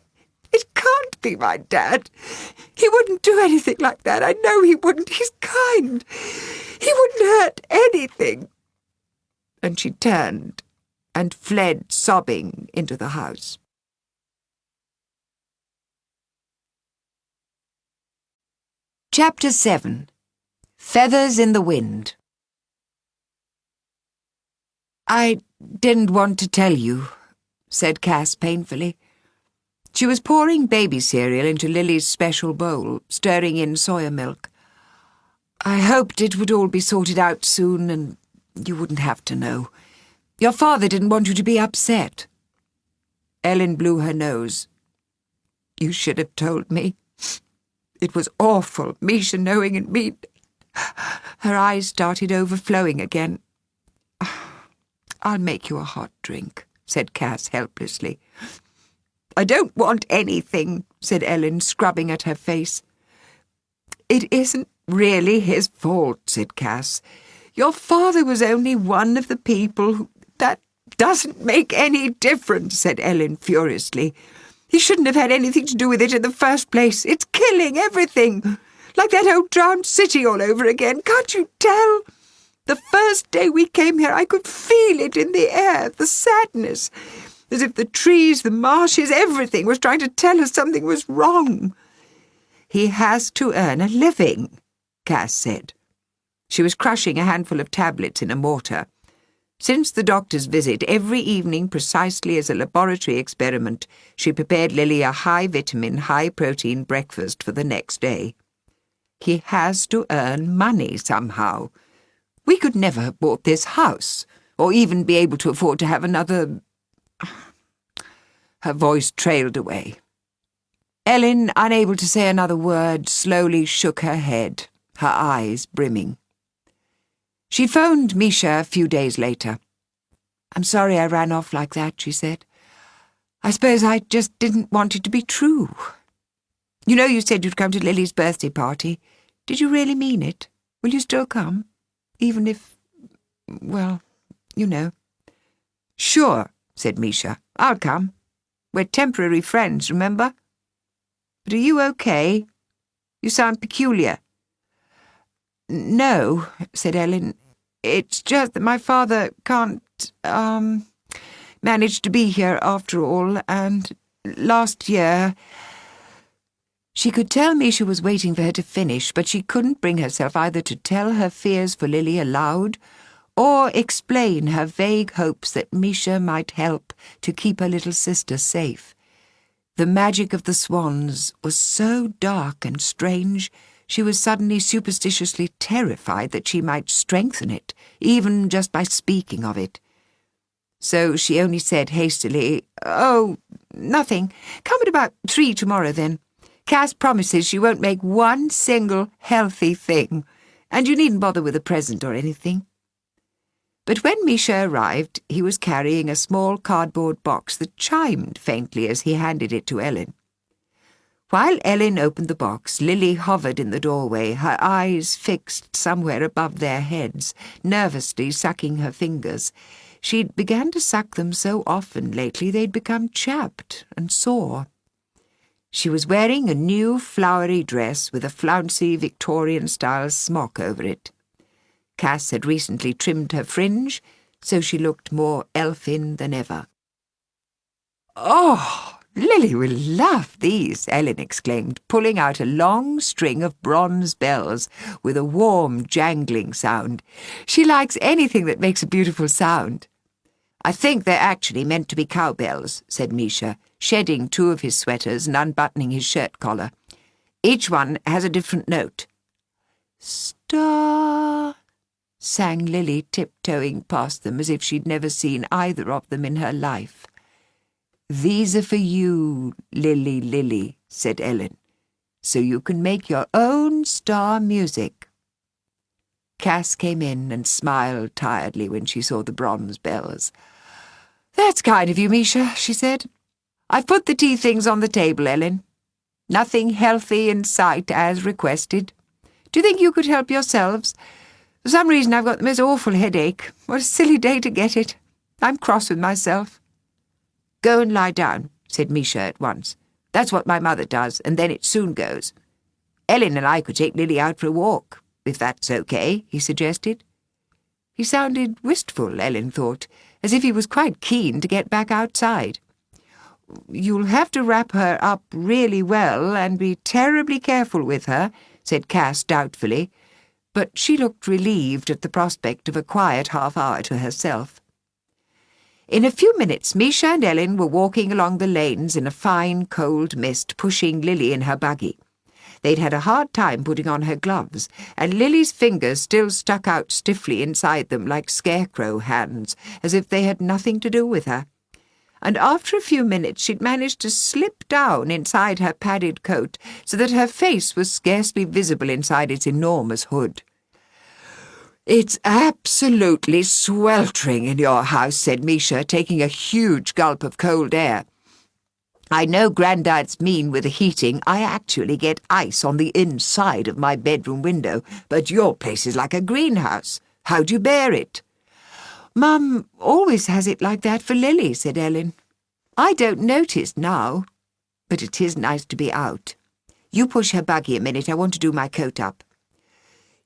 It can't be my dad. He wouldn't do anything like that. I know he wouldn't. He's kind. He wouldn't hurt anything." And she turned and fled sobbing into the house. Chapter 7. Feathers in the Wind. "I didn't want to tell you," said Cass painfully. She was pouring baby cereal into Lily's special bowl, stirring in soya milk. "I hoped it would all be sorted out soon and you wouldn't have to know. Your father didn't want you to be upset." Ellen blew her nose. "You should have told me. It was awful, Misha knowing and me—" Her eyes started overflowing again. "I'll make you a hot drink," said Cass helplessly. "I don't want anything," said Ellen, scrubbing at her face. "It isn't really his fault," said Cass. "Your father was only one of the people who—" "That doesn't make any difference," said Ellen furiously. "He shouldn't have had anything to do with it in the first place. It's killing everything. Like that old drowned city all over again. Can't you tell? The first day we came here I could feel it in the air, the sadness. As if the trees, the marshes, everything was trying to tell us something was wrong." "He has to earn a living," Cass said. She was crushing a handful of tablets in a mortar. Since the doctor's visit, every evening, precisely as a laboratory experiment, she prepared Lily a high-vitamin, high-protein breakfast for the next day. "He has to earn money somehow. We could never have bought this house, or even be able to afford to have another—" Her voice trailed away. Ellen, unable to say another word, slowly shook her head, her eyes brimming. She phoned Misha a few days later. "I'm sorry I ran off like that," she said. "I suppose I just didn't want it to be true. You know you said you'd come to Lily's birthday party. Did you really mean it? Will you still come? Even if, well, you know." "Sure," said Misha. "I'll come. We're temporary friends, remember? But are you okay? You sound peculiar." "No," said Ellen. "It's just that my father can't, manage to be here after all, and last year—" She could tell Misha was waiting for her to finish, but she couldn't bring herself either to tell her fears for Lily aloud or explain her vague hopes that Misha might help to keep her little sister safe. The magic of the swans was so dark and strange, she was suddenly superstitiously terrified that she might strengthen it, even just by speaking of it. So she only said hastily, "Oh, nothing. Come at about 3 tomorrow, then. Cass promises she won't make one single healthy thing, and you needn't bother with a present or anything." But when Misha arrived, he was carrying a small cardboard box that chimed faintly as he handed it to Ellen. While Ellen opened the box, Lily hovered in the doorway, her eyes fixed somewhere above their heads, nervously sucking her fingers. She'd begun to suck them so often lately they'd become chapped and sore. She was wearing a new flowery dress with a flouncy Victorian-style smock over it. Cass had recently trimmed her fringe, so she looked more elfin than ever. "Oh, Lily will love these," Ellen exclaimed, pulling out a long string of bronze bells with a warm, jangling sound. "She likes anything that makes a beautiful sound." "I think they're actually meant to be cowbells," said Misha, shedding 2 of his sweaters and unbuttoning his shirt collar. "Each one has a different note." "Star," sang Lily, tiptoeing past them as if she'd never seen either of them in her life. "These are for you, Lily, Lily," said Ellen, "so you can make your own star music." Cass came in and smiled tiredly when she saw the bronze bells. "That's kind of you, Misha," she said. "I've put the tea things on the table, Ellen. Nothing healthy in sight as requested. Do you think you could help yourselves? For some reason I've got the most awful headache. What a silly day to get it. I'm cross with myself." "Go and lie down," said Misha at once. "That's what my mother does, and then it soon goes. Ellen and I could take Lily out for a walk, if that's okay," he suggested. He sounded wistful, Ellen thought, as if he was quite keen to get back outside. "You'll have to wrap her up really well and be terribly careful with her," said Cass doubtfully, but she looked relieved at the prospect of a quiet half-hour to herself. In a few minutes, Misha and Ellen were walking along the lanes in a fine, cold mist, pushing Lily in her buggy. They'd had a hard time putting on her gloves, and Lily's fingers still stuck out stiffly inside them like scarecrow hands, as if they had nothing to do with her. And after a few minutes she'd managed to slip down inside her padded coat so that her face was scarcely visible inside its enormous hood. "It's absolutely sweltering in your house," said Misha, taking a huge gulp of cold air. "I know Grandad's mean with the heating. I actually get ice on the inside of my bedroom window, but your place is like a greenhouse. How do you bear it?" "Mum always has it like that for Lily," said Ellen. "I don't notice now, but it is nice to be out. You push her buggy a minute. I want to do my coat up."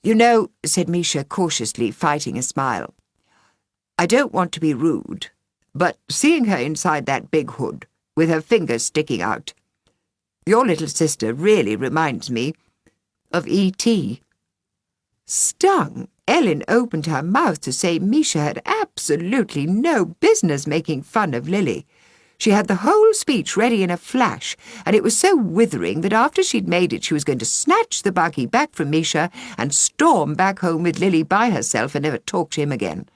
"You know," said Misha cautiously, fighting a smile, "I don't want to be rude, but seeing her inside that big hood, with her fingers sticking out, your little sister really reminds me of E.T." Stung, Ellen opened her mouth to say Misha had absolutely no business making fun of Lily. She had the whole speech ready in a flash, and it was so withering that after she'd made it she was going to snatch the buggy back from Misha and storm back home with Lily by herself and never talk to him again.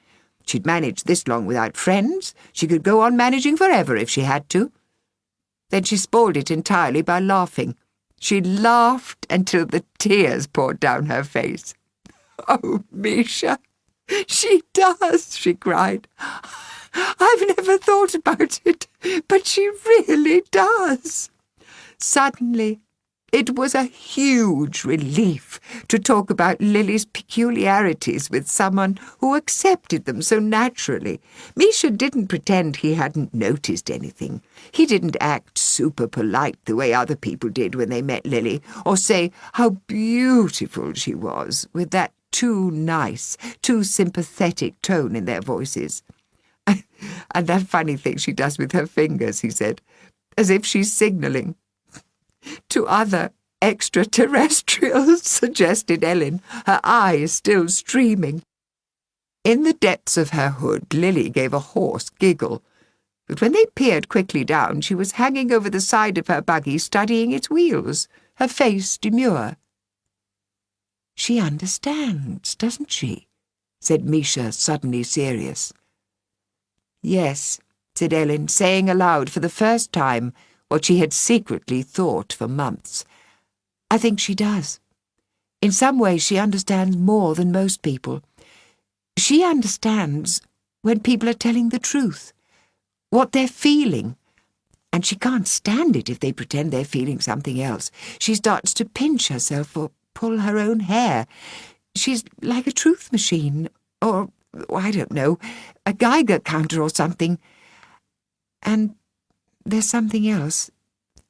She'd managed this long without friends. She could go on managing forever if she had to. Then she spoiled it entirely by laughing. She laughed until the tears poured down her face. "Oh, Misha, she does," she cried. "I've never thought about it, but she really does." Suddenly, it was a huge relief to talk about Lily's peculiarities with someone who accepted them so naturally. Misha didn't pretend he hadn't noticed anything. He didn't act super polite the way other people did when they met Lily, or say how beautiful she was with that too nice, too sympathetic tone in their voices. "And that funny thing she does with her fingers," he said, "as if she's signalling." "To other extraterrestrials," suggested Ellen, her eyes still streaming. In the depths of her hood, Lily gave a hoarse giggle, but when they peered quickly down, she was hanging over the side of her buggy studying its wheels, her face demure. "She understands, doesn't she?" said Misha, suddenly serious. "Yes," said Ellen, saying aloud for the first time what she had secretly thought for months. "I think she does. In some ways she understands more than most people. She understands when people are telling the truth, what they're feeling, and she can't stand it if they pretend they're feeling something else. She starts to pinch herself or pull her own hair. She's like a truth machine, or, I don't know, a Geiger counter or something. And there's something else."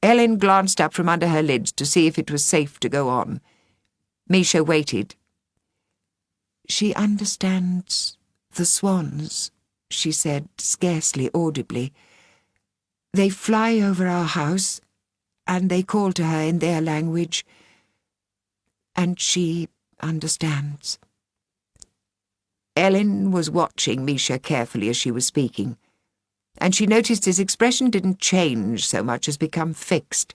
Ellen glanced up from under her lids to see if it was safe to go on. Misha waited. She understands the swans, she said, scarcely audibly. They fly over our house, and they call to her in their language, and she understands. Ellen was watching Misha carefully as she was speaking, and she noticed his expression didn't change so much as become fixed.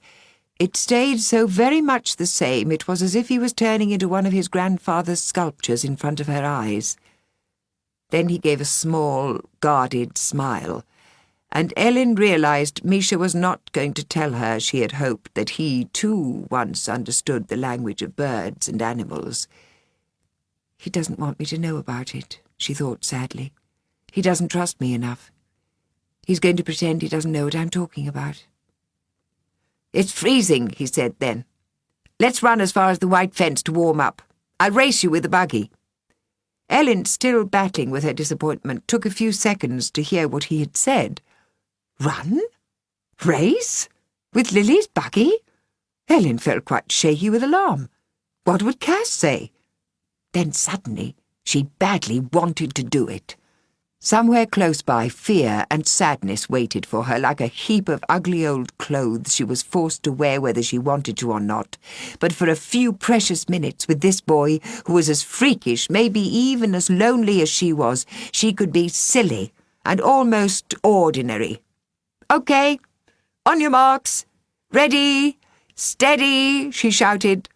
It stayed so very much the same, it was as if he was turning into one of his grandfather's sculptures in front of her eyes. Then he gave a small, guarded smile, and Ellen realized Misha was not going to tell her she had hoped that he, too, once understood the language of birds and animals. He doesn't want me to know about it, she thought sadly. He doesn't trust me enough. He's going to pretend he doesn't know what I'm talking about. It's freezing, he said then. Let's run as far as the white fence to warm up. I'll race you with the buggy. Ellen, still battling with her disappointment, took a few seconds to hear what he had said. Run? Race? With Lily's buggy? Ellen felt quite shaky with alarm. What would Cass say? Then suddenly she badly wanted to do it. Somewhere close by, fear and sadness waited for her like a heap of ugly old clothes she was forced to wear whether she wanted to or not. But for a few precious minutes with this boy, who was as freakish, maybe even as lonely as she was, she could be silly and almost ordinary. "Okay, on your marks. Ready, steady," she shouted.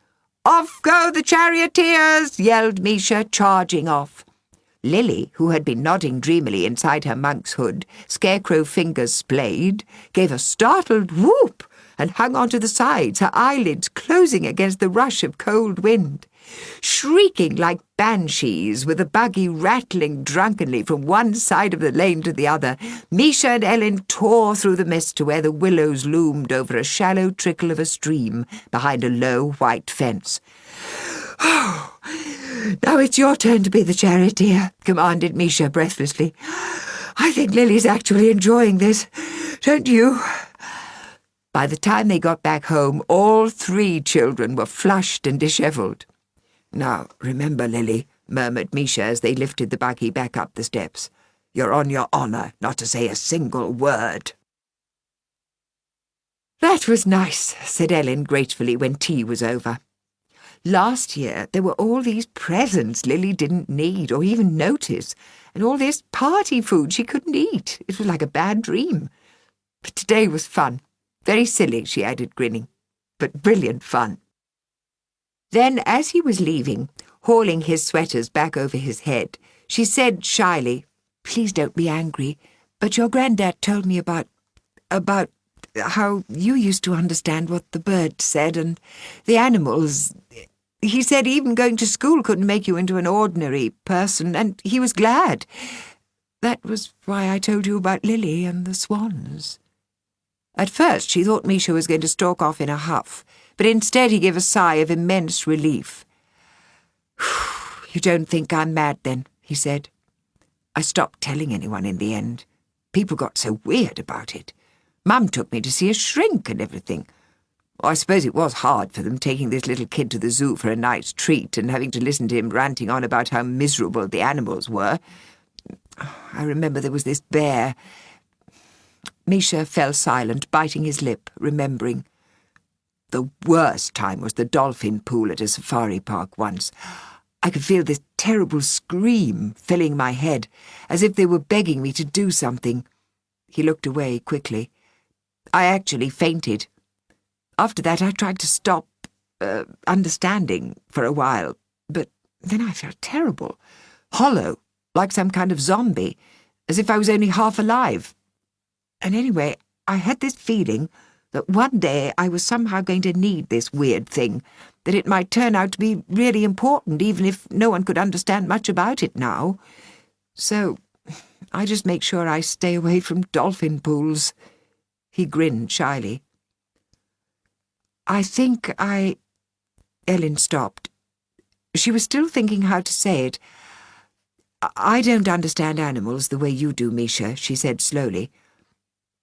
"Off go the charioteers," yelled Misha, charging off. Lily, who had been nodding dreamily inside her monk's hood, scarecrow fingers splayed, gave a startled whoop and hung onto the sides, her eyelids closing against the rush of cold wind. Shrieking like banshees, with the buggy rattling drunkenly from one side of the lane to the other, Misha and Ellen tore through the mist to where the willows loomed over a shallow trickle of a stream behind a low white fence. "Oh, now it's your turn to be the charioteer," commanded Misha breathlessly. "I think Lily's actually enjoying this, don't you?" By the time they got back home, all 3 children were flushed and dishevelled. "Now, remember, Lily," murmured Misha as they lifted the buggy back up the steps. "You're on your honour not to say a single word." "That was nice," said Ellen gratefully when tea was over. "Last year there were all these presents Lily didn't need or even notice, and all this party food she couldn't eat. It was like a bad dream. But today was fun. Very silly," she added, grinning, "but brilliant fun." Then, as he was leaving, hauling his sweaters back over his head, she said shyly, "Please don't be angry, but your granddad told me about how you used to understand what the birds said and the animals. He said even going to school couldn't make you into an ordinary person, and he was glad. That was why I told you about Lily and the swans." At first she thought Misha was going to stalk off in a huff, but instead he gave a sigh of immense relief. "You don't think I'm mad then," he said. "I stopped telling anyone in the end. People got so weird about it. Mum took me to see a shrink and everything. I suppose it was hard for them taking this little kid to the zoo for a night's treat and having to listen to him ranting on about how miserable the animals were. I remember there was this bear." Misha fell silent, biting his lip, remembering. "The worst time was the dolphin pool at a safari park once. I could feel this terrible scream filling my head, as if they were begging me to do something." He looked away quickly. "I actually fainted. After that I tried to stop understanding for a while, but then I felt terrible, hollow, like some kind of zombie, as if I was only half alive. And anyway, I had this feeling that one day I was somehow going to need this weird thing, that it might turn out to be really important, even if no one could understand much about it now. So I just make sure I stay away from dolphin pools." He grinned shyly. Ellen stopped. She was still thinking how to say it. "I don't understand animals the way you do, Misha," she said slowly.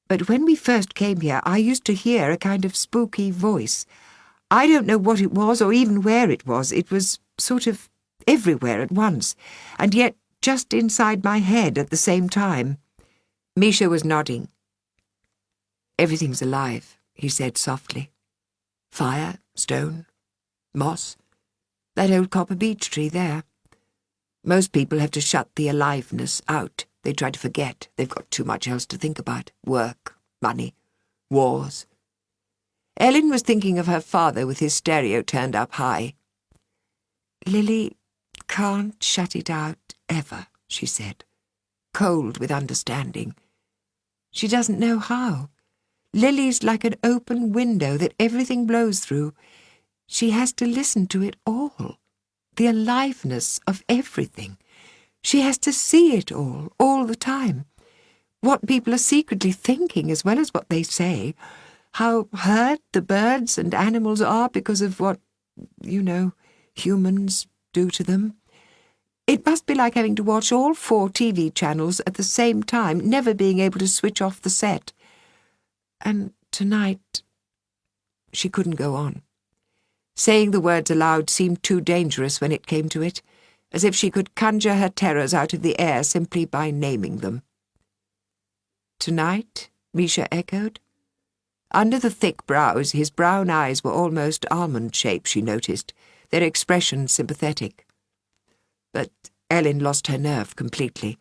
"But when we first came here, I used to hear a kind of spooky voice. I don't know what it was or even where it was. It was sort of everywhere at once, and yet just inside my head at the same time. Misha was nodding. "Everything's alive," he said softly. "Fire, stone, moss, that old copper beech tree there. Most people have to shut the aliveness out. They try to forget. They've got too much else to think about. Work, money, wars." Ellen was thinking of her father with his stereo turned up high. "Lily can't shut it out, ever," she said, cold with understanding. "She doesn't know how. Lily's like an open window that everything blows through. She has to listen to it all, the aliveness of everything. She has to see it all the time. What people are secretly thinking as well as what they say. How hurt the birds and animals are because of what, humans do to them. It must be like having to watch all 4 TV channels at the same time, never being able to switch off the set. And tonight—" She couldn't go on. Saying the words aloud seemed too dangerous when it came to it, as if she could conjure her terrors out of the air simply by naming them. "Tonight?" Misha echoed. Under the thick brows, his brown eyes were almost almond-shaped, she noticed, their expression sympathetic. But Ellen lost her nerve completely.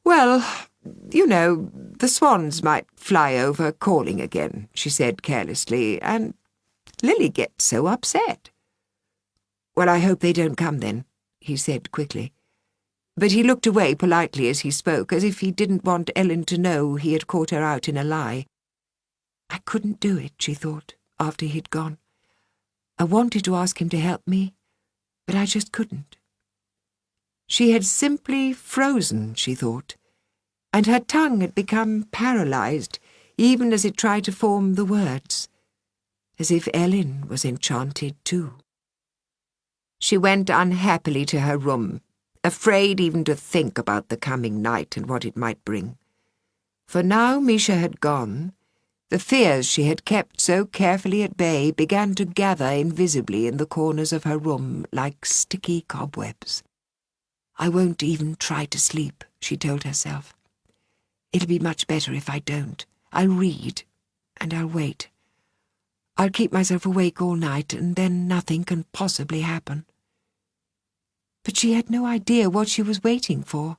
"Well, the swans might fly over calling again," she said carelessly, "and Lily gets so upset." "Well, I hope they don't come then," he said quickly. But he looked away politely as he spoke, as if he didn't want Ellen to know he had caught her out in a lie. I couldn't do it, she thought, after he'd gone. I wanted to ask him to help me, but I just couldn't. She had simply frozen, she thought, and her tongue had become paralyzed, even as it tried to form the words, as if Ellen was enchanted too. She went unhappily to her room, afraid even to think about the coming night and what it might bring. For now Misha had gone, the fears she had kept so carefully at bay began to gather invisibly in the corners of her room like sticky cobwebs. I won't even try to sleep, she told herself. It'll be much better if I don't. I'll read, and I'll wait. I'll keep myself awake all night, and then nothing can possibly happen. But she had no idea what she was waiting for,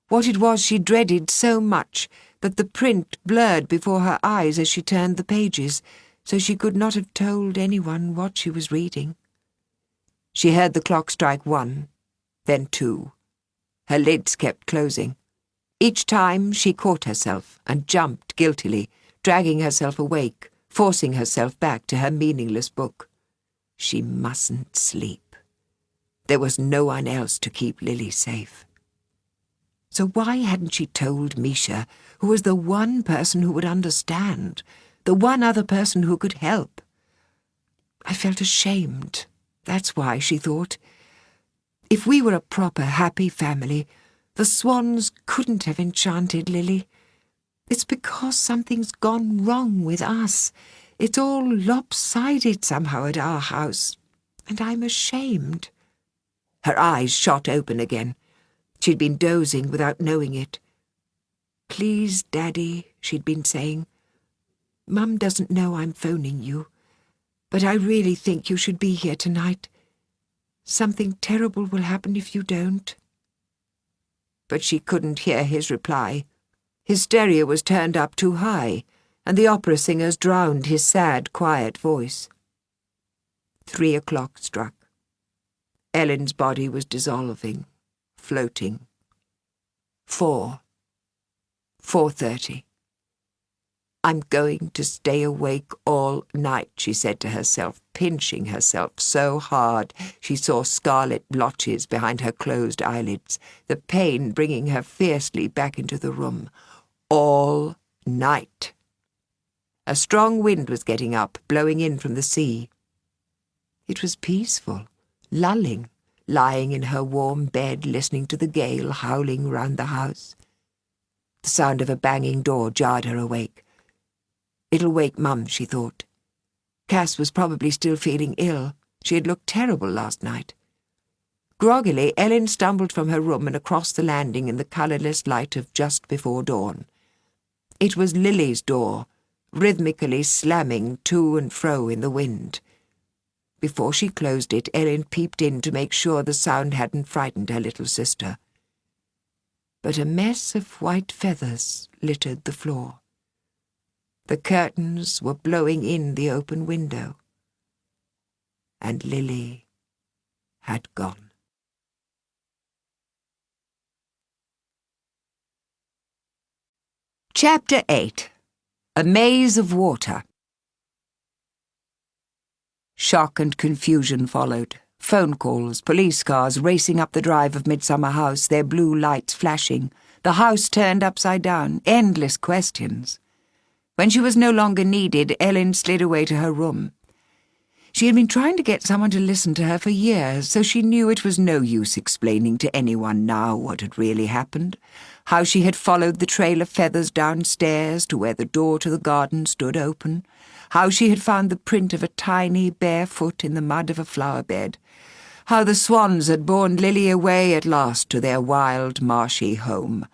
what it was she dreaded so much that the print blurred before her eyes as she turned the pages, so she could not have told anyone what she was reading. She heard the clock strike 1, then 2. Her lids kept closing. Each time she caught herself and jumped guiltily, dragging herself awake, forcing herself back to her meaningless book. She mustn't sleep. There was no one else to keep Lily safe. So why hadn't she told Misha, who was the one person who would understand, the one other person who could help? I felt ashamed. That's why, she thought. If we were a proper, happy family, the Swans couldn't have enchanted Lily. It's because something's gone wrong with us. It's all lopsided somehow at our house, and I'm ashamed. Her eyes shot open again. She'd been dozing without knowing it. Please, Daddy, she'd been saying. Mum doesn't know I'm phoning you, but I really think you should be here tonight. Something terrible will happen if you don't. But she couldn't hear his reply. His stereo was turned up too high, and the opera singers drowned his sad, quiet voice. 3 o'clock struck. Ellen's body was dissolving, floating. 4. 4:30. I'm going to stay awake all night, she said to herself, pinching herself so hard she saw scarlet blotches behind her closed eyelids, the pain bringing her fiercely back into the room. All night. A strong wind was getting up, blowing in from the sea. It was peaceful, lulling, lying in her warm bed, listening to the gale howling round the house. The sound of a banging door jarred her awake. It'll wake Mum, she thought. Cass was probably still feeling ill. She had looked terrible last night. Groggily, Ellen stumbled from her room and across the landing in the colourless light of just before dawn. It was Lily's door, rhythmically slamming to and fro in the wind. Before she closed it, Ellen peeped in to make sure the sound hadn't frightened her little sister. But a mess of white feathers littered the floor. The curtains were blowing in the open window. And Lily had gone. Chapter 8. A Maze of Water. Shock and confusion followed. Phone calls, police cars racing up the drive of Midsummer House, their blue lights flashing, the house turned upside down, endless questions. When she was no longer needed, Ellen slid away to her room. She had been trying to get someone to listen to her for years, so she knew it was no use explaining to anyone now what had really happened, how she had followed the trail of feathers downstairs to where the door to the garden stood open, how she had found the print of a tiny bare foot in the mud of a flower bed, how the swans had borne Lily away at last to their wild, marshy home,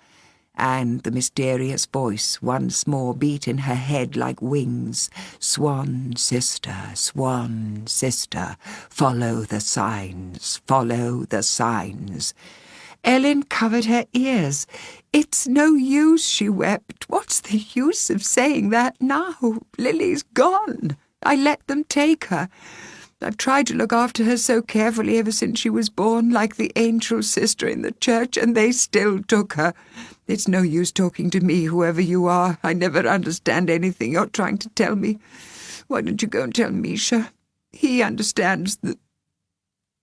and the mysterious voice once more beat in her head like wings. Swan sister, follow the signs, follow the signs. Ellen covered her ears. "It's no use," she wept. "What's the use of saying that now? Lily's gone. I let them take her. I've tried to look after her so carefully ever since she was born, like the angel sister in the church, and they still took her. It's no use talking to me, whoever you are. I never understand anything you're trying to tell me. Why don't you go and tell Misha? He understands the—"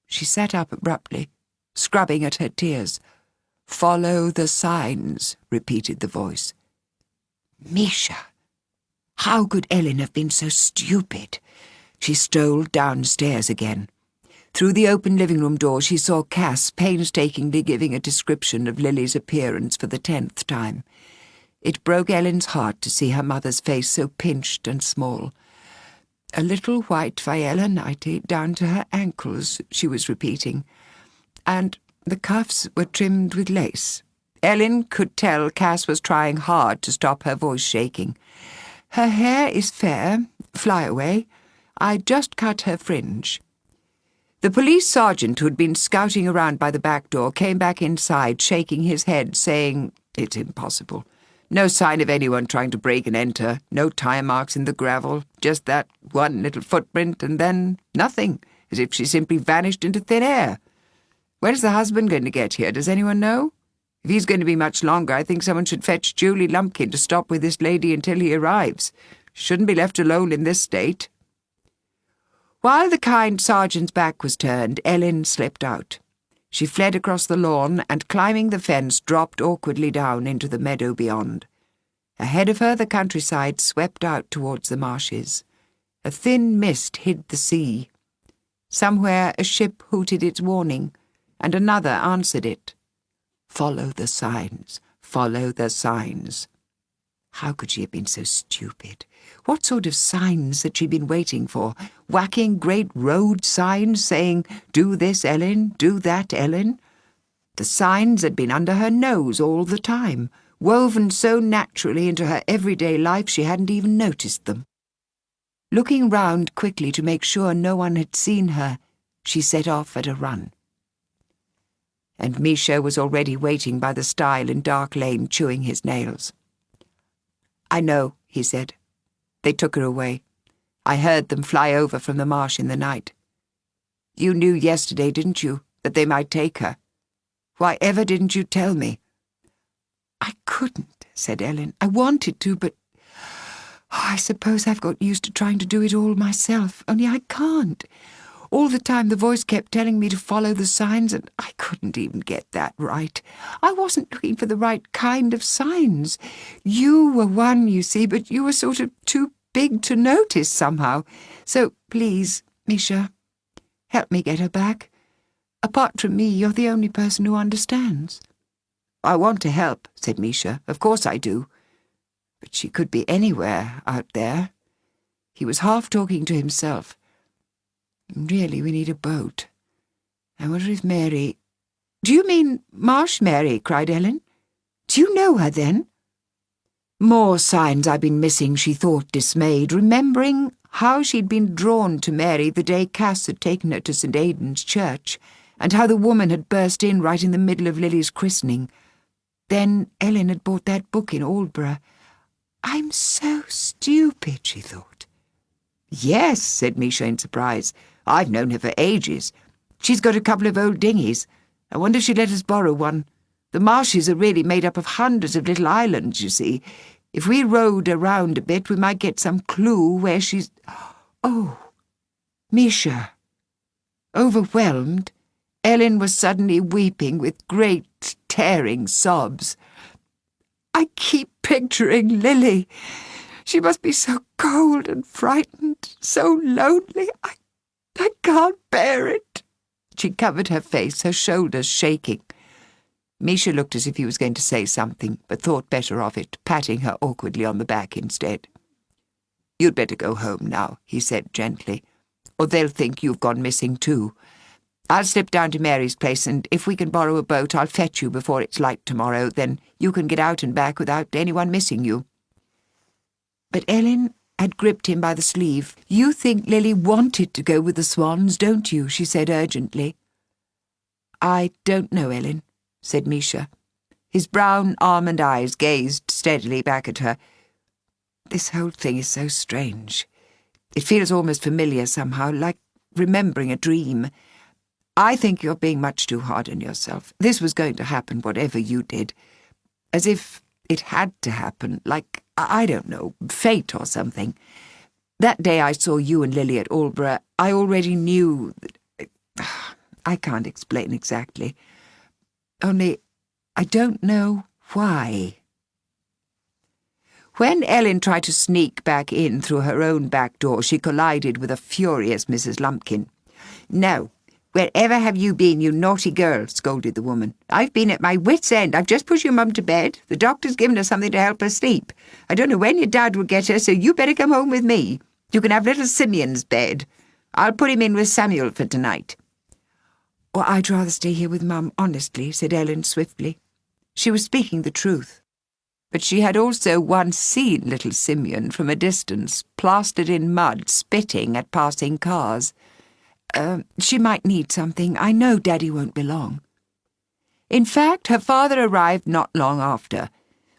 She sat up abruptly, scrubbing at her tears. "Follow the signs," repeated the voice. Misha! How could Ellen have been so stupid? She strolled downstairs again. Through the open living-room door she saw Cass painstakingly giving a description of Lily's appearance for the 10th time. It broke Ellen's heart to see her mother's face so pinched and small. "A little white Viola nightie down to her ankles," she was repeating. "And the cuffs were trimmed with lace." Ellen could tell Cass was trying hard to stop her voice shaking. "Her hair is fair, flyaway. I just cut her fringe." The police sergeant, who had been scouting around by the back door, came back inside, shaking his head, saying, "It's impossible. No sign of anyone trying to break and enter, no tire marks in the gravel, just that one little footprint, and then nothing, as if she simply vanished into thin air. When's the husband going to get here? Does anyone know? If he's going to be much longer, I think someone should fetch Julie Lumpkin to stop with this lady until he arrives. She shouldn't be left alone in this state." While the kind sergeant's back was turned, Ellen slipped out. She fled across the lawn and, climbing the fence, dropped awkwardly down into the meadow beyond. Ahead of her, the countryside swept out towards the marshes. A thin mist hid the sea. Somewhere a ship hooted its warning, and another answered it. "Follow the signs, follow the signs." How could she have been so stupid? What sort of signs had she been waiting for? Whacking great road signs saying, "Do this, Ellen, do that, Ellen"? The signs had been under her nose all the time, woven so naturally into her everyday life she hadn't even noticed them. Looking round quickly to make sure no one had seen her, she set off at a run. And Misha was already waiting by the stile in Dark Lane, chewing his nails. "I know," he said. "They took her away. I heard them fly over from the marsh in the night. You knew yesterday, didn't you, that they might take her? Why ever didn't you tell me?" "I couldn't," said Ellen. "I wanted to, but I suppose I've got used to trying to do it all myself, only I can't. All the time the voice kept telling me to follow the signs, and I couldn't even get that right. I wasn't looking for the right kind of signs. You were one, you see, but you were sort of too big to notice somehow. So, please, Misha, help me get her back. Apart from me, you're the only person who understands." "I want to help," said Misha. "Of course I do. But she could be anywhere out there." He was half talking to himself. "Really, we need a boat. I wonder if Mary—" "Do you mean Marsh Mary?" cried Ellen. "Do you know her, then?" More signs I've been missing, she thought, dismayed, remembering how she'd been drawn to Mary the day Cass had taken her to St. Aidan's church, and how the woman had burst in right in the middle of Lily's christening. Then Ellen had bought that book in Aldborough. "I'm so stupid," she thought. "Yes," said Misha in surprise. "I've known her for ages. She's got a couple of old dinghies. I wonder if she'd let us borrow one. The marshes are really made up of hundreds of little islands, you see. If we rowed around a bit, we might get some clue where she's—" "Oh, Misha." Overwhelmed, Ellen was suddenly weeping with great, tearing sobs. "I keep picturing Lily. She must be so cold and frightened, so lonely. I can't bear it." She covered her face, her shoulders shaking. Misha looked as if he was going to say something, but thought better of it, patting her awkwardly on the back instead. "You'd better go home now," he said gently, "or they'll think you've gone missing too. I'll slip down to Mary's place, and if we can borrow a boat, I'll fetch you before it's light tomorrow. Then you can get out and back without anyone missing you." But Ellen had gripped him by the sleeve. "You think Lily wanted to go with the Swans, don't you?" she said urgently. "I don't know, Ellen," said Misha. His brown almond eyes gazed steadily back at her. "This whole thing is so strange. It feels almost familiar somehow, like remembering a dream. I think you're being much too hard on yourself. This was going to happen, whatever you did. As if it had to happen, like, I don't know, fate or something. That day I saw you and Lily at Aldborough, I already knew that— I can't explain exactly. Only, I don't know why." When Ellen tried to sneak back in through her own back door, she collided with a furious Mrs. Lumpkin. "Now, wherever have you been, you naughty girl?" scolded the woman. "I've been at my wit's end. I've just pushed your mum to bed. The doctor's given her something to help her sleep. I don't know when your dad will get her, so you better come home with me. You can have little Simeon's bed. I'll put him in with Samuel for tonight." "Well, I'd rather stay here with Mum, honestly," said Ellen swiftly. She was speaking the truth. But she had also once seen little Simeon from a distance, plastered in mud, spitting at passing cars. She might need something. I know Daddy won't be long." In fact, her father arrived not long after.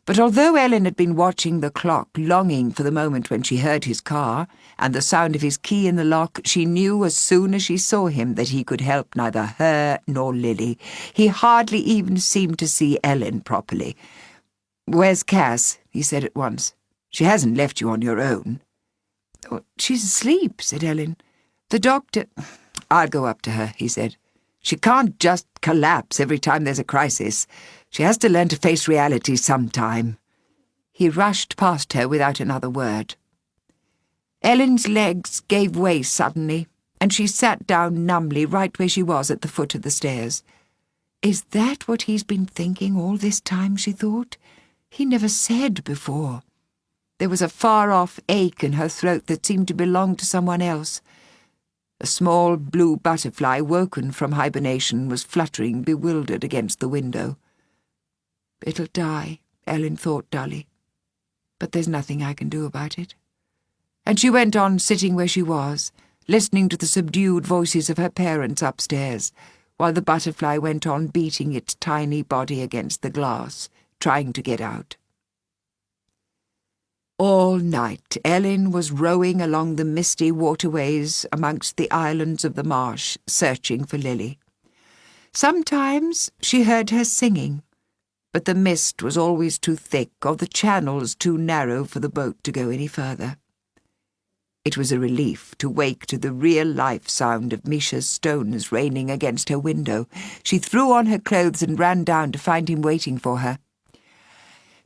But although Ellen had been watching the clock, longing for the moment when she heard his car and the sound of his key in the lock, she knew as soon as she saw him that he could help neither her nor Lily. He hardly even seemed to see Ellen properly. "Where's Cass?" he said at once. "She hasn't left you on your own." "Oh, she's asleep," said Ellen. "The doctor—" "I'll go up to her," he said. "She can't just collapse every time there's a crisis. She has to learn to face reality sometime." He rushed past her without another word. Ellen's legs gave way suddenly, and she sat down numbly right where she was at the foot of the stairs. "Is that what he's been thinking all this time?" she thought. "He never said before." There was a far-off ache in her throat that seemed to belong to someone else. A small blue butterfly, woken from hibernation, was fluttering bewildered against the window. "It'll die," Ellen thought dully. "But there's nothing I can do about it." And she went on sitting where she was, listening to the subdued voices of her parents upstairs, while the butterfly went on beating its tiny body against the glass, trying to get out. All night Ellen was rowing along the misty waterways amongst the islands of the marsh, searching for Lily. Sometimes she heard her singing, but the mist was always too thick or the channels too narrow for the boat to go any further. It was a relief to wake to the real-life sound of Misha's stones raining against her window. She threw on her clothes and ran down to find him waiting for her.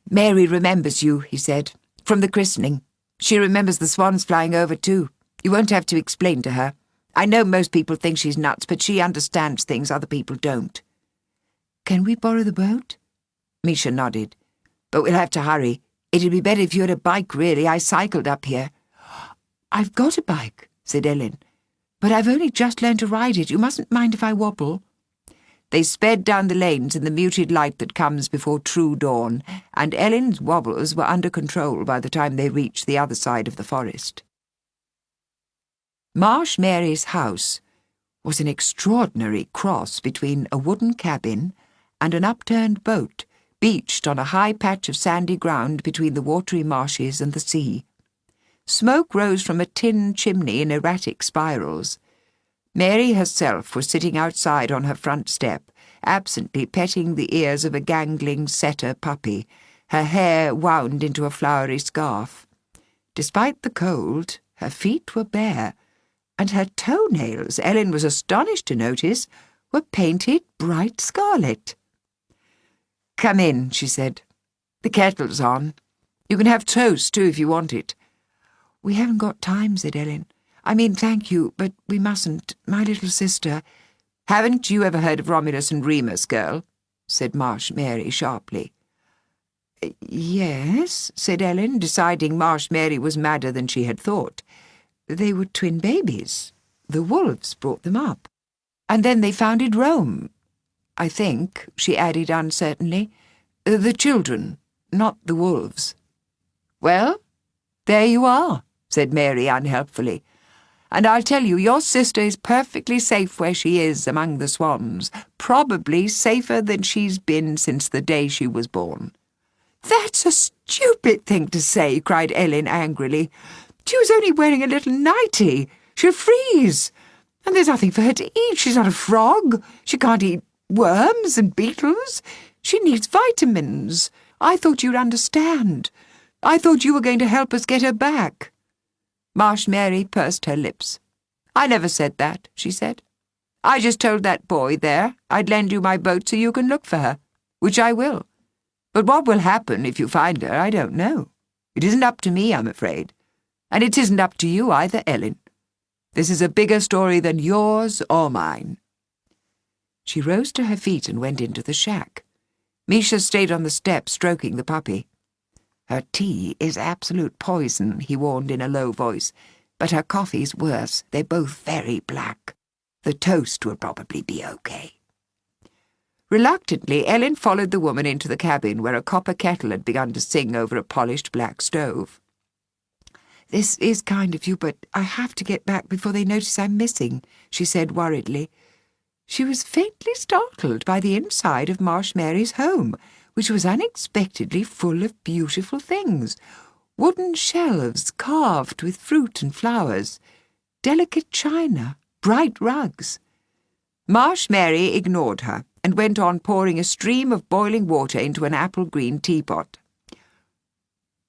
"Mary remembers you," he said. "From the christening. She remembers the swans flying over too. You won't have to explain to her. I know most people think she's nuts, but she understands things other people don't." "Can we borrow the boat?" Misha nodded. "But we'll have to hurry. It'd be better if you had a bike, really. I cycled up here." "I've got a bike," said Ellen. But I've only just learned to ride it. You mustn't mind if I wobble." They sped down the lanes in the muted light that comes before true dawn, and Ellen's wobbles were under control by the time they reached the other side of the forest. Marsh Mary's house was an extraordinary cross between a wooden cabin and an upturned boat, beached on a high patch of sandy ground between the watery marshes and the sea. Smoke rose from a tin chimney in erratic spirals. Mary herself was sitting outside on her front step, absently petting the ears of a gangling setter puppy, her hair wound into a flowery scarf. Despite the cold, her feet were bare, and her toenails, Ellen was astonished to notice, were painted bright scarlet. "Come in," she said. "The kettle's on. You can have toast, too, if you want it." "We haven't got time," said Ellen. "I mean, thank you, but we mustn't. My little sister—" "Haven't you ever heard of Romulus and Remus, girl?" said Marsh Mary sharply. "Yes," said Ellen, deciding Marsh Mary was madder than she had thought. "They were twin babies. The wolves brought them up. And then they founded Rome. I think," she added uncertainly. "The children, not the wolves." "Well, there you are," said Mary unhelpfully. "And I'll tell you, your sister is perfectly safe where she is among the swans, probably safer than she's been since the day she was born." "That's a stupid thing to say," cried Ellen angrily. "She was only wearing a little nightie. She'll freeze. And there's nothing for her to eat. She's not a frog. She can't eat worms and beetles. She needs vitamins. I thought you'd understand. I thought you were going to help us get her back." Marsh Mary pursed her lips. "I never said that," she said. "I just told that boy there I'd lend you my boat so you can look for her, which I will. But what will happen if you find her, I don't know. It isn't up to me, I'm afraid. And it isn't up to you either, Ellen. This is a bigger story than yours or mine." She rose to her feet and went into the shack. Misha stayed on the step, stroking the puppy. "Her tea is absolute poison," he warned in a low voice, "but her coffee's worse. They're both very black. The toast will probably be okay." Reluctantly, Ellen followed the woman into the cabin, where a copper kettle had begun to sing over a polished black stove. "This is kind of you, but I have to get back before they notice I'm missing," she said worriedly. She was faintly startled by the inside of Marsh Mary's home, which was unexpectedly full of beautiful things. Wooden shelves carved with fruit and flowers, delicate china, bright rugs. Marsh Mary ignored her and went on pouring a stream of boiling water into an apple-green teapot.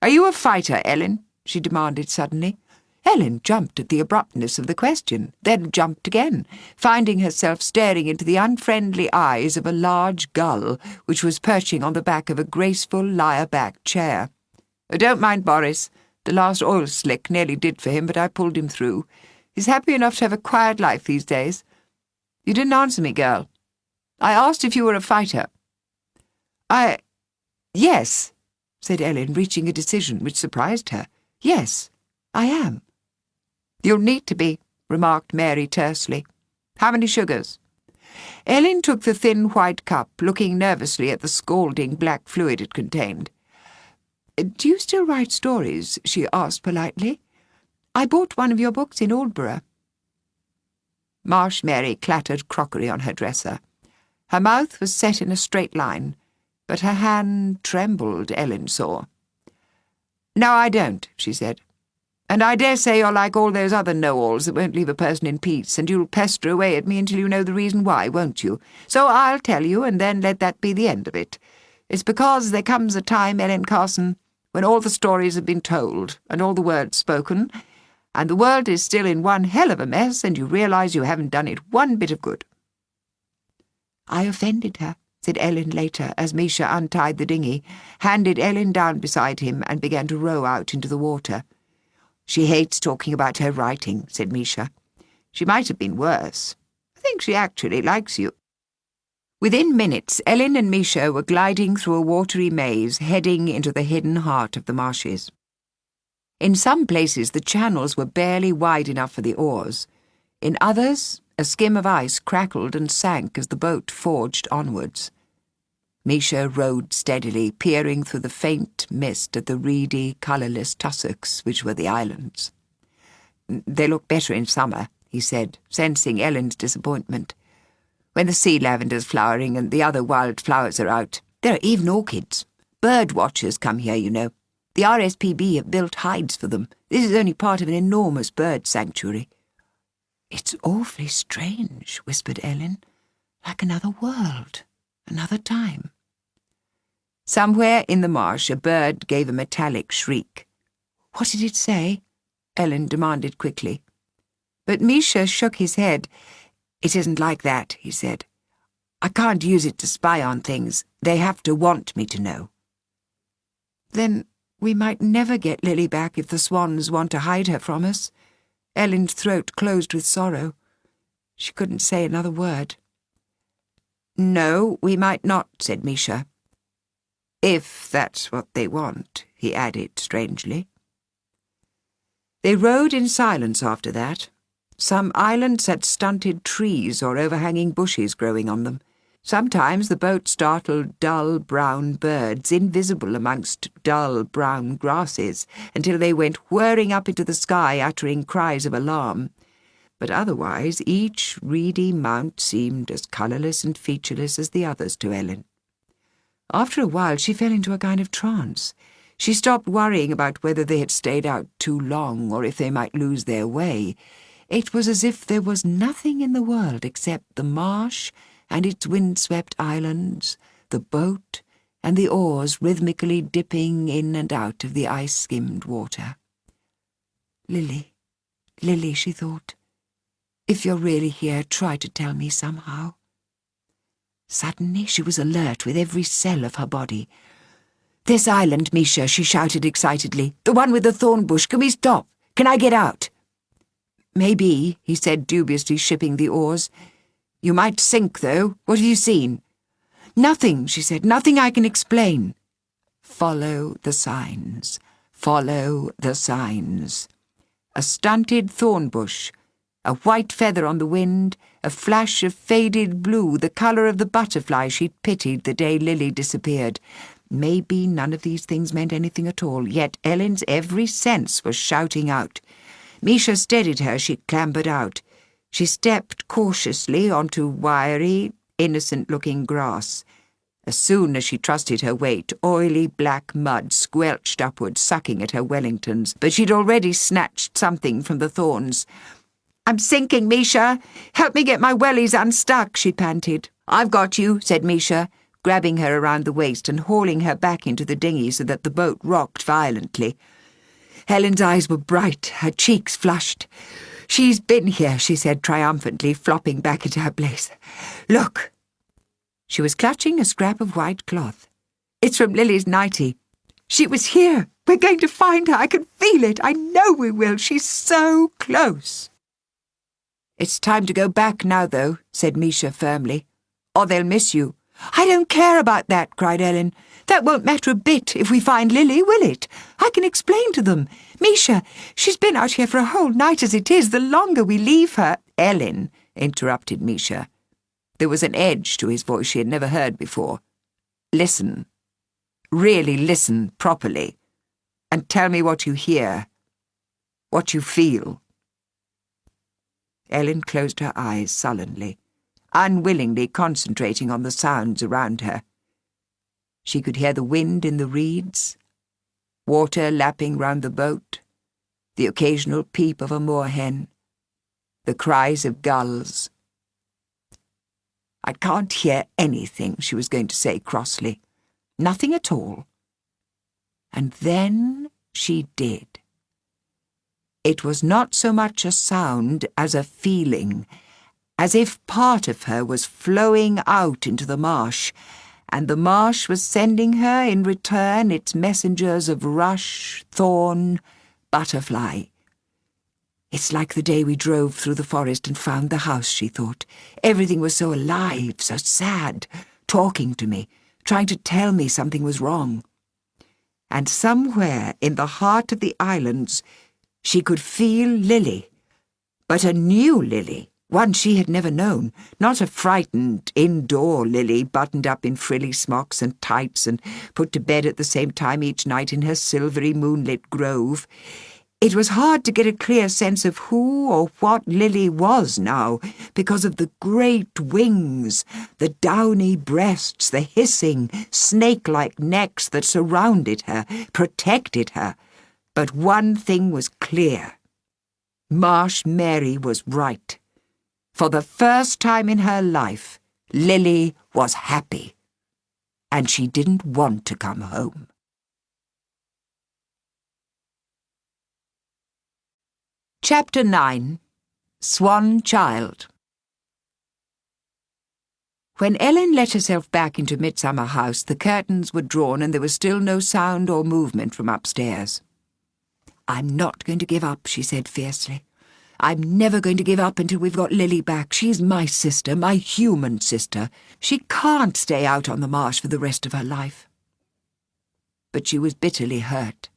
"Are you a fighter, Ellen?" she demanded suddenly. Ellen jumped at the abruptness of the question, then jumped again, finding herself staring into the unfriendly eyes of a large gull which was perching on the back of a graceful lyre-back chair. "Don't mind Boris. The last oil slick nearly did for him, but I pulled him through. He's happy enough to have a quiet life these days. You didn't answer me, girl. I asked if you were a fighter." Yes," said Ellen, reaching a decision which surprised her. "Yes, I am." "You'll need to be," remarked Mary tersely. "How many sugars?" Ellen took the thin white cup, looking nervously at the scalding black fluid it contained. "Do you still write stories?" she asked politely. "I bought one of your books in Aldborough." Marsh Mary clattered crockery on her dresser. Her mouth was set in a straight line, but her hand trembled, Ellen saw. "No, I don't," she said. "And I dare say you're like all those other know-alls that won't leave a person in peace, and you'll pester away at me until you know the reason why, won't you? So I'll tell you, and then let that be the end of it. It's because there comes a time, Ellen Carson, when all the stories have been told, and all the words spoken, and the world is still in one hell of a mess, and you realise you haven't done it one bit of good." "I offended her," said Ellen later, as Misha untied the dinghy, handed Ellen down beside him, and began to row out into the water. "She hates talking about her writing," said Misha. "She might have been worse. I think she actually likes you." Within minutes, Ellen and Misha were gliding through a watery maze, heading into the hidden heart of the marshes. In some places the channels were barely wide enough for the oars. In others, a skim of ice crackled and sank as the boat forged onwards. Misha rowed steadily, peering through the faint mist at the reedy, colourless tussocks which were the islands. "They look better in summer," he said, sensing Ellen's disappointment. "When the sea lavender's flowering and the other wild flowers are out. There are even orchids. Bird watchers come here, you know. The RSPB have built hides for them. This is only part of an enormous bird sanctuary." "It's awfully strange," whispered Ellen. "Like another world, another time." Somewhere in the marsh a bird gave a metallic shriek. "What did it say?" Ellen demanded quickly. But Misha shook his head. "It isn't like that," he said. "I can't use it to spy on things. They have to want me to know." "Then we might never get Lily back if the swans want to hide her from us." Ellen's throat closed with sorrow. She couldn't say another word. "No, we might not," said Misha. "If that's what they want," he added strangely. They rowed in silence after that. Some islands had stunted trees or overhanging bushes growing on them. Sometimes the boat startled dull brown birds, invisible amongst dull brown grasses, until they went whirring up into the sky, uttering cries of alarm. But otherwise each reedy mount seemed as colourless and featureless as the others to Ellen. After a while she fell into a kind of trance. She stopped worrying about whether they had stayed out too long or if they might lose their way. It was as if there was nothing in the world except the marsh and its windswept islands, the boat, and the oars rhythmically dipping in and out of the ice-skimmed water. "Lily, Lily," she thought, "if you're really here, try to tell me somehow." Suddenly she was alert with every cell of her body. "This island, Misha," she shouted excitedly. "The one with the thorn bush. Can we stop? Can I get out?" "Maybe," he said dubiously, shipping the oars. "You might sink, though. What have you seen?" "Nothing," she said. "Nothing I can explain." "Follow the signs. Follow the signs." A stunted thorn bush, a white feather on the wind, a flash of faded blue, the colour of the butterfly she'd pitied the day Lily disappeared. Maybe none of these things meant anything at all, yet Ellen's every sense was shouting out. Misha steadied her as she clambered out. She stepped cautiously onto wiry, innocent-looking grass. As soon as she trusted her weight, oily black mud squelched upward, sucking at her Wellingtons, but she'd already snatched something from the thorns. "I'm sinking, Misha! Help me get my wellies unstuck," she panted. "I've got you," said Misha, grabbing her around the waist and hauling her back into the dinghy so that the boat rocked violently. Helen's eyes were bright, her cheeks flushed. "She's been here," she said triumphantly, flopping back into her place. "Look!" She was clutching a scrap of white cloth. "It's from Lily's nightie. She was here. We're going to find her. I can feel it. I know we will. She's so close." "It's time to go back now, though," said Misha firmly, "or they'll miss you." "I don't care about that," cried Ellen. "That won't matter a bit if we find Lily, will it? I can explain to them. Misha, she's been out here for a whole night as it is. The longer we leave her—" "Ellen," interrupted Misha. There was an edge to his voice she had never heard before. "Listen. Really listen properly. And tell me what you hear. What you feel." Ellen closed her eyes sullenly, unwillingly concentrating on the sounds around her. She could hear the wind in the reeds, water lapping round the boat, the occasional peep of a moorhen, the cries of gulls. "I can't hear anything," she was going to say crossly. "Nothing at all." And then she did. It was not so much a sound as a feeling, as if part of her was flowing out into the marsh, and the marsh was sending her in return its messengers of rush, thorn, butterfly. "It's like the day we drove through the forest and found the house," she thought. "Everything was so alive, so sad, talking to me, trying to tell me something was wrong." And somewhere in the heart of the islands she could feel Lily, But a new Lily, one she had never known, not a frightened indoor Lily buttoned up in frilly smocks and tights and put to bed at the same time each night in her silvery moonlit grove. It was hard to get a clear sense of who or what Lily was now, because of the great wings, the downy breasts, the hissing, snake-like necks that surrounded her, protected her. But one thing was clear. Marsh Mary was right. For the first time in her life, Lily was happy. And she didn't want to come home. Chapter 9. Swan Child. When Ellen let herself back into Midsummer House, the curtains were drawn and there was still no sound or movement from upstairs. "I'm not going to give up," she said fiercely. "I'm never going to give up until we've got Lily back. She's my sister, my human sister. She can't stay out on the marsh for the rest of her life." But she was bitterly hurt.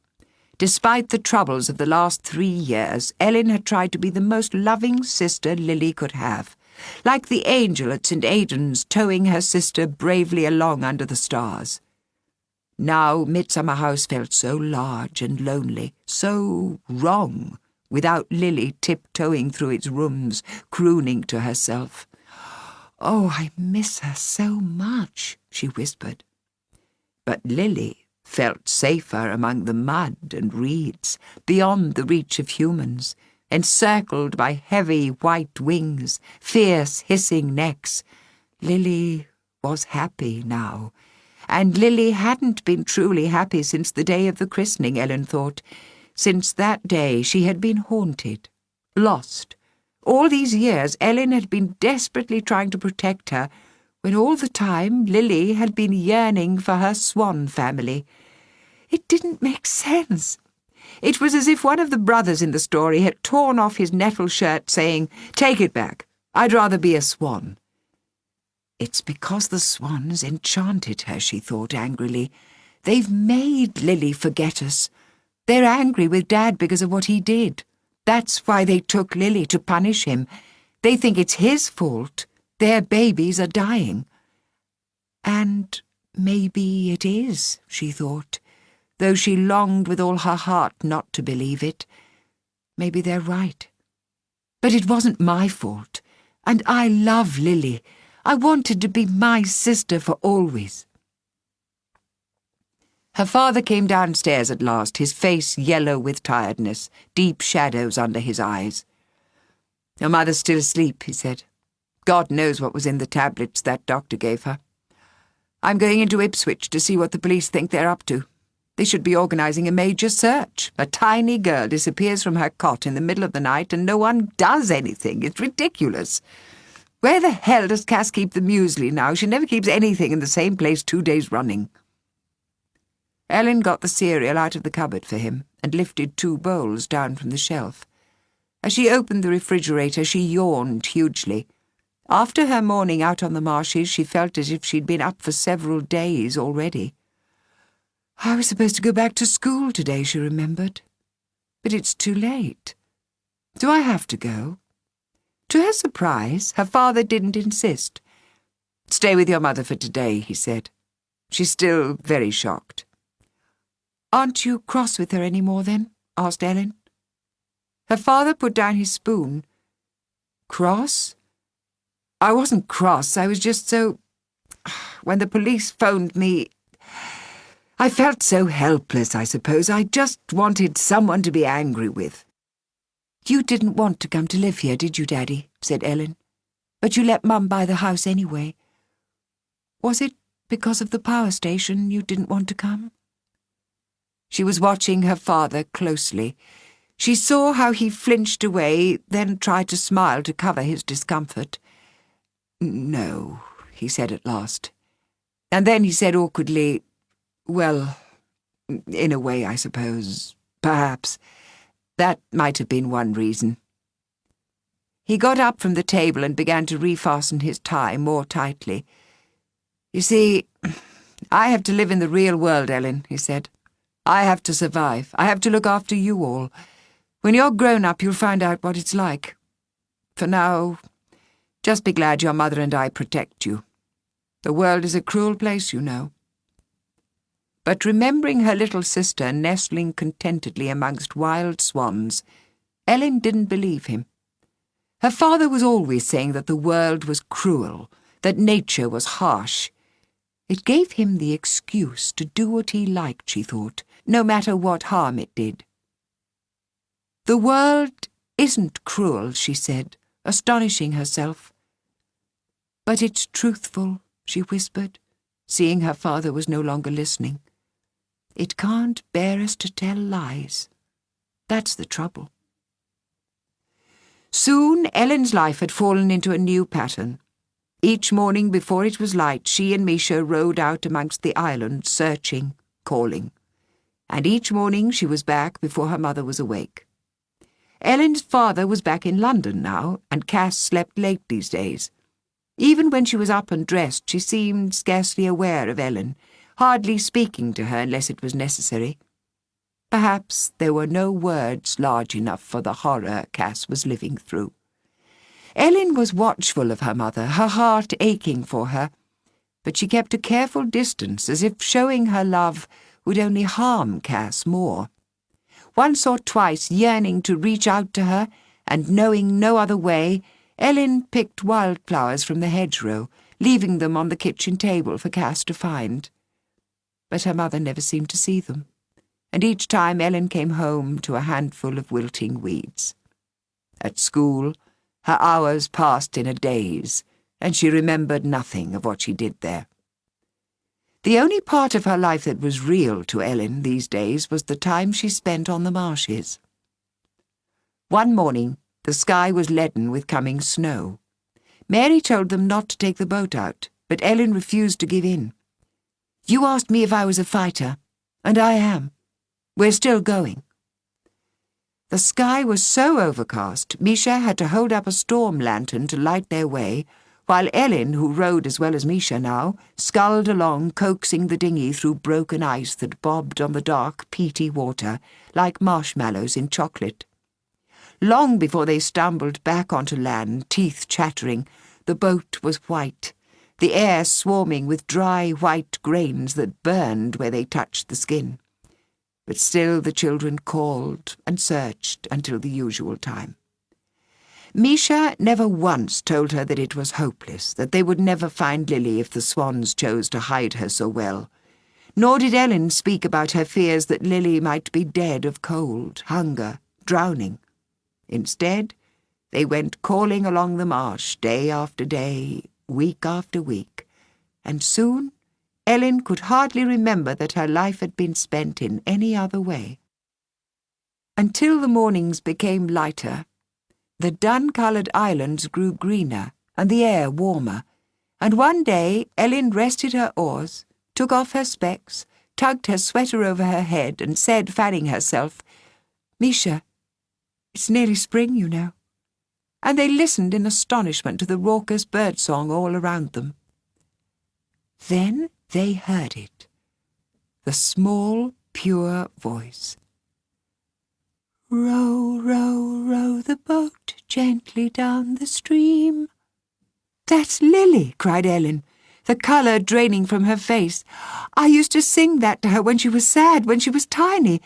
Despite the troubles of the last 3 years, Ellen had tried to be the most loving sister Lily could have, like the angel at St. Aidan's towing her sister bravely along under the stars. Now Midsummer House felt so large and lonely, so wrong, without Lily tiptoeing through its rooms, crooning to herself. "Oh, I miss her so much," she whispered. But Lily felt safer among the mud and reeds, beyond the reach of humans, encircled by heavy white wings, fierce hissing necks. Lily was happy now, and Lily hadn't been truly happy since the day of the christening, Ellen thought. Since that day she had been haunted, lost. All these years Ellen had been desperately trying to protect her, when all the time Lily had been yearning for her Swan family. It didn't make sense. It was as if one of the brothers in the story had torn off his nettle shirt, saying, "Take it back. I'd rather be a swan." It's because the swans enchanted her, she thought angrily. They've made Lily forget us. They're angry with Dad because of what he did. That's why they took Lily, to punish him. They think it's his fault. Their babies are dying. And maybe it is, she thought, though she longed with all her heart not to believe it. Maybe they're right. But it wasn't my fault, and I love Lily. I wanted to be my sister for always. Her father came downstairs at last, his face yellow with tiredness, deep shadows under his eyes. "Your mother's still asleep," he said. "God knows what was in the tablets that doctor gave her. I'm going into Ipswich to see what the police think they're up to. They should be organising a major search. A tiny girl disappears from her cot in the middle of the night and no one does anything. It's ridiculous. Where the hell does Cass keep the muesli now? She never keeps anything in the same place 2 days running." Ellen got the cereal out of the cupboard for him and lifted 2 bowls down from the shelf. As she opened the refrigerator, she yawned hugely. After her morning out on the marshes, she felt as if she'd been up for several days already. "I was supposed to go back to school today," she remembered. "But it's too late. Do I have to go?" To her surprise, her father didn't insist. "Stay with your mother for today," he said. "She's still very shocked." "Aren't you cross with her any more, then?" asked Ellen. Her father put down his spoon. "Cross? I wasn't cross. I was just so... When the police phoned me... I felt so helpless, I suppose. I just wanted someone to be angry with." "You didn't want to come to live here, did you, Daddy?" said Ellen. "But you let Mum buy the house anyway. Was it because of the power station you didn't want to come?" She was watching her father closely. She saw how he flinched away, then tried to smile to cover his discomfort. "No," he said at last. And then he said awkwardly, "Well, in a way, I suppose. Perhaps. That might have been one reason." He got up from the table and began to refasten his tie more tightly. "You see, I have to live in the real world, Ellen," he said. "I have to survive. I have to look after you all. When you're grown up, you'll find out what it's like. For now, just be glad your mother and I protect you. The world is a cruel place, you know." But remembering her little sister nestling contentedly amongst wild swans, Ellen didn't believe him. Her father was always saying that the world was cruel, that nature was harsh. It gave him the excuse to do what he liked, she thought, no matter what harm it did. "The world isn't cruel," she said, astonishing herself. "But it's truthful," she whispered, seeing her father was no longer listening. "It can't bear us to tell lies. That's the trouble." Soon Ellen's life had fallen into a new pattern. Each morning before it was light, she and Misha rowed out amongst the islands, searching, calling. And each morning she was back before her mother was awake. Ellen's father was back in London now, and Cass slept late these days. Even when she was up and dressed, she seemed scarcely aware of Ellen, hardly speaking to her unless it was necessary. Perhaps there were no words large enough for the horror Cass was living through. Ellen was watchful of her mother, her heart aching for her, but she kept a careful distance, as if showing her love would only harm Cass more. Once or twice, yearning to reach out to her, and knowing no other way, Ellen picked wildflowers from the hedgerow, leaving them on the kitchen table for Cass to find. But her mother never seemed to see them, and each time Ellen came home to a handful of wilting weeds. At school, her hours passed in a daze, and she remembered nothing of what she did there. The only part of her life that was real to Ellen these days was the time she spent on the marshes. One morning, the sky was leaden with coming snow. Mary told them not to take the boat out, but Ellen refused to give in. "You asked me if I was a fighter, and I am. We're still going." The sky was so overcast, Misha had to hold up a storm lantern to light their way, while Ellen, who rowed as well as Misha now, sculled along, coaxing the dinghy through broken ice that bobbed on the dark, peaty water like marshmallows in chocolate. Long before they stumbled back onto land, teeth chattering, the boat was white, the air swarming with dry white grains that burned where they touched the skin. But still the children called and searched until the usual time. Misha never once told her that it was hopeless, that they would never find Lily if the swans chose to hide her so well. Nor did Ellen speak about her fears that Lily might be dead of cold, hunger, drowning. Instead, they went calling along the marsh day after day, week after week, and soon Ellen could hardly remember that her life had been spent in any other way. Until the mornings became lighter, the dun-coloured islands grew greener and the air warmer, and one day Ellen rested her oars, took off her specs, tugged her sweater over her head, and said, fanning herself, "Misha, it's nearly spring, you know." And they listened in astonishment to the raucous birdsong all around them. Then they heard it, the small, pure voice. "Row, row, row the boat gently down the stream." "That's Lily," cried Ellen, the colour draining from her face. "I used to sing that to her when she was sad, when she was tiny,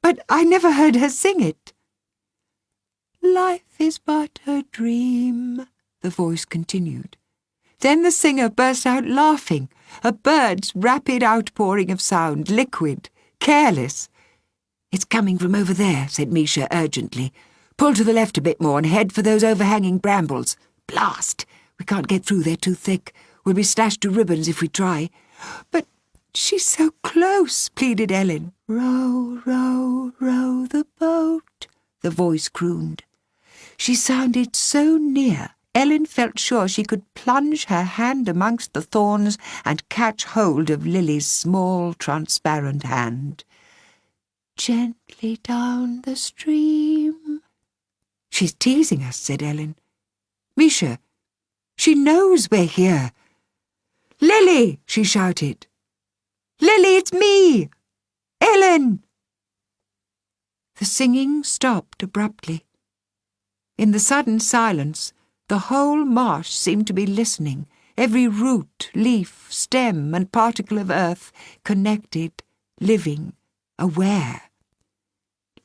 but I never heard her sing it." "Life is but a dream," the voice continued. Then the singer burst out laughing, a bird's rapid outpouring of sound, liquid, careless. "It's coming from over there," said Misha urgently. "Pull to the left a bit more and head for those overhanging brambles. Blast! We can't get through, they're too thick. We'll be slashed to ribbons if we try." "But she's so close," pleaded Ellen. "Row, row, row the boat," the voice crooned. She sounded so near, Ellen felt sure she could plunge her hand amongst the thorns and catch hold of Lily's small, transparent hand. "Gently down the stream." "She's teasing us," said Ellen. "Misha, she knows we're here." "Lily!" she shouted. "Lily, it's me! Ellen!" The singing stopped abruptly. In the sudden silence, the whole marsh seemed to be listening, every root, leaf, stem, and particle of earth connected, living, aware.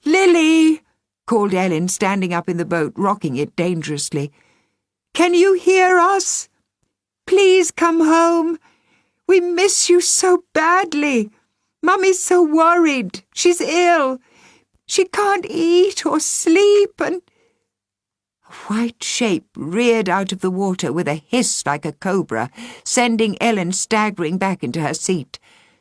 "Lily!" called Ellen, standing up in the boat, rocking it dangerously. "Can you hear us? Please come home. We miss you so badly. Mummy's so worried. She's ill. She can't eat or sleep and—" A white shape reared out of the water with a hiss like a cobra, sending Ellen staggering back into her seat.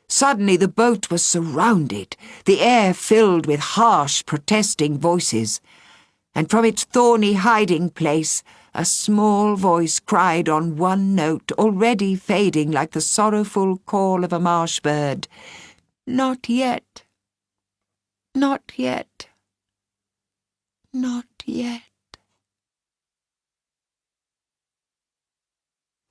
Suddenly the boat was surrounded, the air filled with harsh, protesting voices. And from its thorny hiding place, a small voice cried on one note, already fading like the sorrowful call of a marsh bird, "Not yet. Not yet. Not yet."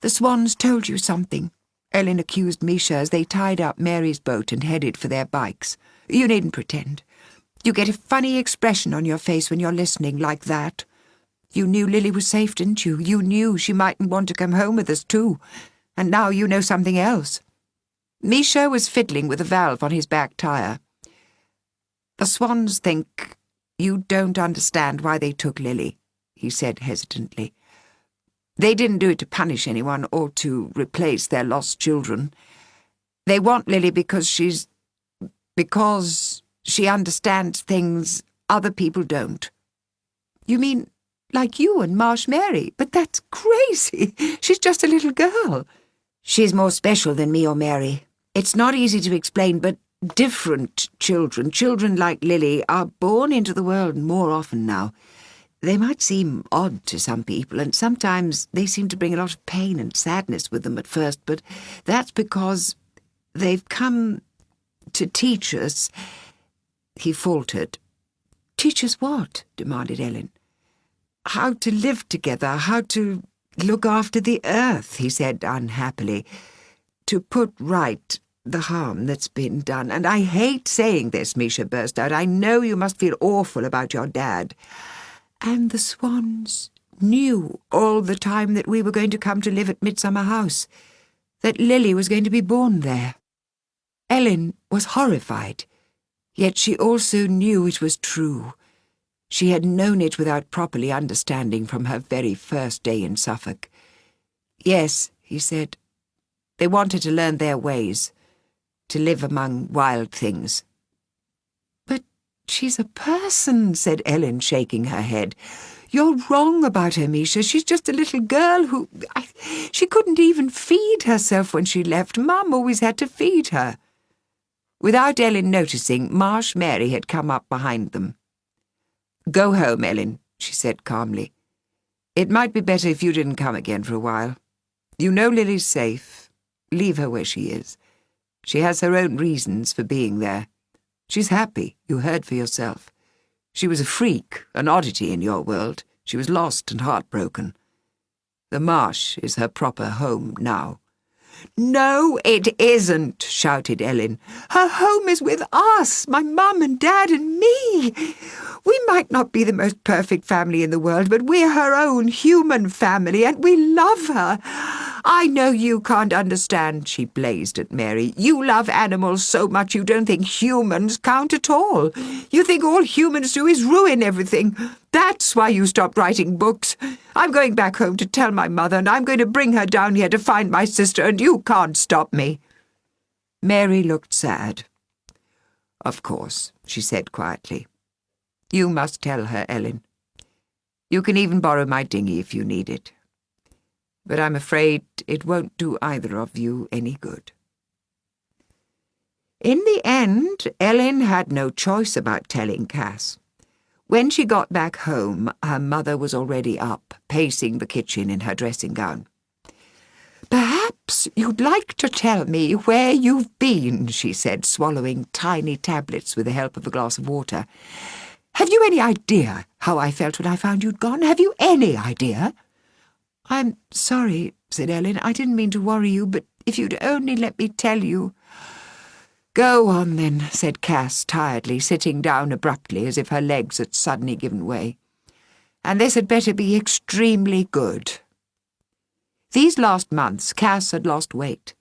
"The swans told you something," Ellen accused Misha as they tied up Mary's boat and headed for their bikes. "You needn't pretend. You get a funny expression on your face when you're listening like that. You knew Lily was safe, didn't you? You knew she mightn't want to come home with us too. And now you know something else." Misha was fiddling with a valve on his back tire. "The swans think you don't understand why they took Lily," he said hesitantly. "They didn't do it to punish anyone or to replace their lost children. They want Lily because she understands things other people don't." "You mean like you and Marsh Mary? But that's crazy. She's just a little girl." "She's more special than me or Mary. It's not easy to explain, but different children like Lily, are born into the world more often now. They might seem odd to some people, and sometimes they seem to bring a lot of pain and sadness with them at first, but that's because they've come to teach us—" He faltered. "Teach us what?" demanded Ellen. "How to live together, how to look after the earth," he said unhappily. "To put right the harm that's been done. And I hate saying this," Misha burst out. "I know you must feel awful about your dad. And the swans knew all the time that we were going to come to live at Midsummer House, that Lily was going to be born there." Ellen was horrified, yet she also knew it was true. She had known it without properly understanding from her very first day in Suffolk. "Yes," he said, "they wanted to learn their ways, to live among wild things." "But she's a person," said Ellen, shaking her head. "You're wrong about her, Misha. She's just a little girl who... She couldn't even feed herself when she left. Mum always had to feed her." Without Ellen noticing, Marsh Mary had come up behind them. "Go home, Ellen," she said calmly. "It might be better if you didn't come again for a while. You know Lily's safe. Leave her where she is. She has her own reasons for being there. She's happy, you heard for yourself. She was a freak, an oddity in your world. She was lost and heartbroken. The marsh is her proper home now." "No, it isn't," shouted Ellen. "Her home is with us, my mum and dad and me. We might not be the most perfect family in the world, but we're her own human family, and we love her. I know you can't understand," she blazed at Mary. "You love animals so much you don't think humans count at all. You think all humans do is ruin everything. That's why you stopped writing books. I'm going back home to tell my mother, and I'm going to bring her down here to find my sister, and you can't stop me." Mary looked sad. "Of course," she said quietly. "You must tell her, Ellen. You can even borrow my dinghy if you need it. But I'm afraid it won't do either of you any good." In the end, Ellen had no choice about telling Cass. When she got back home, her mother was already up, pacing the kitchen in her dressing gown. "Perhaps you'd like to tell me where you've been," she said, swallowing tiny tablets with the help of a glass of water. "Have you any idea how I felt when I found you'd gone? Have you any idea?" "I'm sorry," said Ellen. "I didn't mean to worry you, but if you'd only let me tell you—" "Go on, then," said Cass tiredly, sitting down abruptly as if her legs had suddenly given way. and this had better be extremely good. These last months Cass had lost weight.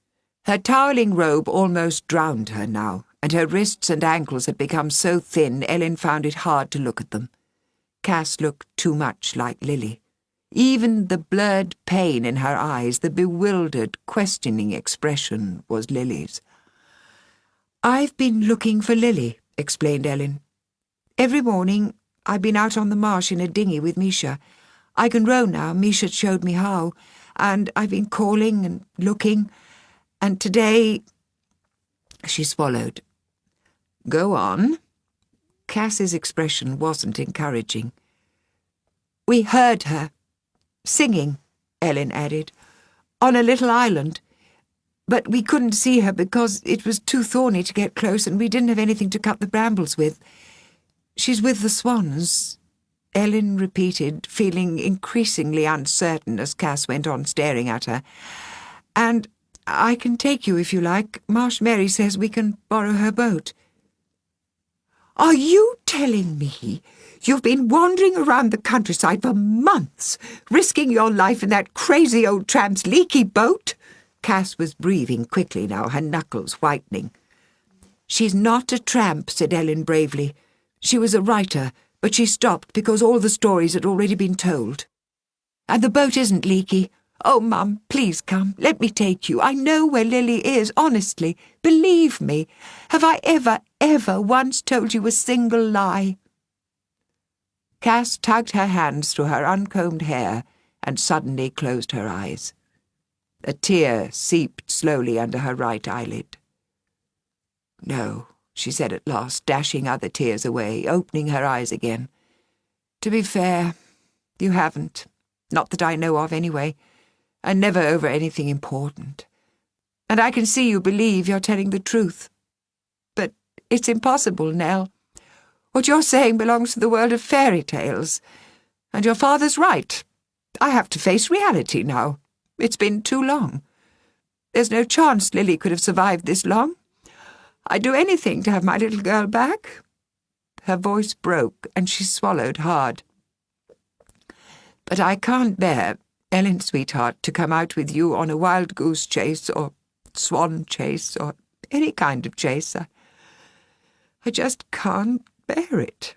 Her toweling robe almost drowned her now, and her wrists and ankles had become so thin Ellen found it hard to look at them. Cass looked too much like Lily. Even the blurred pain in her eyes, the bewildered, questioning expression, was Lily's. "I've been looking for Lily," explained Ellen. "Every morning I've been out on the marsh in a dinghy with Misha. I can row now, Misha showed me how, and I've been calling and looking, and today—" She swallowed. "Go on." Cass's expression wasn't encouraging. "We heard her. Singing," Ellen added, "on a little island. But we couldn't see her because it was too thorny to get close and we didn't have anything to cut the brambles with. She's with the swans," Ellen repeated, feeling increasingly uncertain as Cass went on staring at her. "And I can take you if you like. Marsh Mary says we can borrow her boat." "Are you telling me you've been wandering around the countryside for months, risking your life in that crazy old tramp's leaky boat?" Cass was breathing quickly now, her knuckles whitening. "She's not a tramp," said Ellen bravely. "She was a writer, but she stopped because all the stories had already been told. And the boat isn't leaky. Oh, Mum, please come. Let me take you. I know where Lily is, honestly. Believe me. Have I ever once told you a single lie?" Cass tugged her hands through her uncombed hair and suddenly closed her eyes. A tear seeped slowly under her right eyelid. "No," she said at last, dashing other tears away, opening her eyes again. "To be fair, you haven't. Not that I know of, anyway. And never over anything important. And I can see you believe you're telling the truth. But it's impossible, Nell. What you're saying belongs to the world of fairy tales. And your father's right. I have to face reality now. It's been too long. There's no chance Lily could have survived this long. I'd do anything to have my little girl back." Her voice broke, and she swallowed hard. "But I can't bear, Ellen, sweetheart, to come out with you on a wild goose chase or swan chase or any kind of chase. I just can't bear it."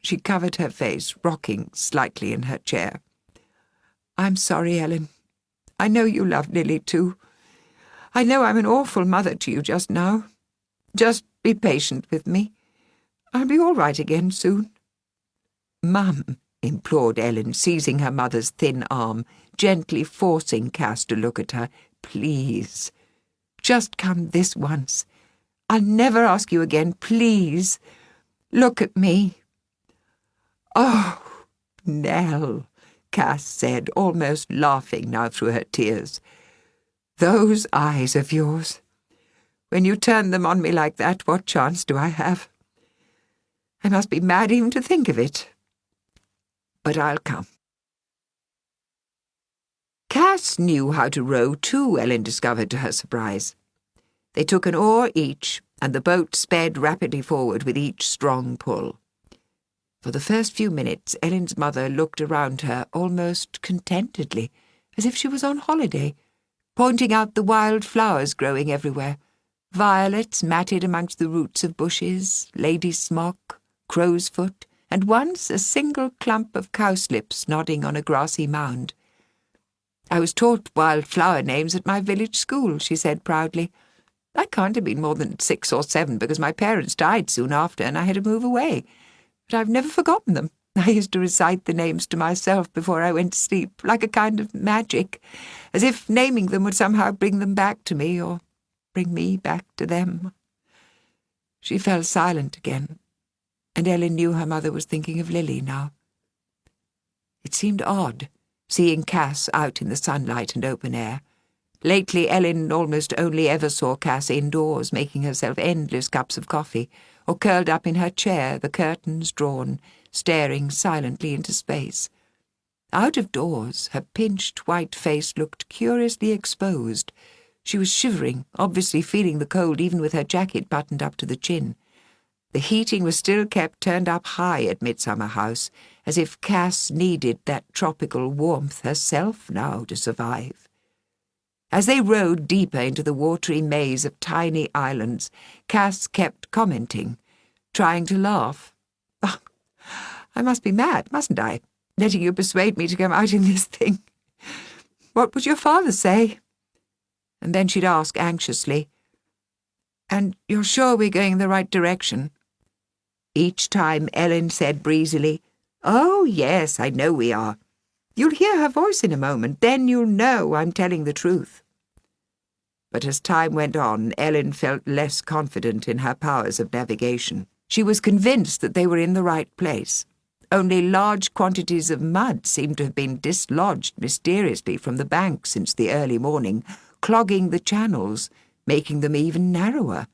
She covered her face, rocking slightly in her chair. "I'm sorry, Ellen. I know you love Lily too. I know I'm an awful mother to you just now. Just be patient with me. I'll be all right again soon." "Mum," implored Ellen, seizing her mother's thin arm, gently forcing Cass to look at her. "Please, just come this once. I'll never ask you again, please. Look at me." "Oh, Nell," Cass said, almost laughing now through her tears. "Those eyes of yours. When you turn them on me like that, what chance do I have? I must be mad even to think of it. But I'll come." Cass knew how to row too, Ellen discovered to her surprise. They took an oar each, and the boat sped rapidly forward with each strong pull. For the first few minutes, Ellen's mother looked around her almost contentedly, as if she was on holiday, pointing out the wild flowers growing everywhere, violets matted amongst the roots of bushes, lady's smock, crow's foot, and once a single clump of cowslips nodding on a grassy mound. "I was taught wild flower names at my village school," she said proudly. "I can't have been more than 6 or 7 because my parents died soon after and I had to move away. But I've never forgotten them. I used to recite the names to myself before I went to sleep, like a kind of magic, as if naming them would somehow bring them back to me, or bring me back to them." She fell silent again, and Ellen knew her mother was thinking of Lily now. It seemed odd, seeing Cass out in the sunlight and open air. Lately Ellen almost only ever saw Cass indoors, making herself endless cups of coffee, or curled up in her chair, the curtains drawn, staring silently into space. Out of doors, her pinched white face looked curiously exposed. She was shivering, obviously feeling the cold even with her jacket buttoned up to the chin. The heating was still kept turned up high at Midsummer House, as if Cass needed that tropical warmth herself now to survive. As they rowed deeper into the watery maze of tiny islands, Cass kept commenting, trying to laugh. "Oh, I must be mad, mustn't I, letting you persuade me to come out in this thing? What would your father say?" And then she'd ask anxiously, "And you're sure we're going in the right direction?" Each time Ellen said breezily, "Oh, yes, I know we are. You'll hear her voice in a moment, then you'll know I'm telling the truth." But as time went on, Ellen felt less confident in her powers of navigation. She was convinced that they were in the right place. Only large quantities of mud seemed to have been dislodged mysteriously from the bank since the early morning, clogging the channels, making them even narrower.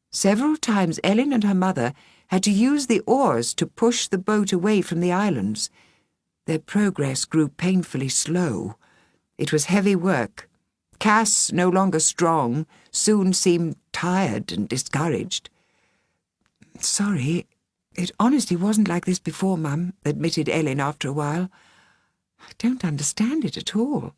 Several times Ellen and her mother had to use the oars to push the boat away from the islands. Their progress grew painfully slow. It was heavy work. Cass, no longer strong, soon seemed tired and discouraged. "Sorry, it honestly wasn't like this before, Mum," admitted Ellen after a while. "I don't understand it at all."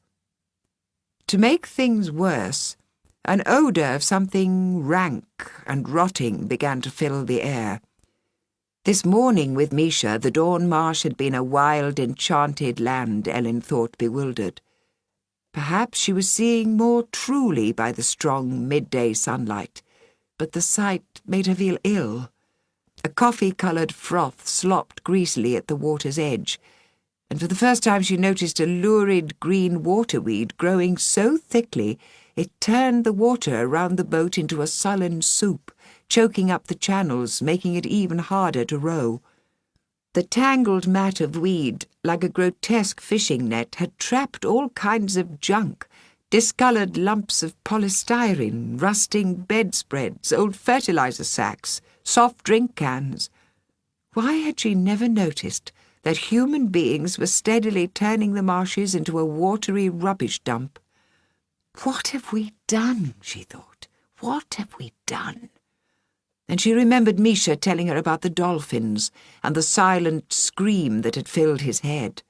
To make things worse, an odour of something rank and rotting began to fill the air. This morning with Misha, the Dawn Marsh had been a wild, enchanted land, Ellen thought, bewildered. Perhaps she was seeing more truly by the strong midday sunlight, but the sight made her feel ill. A coffee-coloured froth slopped greasily at the water's edge, and for the first time she noticed a lurid green waterweed growing so thickly it turned the water around the boat into a sullen soup, choking up the channels, making it even harder to row. The tangled mat of weed, like a grotesque fishing net, had trapped all kinds of junk, discoloured lumps of polystyrene, rusting bedspreads, old fertilizer sacks, soft drink cans. Why had she never noticed that human beings were steadily turning the marshes into a watery rubbish dump? "What have we done?" she thought. "What have we done?" And she remembered Misha telling her about the dolphins and the silent scream that had filled his head.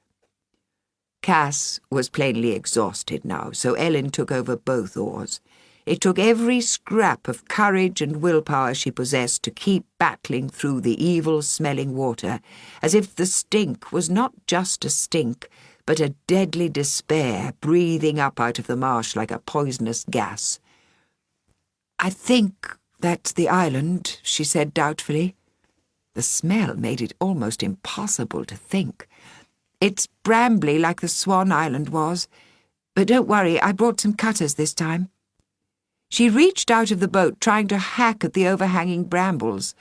Cass was plainly exhausted now, so Ellen took over both oars. It took every scrap of courage and willpower she possessed to keep battling through the evil-smelling water, as if the stink was not just a stink, but a deadly despair breathing up out of the marsh like a poisonous gas. "I think that's the island," she said doubtfully. The smell made it almost impossible to think. "It's brambly like the Swan Island was. But don't worry, I brought some cutters this time." She reached out of the boat, trying to hack at the overhanging brambles.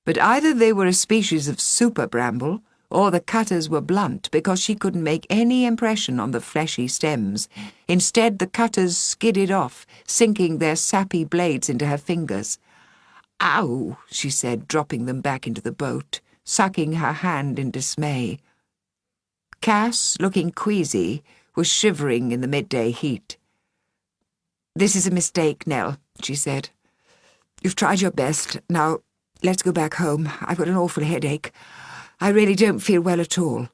But either they were a species of super bramble, or the cutters were blunt, because she couldn't make any impression on the fleshy stems. Instead, the cutters skidded off, sinking their sappy blades into her fingers. "Ow," she said, dropping them back into the boat, sucking her hand in dismay. Cass, looking queasy, was shivering in the midday heat. "This is a mistake, Nell," she said. "You've tried your best. Now, let's go back home. I've got an awful headache. I really don't feel well at all."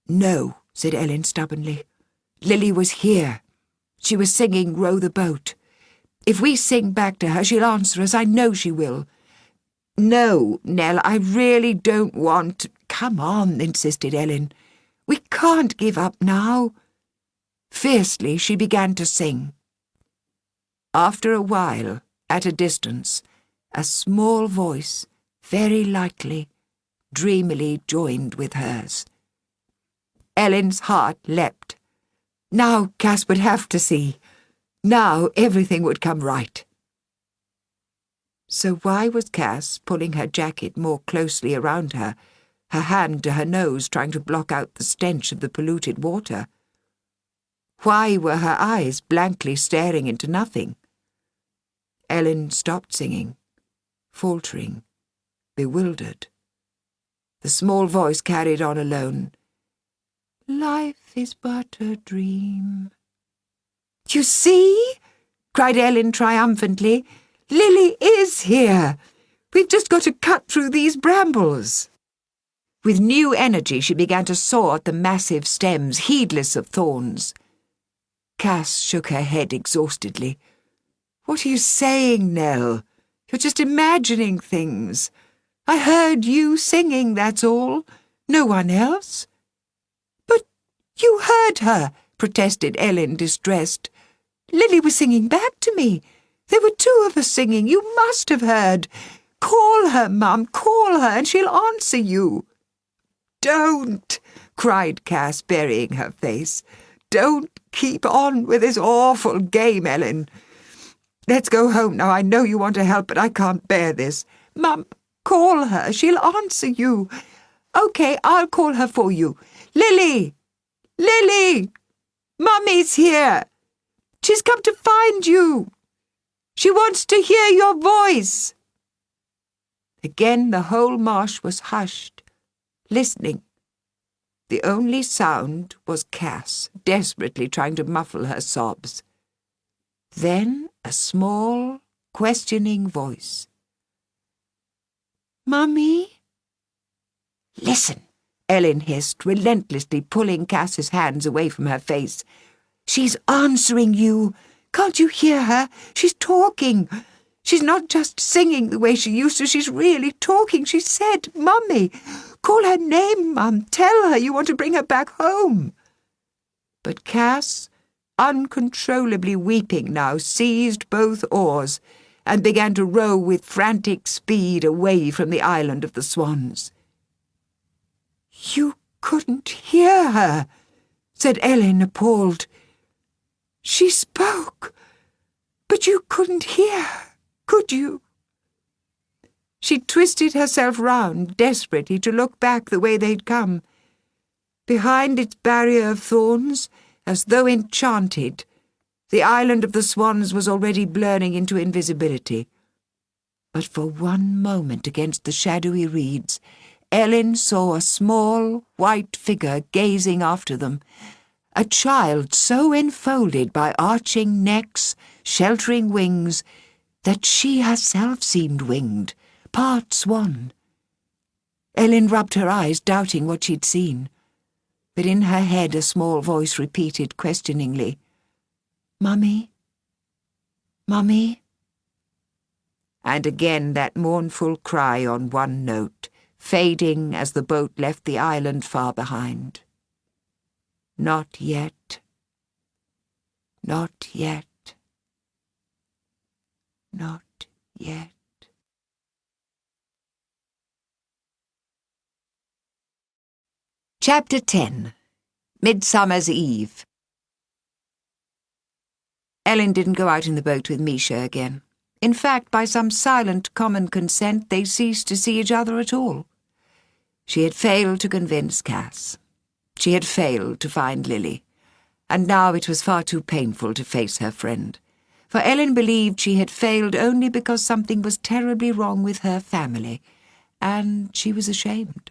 "No," said Ellen stubbornly. "Lily was here. She was singing 'Row the Boat.' If we sing back to her, she'll answer us. I know she will." "No, Nell, I really don't want—" "Come on," insisted Ellen. "We can't give up now." Fiercely, she began to sing. After a while, at a distance, a small voice, very lightly, dreamily joined with hers. Ellen's heart leapt. Now Cass would have to see. Now everything would come right. So why was Cass pulling her jacket more closely around her, her hand to her nose trying to block out the stench of the polluted water? Why were her eyes blankly staring into nothing? Ellen stopped singing, faltering, bewildered. The small voice carried on alone. "Life is but a dream." "You see?" cried Ellen triumphantly. "Lily is here. We've just got to cut through these brambles." With new energy, she began to saw at the massive stems, heedless of thorns. Cass shook her head exhaustedly. "What are you saying, Nell? You're just imagining things. I heard you singing, that's all. No one else." "But you heard her," protested Ellen, distressed. "Lily was singing back to me. There were two of us singing. You must have heard. Call her, Mum, call her, and she'll answer you." "Don't!" cried Cass, burying her face. "Don't keep on with this awful game, Ellen. Let's go home now. I know you want to help, but I can't bear this. Mum, call her. She'll answer you." "OK, I'll call her for you. Lily! Lily! Mummy's here. She's come to find you. She wants to hear your voice." Again the whole marsh was hushed, listening. The only sound was Cass, desperately trying to muffle her sobs. Then a small, questioning voice. "Mummy?" "Listen," Ellen hissed, relentlessly pulling Cass's hands away from her face. "She's answering you. Can't you hear her? She's talking. She's not just singing the way she used to. She's really talking. She said, 'Mummy.' Call her name, Mum. Tell her you want to bring her back home." But Cass, uncontrollably weeping now, seized both oars and began to row with frantic speed away from the island of the swans. "You couldn't hear her," said Ellen, appalled. "She spoke, but you couldn't hear her, could you?" She twisted herself round, desperately, to look back the way they'd come. Behind its barrier of thorns, as though enchanted, the island of the swans was already blurring into invisibility. But for one moment against the shadowy reeds, Ellen saw a small, white figure gazing after them, a child so enfolded by arching necks, sheltering wings, that she herself seemed winged, part swan. Ellen rubbed her eyes, doubting what she'd seen. But in her head a small voice repeated questioningly, "Mummy? Mummy?" And again that mournful cry on one note, fading as the boat left the island far behind. Not yet. Not yet. Not yet. Chapter 10. Midsummer's Eve. Ellen didn't go out in the boat with Misha again. In fact, by some silent common consent, they ceased to see each other at all. She had failed to convince Cass. She had failed to find Lily. And now it was far too painful to face her friend. For Ellen believed she had failed only because something was terribly wrong with her family, and she was ashamed.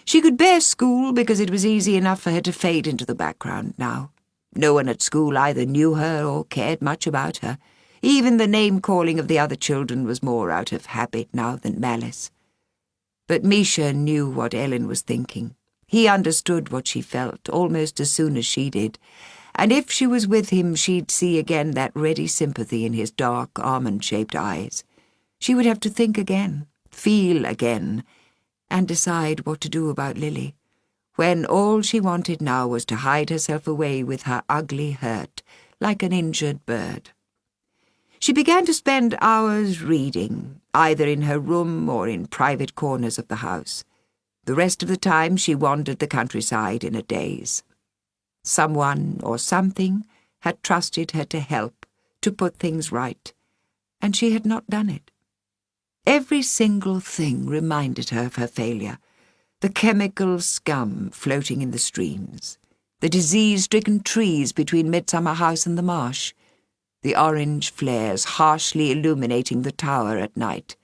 She could bear school because it was easy enough for her to fade into the background now. No one at school either knew her or cared much about her. Even the name-calling of the other children was more out of habit now than malice. But Misha knew what Ellen was thinking. He understood what she felt almost as soon as she did, and if she was with him she'd see again that ready sympathy in his dark, almond-shaped eyes. She would have to think again, feel again, and decide what to do about Lily, when all she wanted now was to hide herself away with her ugly hurt, like an injured bird. She began to spend hours reading, either in her room or in private corners of the house. The rest of the time she wandered the countryside in a daze. Someone or something had trusted her to help, to put things right, and she had not done it. Every single thing reminded her of her failure. The chemical scum floating in the streams, the disease-stricken trees between Midsummer House and the marsh, the orange flares harshly illuminating the tower at night,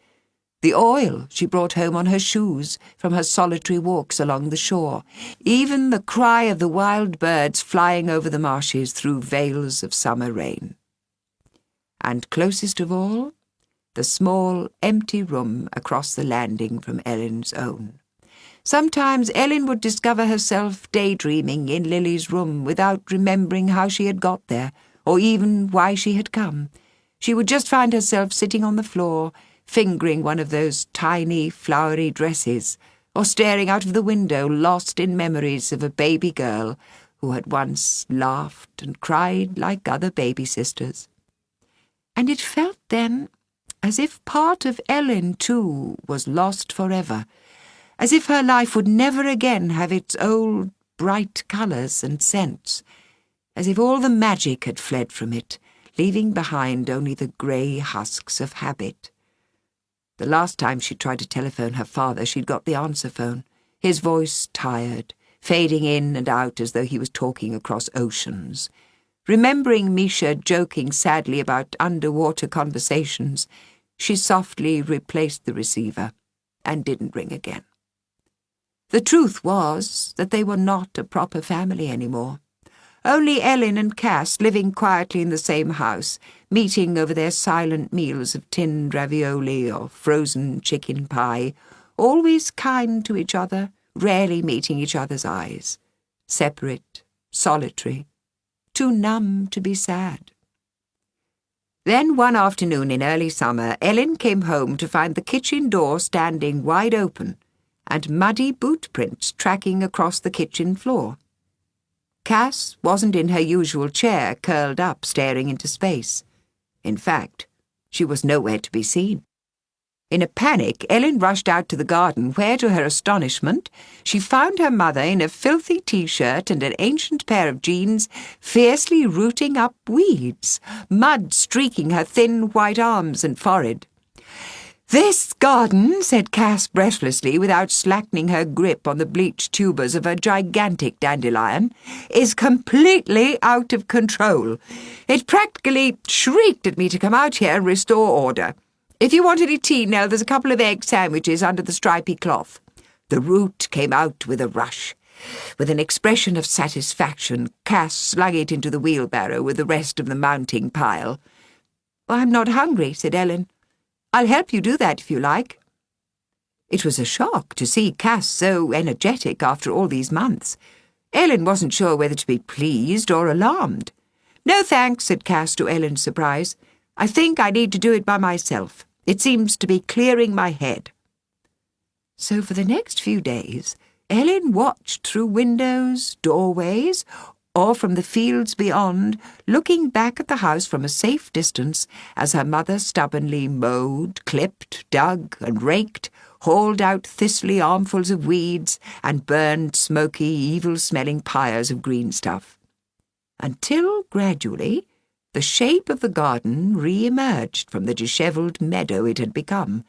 the oil she brought home on her shoes from her solitary walks along the shore, even the cry of the wild birds flying over the marshes through veils of summer rain. And closest of all, the small, empty room across the landing from Ellen's own. Sometimes Ellen would discover herself daydreaming in Lily's room without remembering how she had got there, or even why she had come. She would just find herself sitting on the floor, fingering one of those tiny, flowery dresses, or staring out of the window, lost in memories of a baby girl who had once laughed and cried like other baby sisters. And it felt then as if part of Ellen, too, was lost forever, as if her life would never again have its old bright colours and scents, as if all the magic had fled from it, leaving behind only the grey husks of habit. The last time she tried to telephone her father, she'd got the answer phone, his voice tired, fading in and out as though he was talking across oceans. Remembering Misha joking sadly about underwater conversations, she softly replaced the receiver and didn't ring again. The truth was that they were not a proper family anymore. Only Ellen and Cass living quietly in the same house, meeting over their silent meals of tinned ravioli or frozen chicken pie, always kind to each other, rarely meeting each other's eyes. Separate, solitary, too numb to be sad. Then one afternoon in early summer, Ellen came home to find the kitchen door standing wide open and muddy boot prints tracking across the kitchen floor. Cass wasn't in her usual chair, curled up, staring into space. In fact, she was nowhere to be seen. In a panic, Ellen rushed out to the garden where, to her astonishment, she found her mother in a filthy T-shirt and an ancient pair of jeans, fiercely rooting up weeds, mud streaking her thin white arms and forehead. "This garden," said Cass breathlessly, without slackening her grip on the bleached tubers of a gigantic dandelion, "is completely out of control. It practically shrieked at me to come out here and restore order. If you want any tea, Nell, there's a couple of egg sandwiches under the stripy cloth." The root came out with a rush. With an expression of satisfaction, Cass slung it into the wheelbarrow with the rest of the mounting pile. "I'm not hungry," said Ellen. "I'll help you do that if you like." It was a shock to see Cass so energetic after all these months. Ellen wasn't sure whether to be pleased or alarmed. "No thanks," said Cass to Ellen's surprise. "I think I need to do it by myself. It seems to be clearing my head." So for the next few days, Ellen watched through windows, doorways, or from the fields beyond, looking back at the house from a safe distance as her mother stubbornly mowed, clipped, dug and raked, hauled out thistly armfuls of weeds, and burned smoky, evil-smelling pyres of green stuff. Until, gradually, the shape of the garden re-emerged from the dishevelled meadow it had become,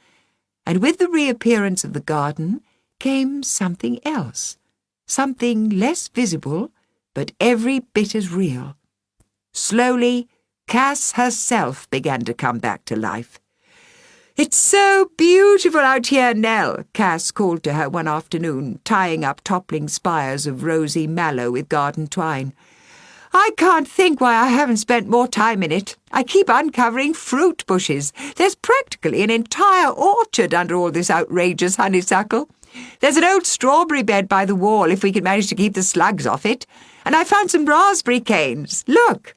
and with the reappearance of the garden came something else, something less visible, but every bit as real. Slowly, Cass herself began to come back to life. "It's so beautiful out here, Nell," Cass called to her one afternoon, tying up toppling spires of rosy mallow with garden twine. "I can't think why I haven't spent more time in it. I keep uncovering fruit bushes. There's practically an entire orchard under all this outrageous honeysuckle. There's an old strawberry bed by the wall if we can manage to keep the slugs off it. And I found some raspberry canes. Look!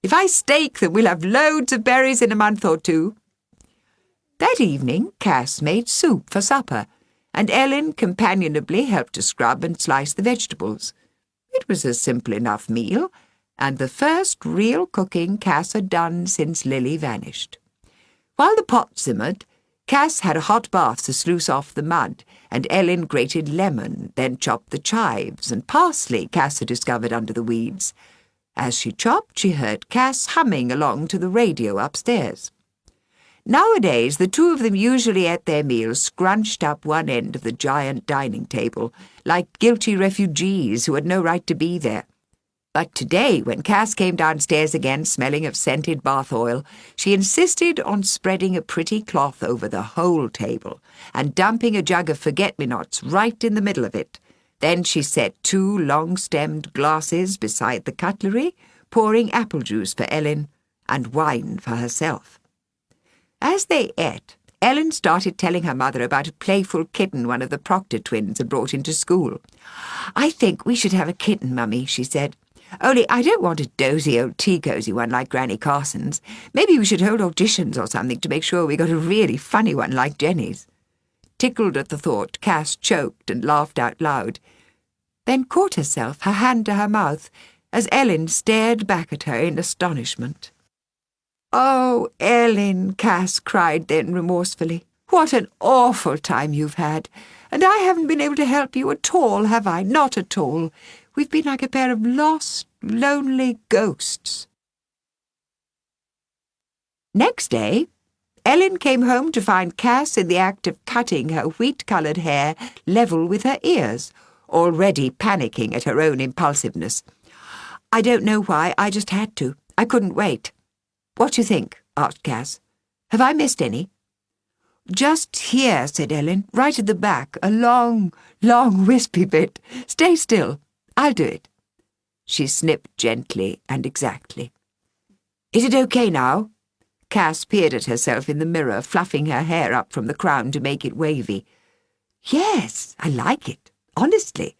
If I stake them, we'll have loads of berries in a month or two." That evening, Cass made soup for supper, and Ellen companionably helped to scrub and slice the vegetables. It was a simple enough meal, and the first real cooking Cass had done since Lily vanished. While the pot simmered, Cass had a hot bath to sluice off the mud, and Ellen grated lemon, then chopped the chives and parsley Cass had discovered under the weeds. As she chopped, she heard Cass humming along to the radio upstairs. Nowadays, the two of them usually ate their meals scrunched up one end of the giant dining table, like guilty refugees who had no right to be there. But today, when Cass came downstairs again smelling of scented bath oil, she insisted on spreading a pretty cloth over the whole table and dumping a jug of forget-me-nots right in the middle of it. Then she set 2 long-stemmed glasses beside the cutlery, pouring apple juice for Ellen and wine for herself. As they ate, Ellen started telling her mother about a playful kitten one of the Proctor twins had brought into school. "I think we should have a kitten, Mummy," she said. "Only I don't want a dozy old tea-cosy one like Granny Carson's. Maybe we should hold auditions or something to make sure we got a really funny one like Jenny's." Tickled at the thought, Cass choked and laughed out loud, then caught herself, her hand to her mouth, as Ellen stared back at her in astonishment. "Oh, Ellen," Cass cried then remorsefully, "what an awful time you've had. And I haven't been able to help you at all, have I? Not at all. We've been like a pair of lost, lonely ghosts." Next day, Ellen came home to find Cass in the act of cutting her wheat-coloured hair level with her ears, already panicking at her own impulsiveness. "I don't know why, I just had to. I couldn't wait." "What do you think?" asked Cass. "Have I missed any?" "Just here," said Ellen, "right at the back, a long, long wispy bit. Stay still. I'll do it." She snipped gently and exactly. "Is it okay now?" Cass peered at herself in the mirror, fluffing her hair up from the crown to make it wavy. "Yes, I like it. Honestly.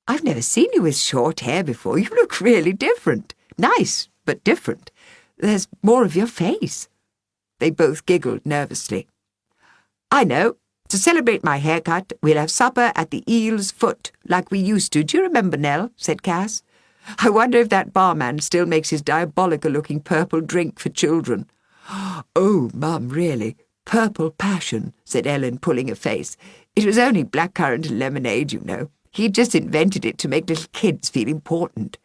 I've never seen you with short hair before. You look really different. Nice, but different. There's more of your face." They both giggled nervously. "I know. To celebrate my haircut, we'll have supper at the Eel's Foot, like we used to. Do you remember, Nell?" said Cass. "I wonder if that barman still makes his diabolical-looking purple drink for children." "Oh, Mum, really? Purple passion," said Ellen, pulling a face. "It was only blackcurrant and lemonade, you know. He'd just invented it to make little kids feel important."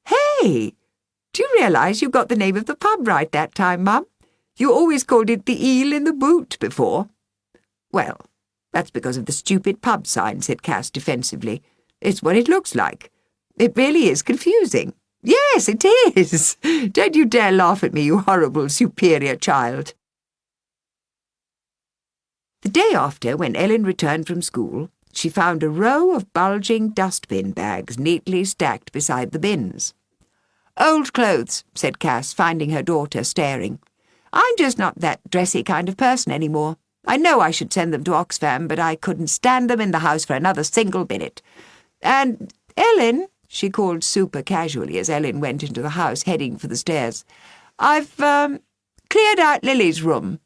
"Hey! Do you realise you got the name of the pub right that time, Mum? You always called it the Eel in the Boot before." "Well, that's because of the stupid pub sign," said Cass defensively. "It's what it looks like. It really is confusing." "Yes, it is. Don't you dare laugh at me, you horrible, superior child." The day after, when Ellen returned from school, she found a row of bulging dustbin bags neatly stacked beside the bins. "Old clothes," said Cass, finding her daughter staring. "I'm just not that dressy kind of person any more. I know I should send them to Oxfam, but I couldn't stand them in the house for another single minute. And, Ellen," she called super casually as Ellen went into the house, heading for the stairs, "I've, cleared out Lily's room."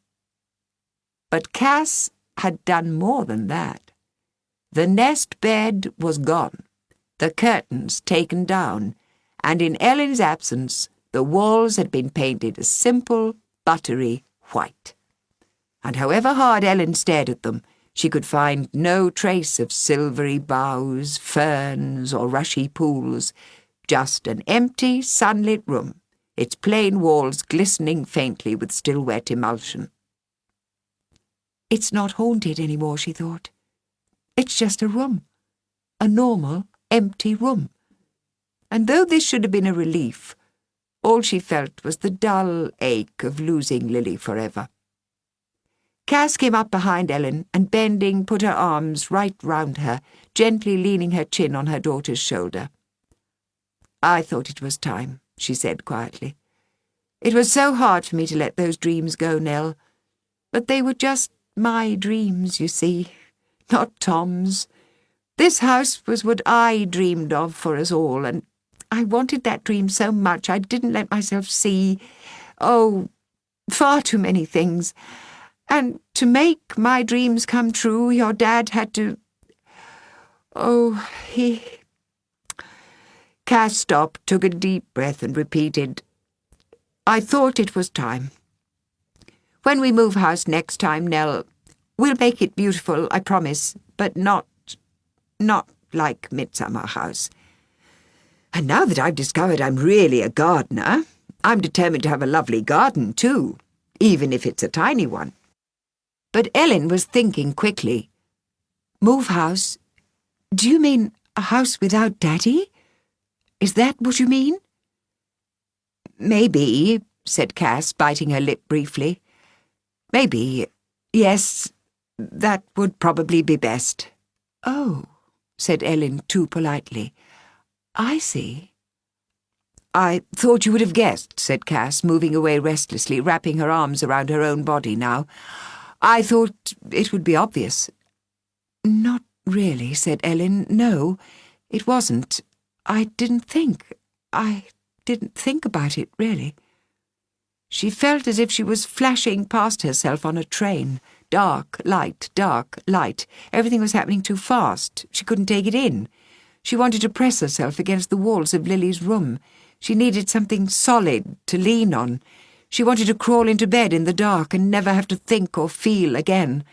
But Cass had done more than that. The nest bed was gone, the curtains taken down, and in Ellen's absence the walls had been painted a simple, buttery white. And however hard Ellen stared at them, she could find no trace of silvery boughs, ferns, or rushy pools, just an empty, sunlit room, its plain walls glistening faintly with still-wet emulsion. "It's not haunted any more," she thought. "It's just a room. A normal, empty room." And though this should have been a relief, all she felt was the dull ache of losing Lily forever. Cass came up behind Ellen and, bending, put her arms right round her, gently leaning her chin on her daughter's shoulder. "I thought it was time," she said quietly. "It was so hard for me to let those dreams go, Nell. But they were just my dreams, you see, not Tom's. This house was what I dreamed of for us all, and I wanted that dream so much I didn't let myself see, far too many things. And to make my dreams come true, your dad had to... he..." Cass stopped, took a deep breath and repeated, "I thought it was time. When we move house next time, Nell, we'll make it beautiful, I promise, but not like Midsummer House. And now that I've discovered I'm really a gardener, I'm determined to have a lovely garden too, even if it's a tiny one." But Ellen was thinking quickly. "Move house? Do you mean a house without Daddy? Is that what you mean?" "Maybe," said Cass, biting her lip briefly. "Maybe. Yes, that would probably be best." "Oh," said Ellen too politely. "I see." "I thought you would have guessed," said Cass, moving away restlessly, wrapping her arms around her own body now. "I thought it would be obvious." "Not really," said Ellen. "No, it wasn't. I didn't think about it, really." She felt as if she was flashing past herself on a train. Dark, light, dark, light. Everything was happening too fast. She couldn't take it in. She wanted to press herself against the walls of Lily's room. She needed something solid to lean on. She wanted to crawl into bed in the dark and never have to think or feel again.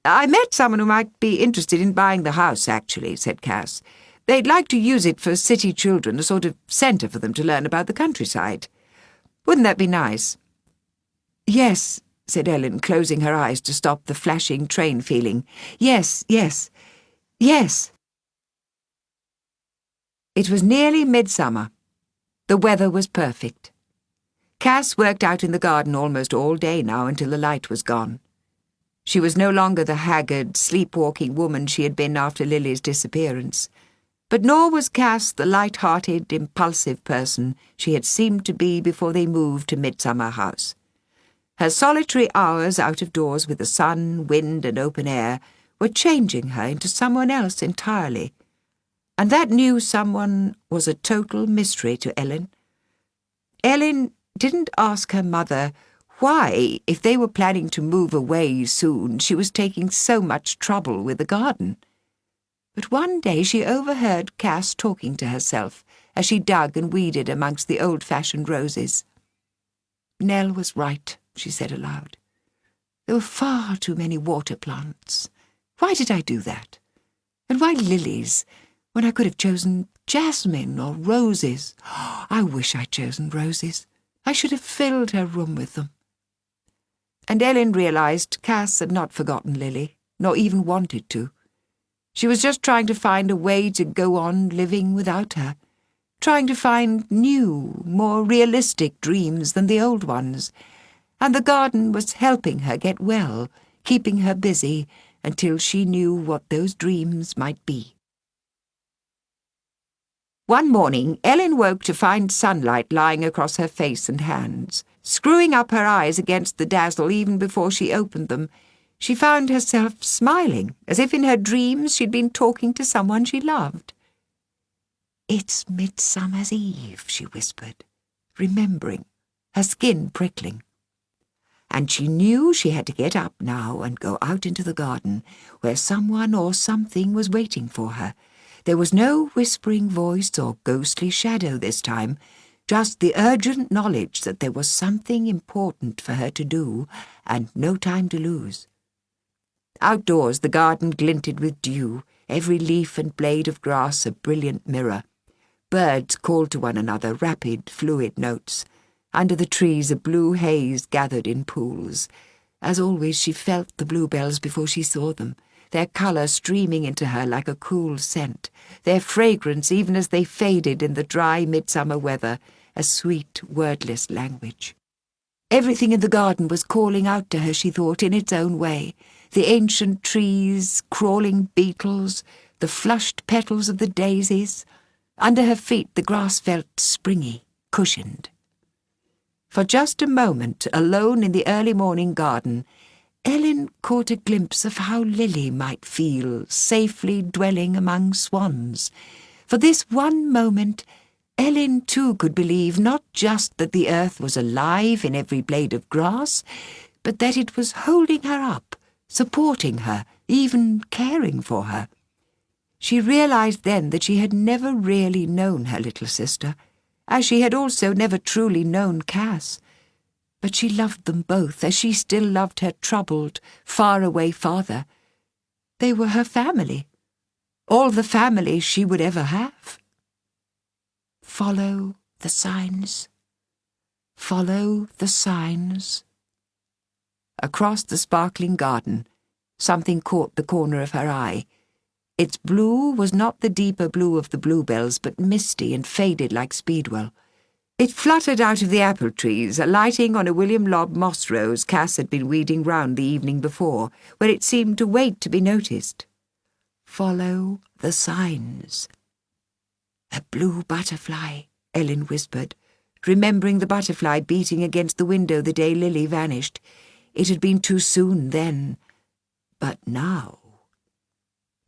"I met someone who might be interested in buying the house, actually," said Cass. "They'd like to use it for city children, a sort of centre for them to learn about the countryside. Wouldn't that be nice?" "Yes," said Ellen, closing her eyes to stop the flashing train feeling. "Yes, yes, yes." It was nearly midsummer. The weather was perfect. Cass worked out in the garden almost all day now until the light was gone. She was no longer the haggard, sleepwalking woman she had been after Lily's disappearance. But nor was Cass the light-hearted, impulsive person she had seemed to be before they moved to Midsummer House. Her solitary hours out of doors with the sun, wind, and open air were changing her into someone else entirely. And that new someone was a total mystery to Ellen. Ellen didn't ask her mother why, if they were planning to move away soon, she was taking so much trouble with the garden. But one day she overheard Cass talking to herself as she dug and weeded amongst the old-fashioned roses. "Nell was right," she said aloud. "There were far too many water plants. Why did I do that? And why lilies, when I could have chosen jasmine or roses? I wish I'd chosen roses. I should have filled her room with them." And Ellen realized Cass had not forgotten Lily, nor even wanted to. She was just trying to find a way to go on living without her, trying to find new, more realistic dreams than the old ones, and the garden was helping her get well, keeping her busy until she knew what those dreams might be. One morning, Ellen woke to find sunlight lying across her face and hands. Screwing up her eyes against the dazzle even before she opened them, she found herself smiling, as if in her dreams she'd been talking to someone she loved. "It's Midsummer's Eve," she whispered, remembering, her skin prickling. And she knew she had to get up now and go out into the garden, where someone or something was waiting for her. There was no whispering voice or ghostly shadow this time, just the urgent knowledge that there was something important for her to do and no time to lose. Outdoors, the garden glinted with dew, every leaf and blade of grass a brilliant mirror. Birds called to one another, rapid, fluid notes. Under the trees, a blue haze gathered in pools. As always, she felt the bluebells before she saw them, their colour streaming into her like a cool scent, their fragrance, even as they faded in the dry midsummer weather, a sweet, wordless language. Everything in the garden was calling out to her, she thought, in its own way. The ancient trees, crawling beetles, the flushed petals of the daisies. Under her feet the grass felt springy, cushioned. For just a moment, alone in the early morning garden, Ellen caught a glimpse of how Lily might feel, safely dwelling among swans. For this one moment, Ellen too could believe not just that the earth was alive in every blade of grass, but that it was holding her up, supporting her, even caring for her. She realized then that she had never really known her little sister, as she had also never truly known Cass. But she loved them both, as she still loved her troubled, far-away father. They were her family, all the family she would ever have. Follow the signs. Follow the signs. Across the sparkling garden, something caught the corner of her eye. Its blue was not the deeper blue of the bluebells, but misty and faded like speedwell. It fluttered out of the apple trees, alighting on a William Lobb moss rose Cass had been weeding round the evening before, where it seemed to wait to be noticed. Follow the signs. A blue butterfly, Ellen whispered, remembering the butterfly beating against the window the day Lily vanished. It had been too soon then. But now...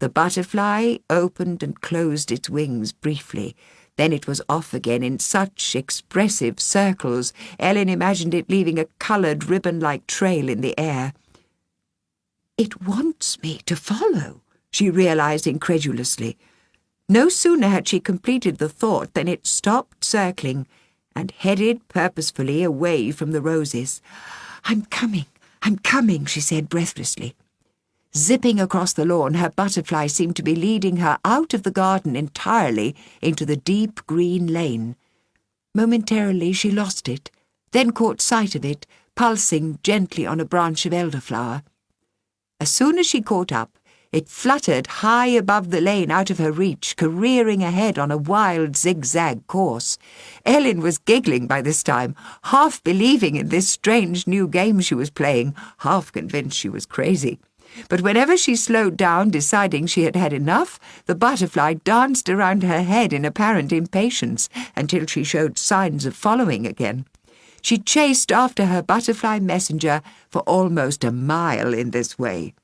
The butterfly opened and closed its wings briefly. Then it was off again in such expressive circles, Ellen imagined it leaving a coloured ribbon-like trail in the air. "It wants me to follow," she realised incredulously. No sooner had she completed the thought than it stopped circling and headed purposefully away from the roses. I'm coming," she said breathlessly. Zipping across the lawn, her butterfly seemed to be leading her out of the garden entirely into the deep green lane. Momentarily she lost it, then caught sight of it, pulsing gently on a branch of elderflower. As soon as she caught up, it fluttered high above the lane out of her reach, careering ahead on a wild zigzag course. Ellen was giggling by this time, half believing in this strange new game she was playing, half convinced she was crazy. But whenever she slowed down, deciding she had had enough, the butterfly danced around her head in apparent impatience until she showed signs of following again. She chased after her butterfly messenger for almost a mile in this way.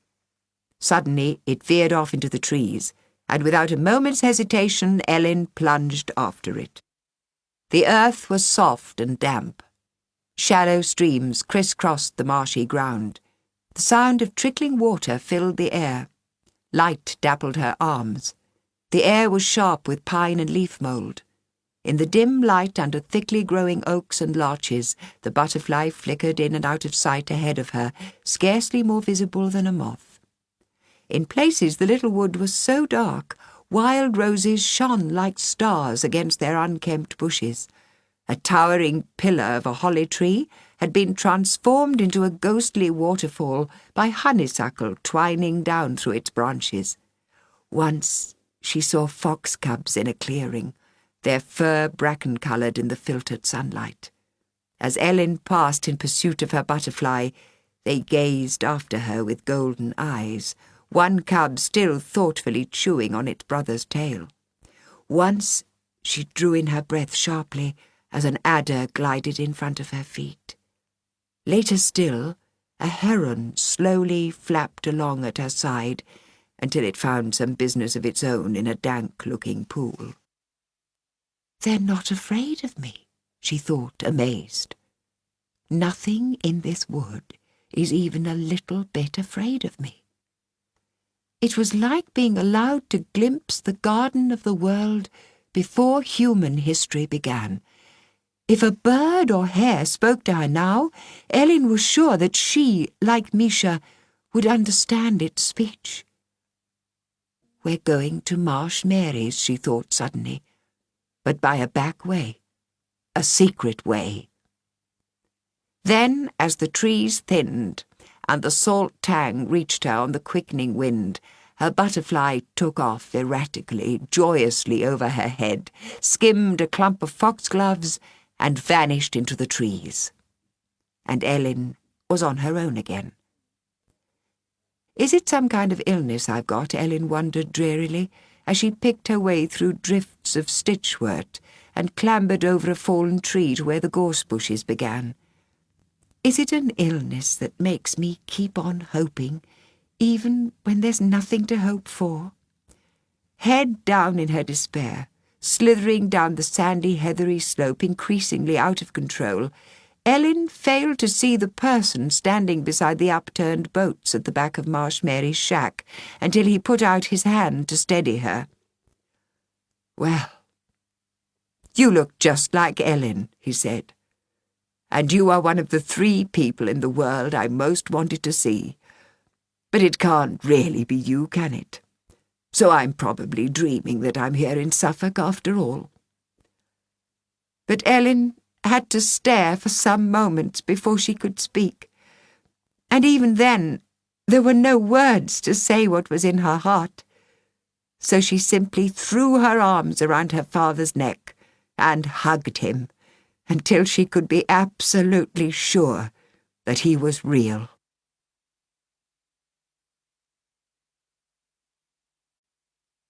Suddenly it veered off into the trees, and without a moment's hesitation Ellen plunged after it. The earth was soft and damp. Shallow streams crisscrossed the marshy ground. The sound of trickling water filled the air. Light dappled her arms. The air was sharp with pine and leaf mould. In the dim light under thickly growing oaks and larches, the butterfly flickered in and out of sight ahead of her, scarcely more visible than a moth. In places the little wood was so dark, wild roses shone like stars against their unkempt bushes. A towering pillar of a holly tree had been transformed into a ghostly waterfall by honeysuckle twining down through its branches. Once she saw fox cubs in a clearing, their fur bracken-coloured in the filtered sunlight. As Ellen passed in pursuit of her butterfly, they gazed after her with golden eyes, one cub still thoughtfully chewing on its brother's tail. Once she drew in her breath sharply as an adder glided in front of her feet. Later still, a heron slowly flapped along at her side until it found some business of its own in a dank-looking pool. "They're not afraid of me," she thought, amazed. "Nothing in this wood is even a little bit afraid of me." It was like being allowed to glimpse the garden of the world before human history began. If a bird or hare spoke to her now, Ellen was sure that she, like Misha, would understand its speech. "We're going to Marsh Mary's," she thought suddenly, but by a back way, a secret way. Then, as the trees thinned and the salt tang reached her on the quickening wind, her butterfly took off erratically, joyously over her head, skimmed a clump of foxgloves, and vanished into the trees. And Ellen was on her own again. "Is it some kind of illness I've got?" Ellen wondered drearily, as she picked her way through drifts of stitchwort and clambered over a fallen tree to where the gorse bushes began. "Is it an illness that makes me keep on hoping, even when there's nothing to hope for?" Head down in her despair, slithering down the sandy, heathery slope increasingly out of control, Ellen failed to see the person standing beside the upturned boats at the back of Marsh Mary's shack until he put out his hand to steady her. "Well, you look just like Ellen," he said. "And you are one of the 3 people in the world I most wanted to see. But it can't really be you, can it? So I'm probably dreaming that I'm here in Suffolk after all." But Ellen had to stare for some moments before she could speak. And even then, there were no words to say what was in her heart. So she simply threw her arms around her father's neck and hugged him until she could be absolutely sure that he was real.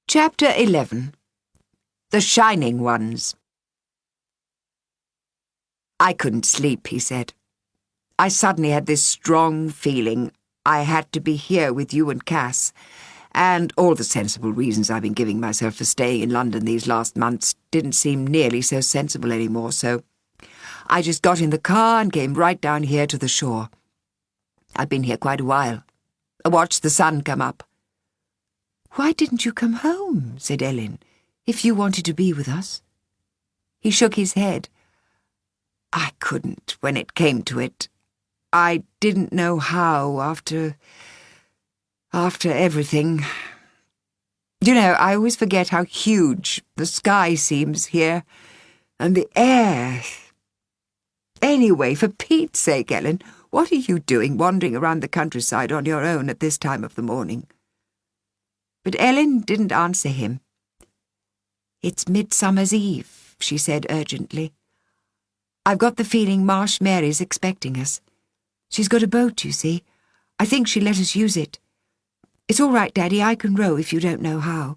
Chapter 11. The Shining Ones. I couldn't sleep, he said. I suddenly had this strong feeling I had to be here with you and Cass, and all the sensible reasons I've been giving myself for staying in London these last months didn't seem nearly so sensible anymore, so I just got in the car and came right down here to the shore. I've been here quite a while. I watched the sun come up. "Why didn't you come home?" said Ellen, "if you wanted to be with us?" He shook his head. "I couldn't, when it came to it. I didn't know how after everything. You know, I always forget how huge the sky seems here, and the air. Anyway, for Pete's sake, Ellen, what are you doing wandering around the countryside on your own at this time of the morning?" But Ellen didn't answer him. "It's Midsummer's Eve," she said urgently. "I've got the feeling Marsh Mary's expecting us. She's got a boat, you see. I think she'll let us use it. It's all right, Daddy, I can row if you don't know how."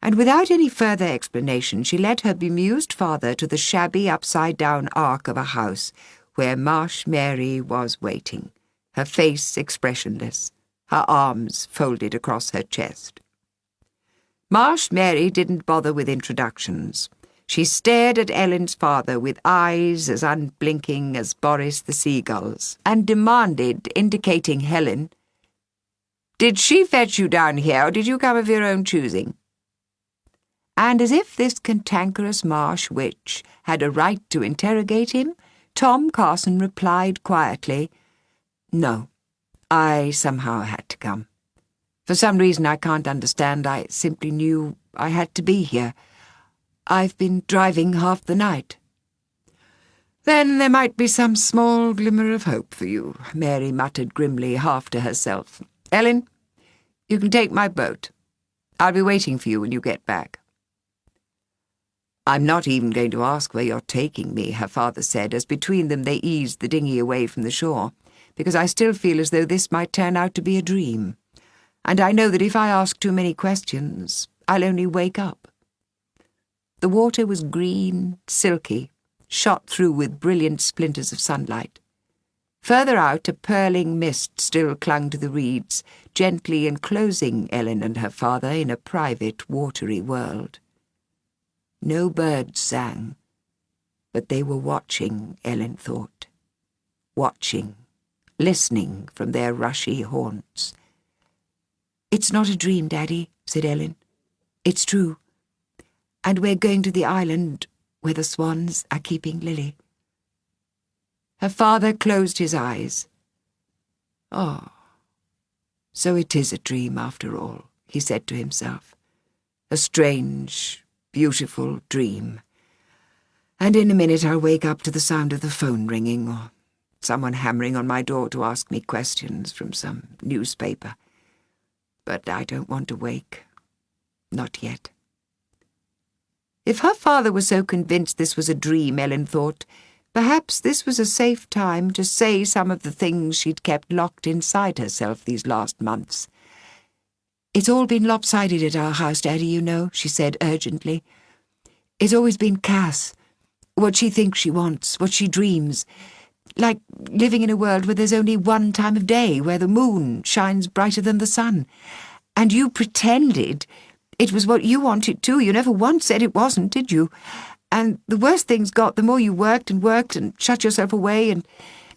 And without any further explanation, she led her bemused father to the shabby upside-down ark of a house where Marsh Mary was waiting, her face expressionless, her arms folded across her chest. Marsh Mary didn't bother with introductions. She stared at Ellen's father with eyes as unblinking as Boris the seagull's, and demanded, indicating Helen, "Did she fetch you down here, or did you come of your own choosing?" And as if this cantankerous marsh witch had a right to interrogate him, Tom Carson replied quietly, "No, I somehow had to come. For some reason I can't understand, I simply knew I had to be here. I've been driving half the night." "Then there might be some small glimmer of hope for you," Mary muttered grimly, half to herself. "Ellen, you can take my boat. I'll be waiting for you when you get back." "I'm not even going to ask where you're taking me," her father said, as between them they eased the dinghy away from the shore, "because I still feel as though this might turn out to be a dream. And I know that if I ask too many questions, I'll only wake up." The water was green, silky, shot through with brilliant splinters of sunlight. Further out, a purling mist still clung to the reeds, gently enclosing Ellen and her father in a private, watery world. No birds sang, but they were watching, Ellen thought. Watching, listening from their rushy haunts. "It's not a dream, Daddy," said Ellen. "It's true. And we're going to the island where the swans are keeping Lily." Her father closed his eyes. "Oh, so it is a dream after all," he said to himself. "A strange, beautiful dream. And in a minute I'll wake up to the sound of the phone ringing, or someone hammering on my door to ask me questions from some newspaper. But I don't want to wake. Not yet." If her father was so convinced this was a dream, Ellen thought, perhaps this was a safe time to say some of the things she'd kept locked inside herself these last months. "It's all been lopsided at our house, Daddy, you know," she said urgently. "It's always been Cass. What she thinks she wants, what she dreams. Like living in a world where there's only one time of day, where the moon shines brighter than the sun. And you pretended it was what you wanted too. You never once said it wasn't, did you? And the worse things got, the more you worked and shut yourself away, and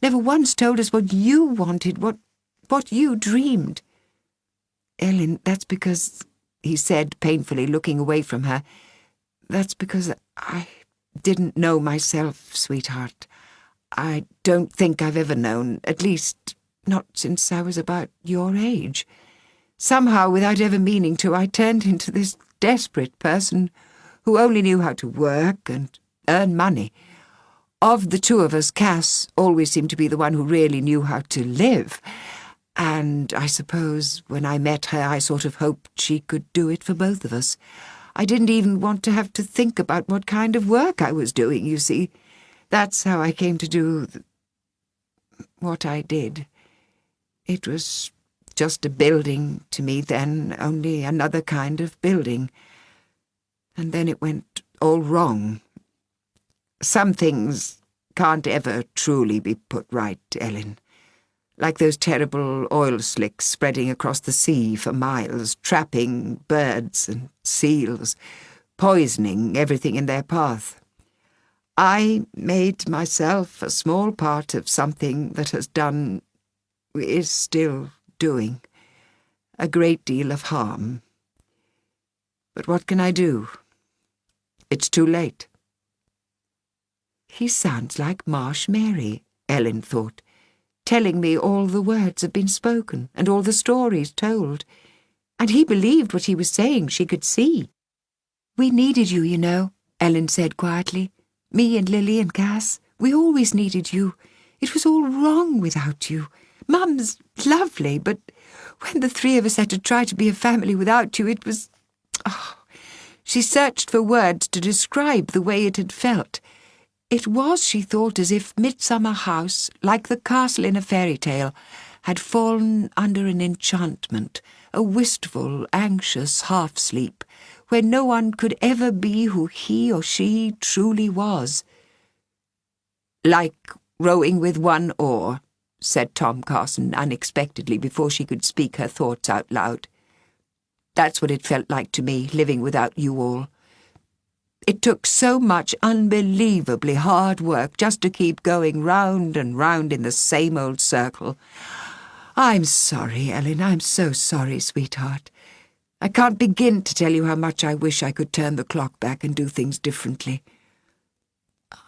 never once told us what you wanted, what you dreamed." "Ellen, that's because," he said painfully, looking away from her, "that's because I didn't know myself, sweetheart. I don't think I've ever known, at least not since I was about your age. Somehow, without ever meaning to, I turned into this desperate person who only knew how to work and earn money. Of the two of us, Cass always seemed to be the one who really knew how to live. And I suppose when I met her, I sort of hoped she could do it for both of us. I didn't even want to have to think about what kind of work I was doing, you see. That's how I came to do what I did. It was just a building to me then, only another kind of building. And then it went all wrong. Some things can't ever truly be put right, Ellen. Like those terrible oil slicks spreading across the sea for miles, trapping birds and seals, poisoning everything in their path. I made myself a small part of something that has done, is still doing, a great deal of harm. But what can I do? It's too late. He sounds like Marsh Mary, Ellen thought, telling me all the words have been spoken and all the stories told. And he believed what he was saying, she could see. We needed you, you know, Ellen said quietly. Me and Lily and Cass, we always needed you. It was all wrong without you. Mum's lovely, but when the three of us had to try to be a family without you, it was... Oh. She searched for words to describe the way it had felt. It was, she thought, as if Midsummer House, like the castle in a fairy tale, had fallen under an enchantment, a wistful, anxious half-sleep, where no one could ever be who he or she truly was. Like rowing with one oar, said Tom Carson unexpectedly before she could speak her thoughts out loud. That's what it felt like to me, living without you all. It took so much unbelievably hard work just to keep going round and round in the same old circle. I'm sorry, Ellen, I'm so sorry, sweetheart. I can't begin to tell you how much I wish I could turn the clock back and do things differently.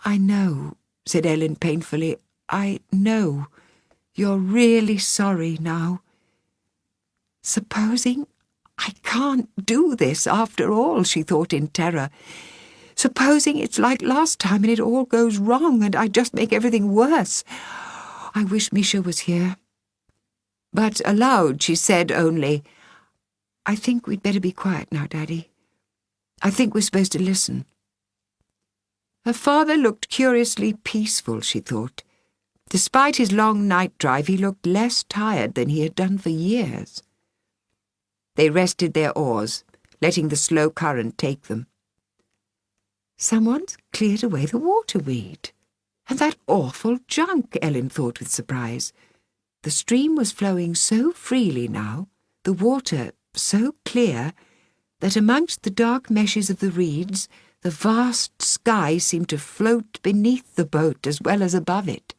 I know, said Ellen painfully. I know. You're really sorry now. Supposing I can't do this after all, she thought in terror. Supposing it's like last time and it all goes wrong and I just make everything worse. I wish Misha was here. But aloud she said only, I think we'd better be quiet now, Daddy. I think we're supposed to listen. Her father looked curiously peaceful, she thought. Despite his long night drive, he looked less tired than he had done for years. They rested their oars, letting the slow current take them. Someone's cleared away the waterweed. And that awful junk, Ellen thought with surprise. The stream was flowing so freely now, the water so clear, that amongst the dark meshes of the reeds, the vast sky seemed to float beneath the boat as well as above it.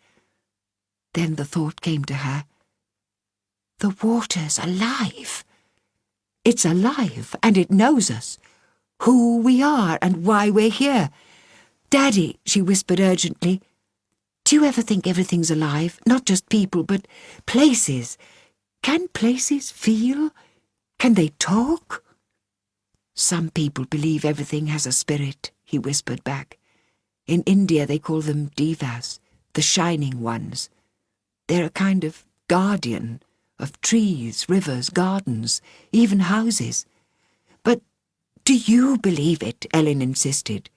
Then the thought came to her, the water's alive. It's alive, and it knows us, who we are and why we're here. Daddy, she whispered urgently, do you ever think everything's alive? Not just people, but places. Can places feel? Can they talk? Some people believe everything has a spirit, he whispered back. In India they call them devas, the shining ones. They're a kind of guardian of trees, rivers, gardens, even houses. But do you believe it? Ellen insisted,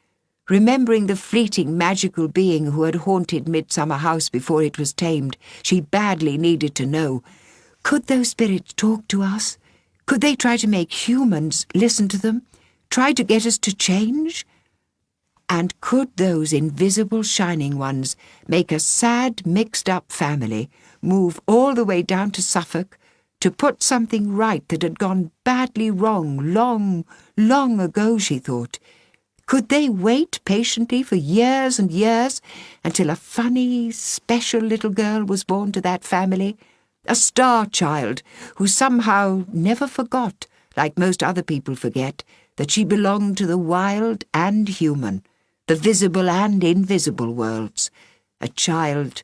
remembering the fleeting magical being who had haunted Midsummer House before it was tamed. She badly needed to know. Could those spirits talk to us? Could they try to make humans listen to them? Try to get us to change? And could those invisible shining ones make a sad, mixed-up family move all the way down to Suffolk to put something right that had gone badly wrong long, long ago, she thought? Could they wait patiently for years and years until a funny, special little girl was born to that family? A star child who somehow never forgot, like most other people forget, that she belonged to the wild and human, the visible and invisible worlds. A child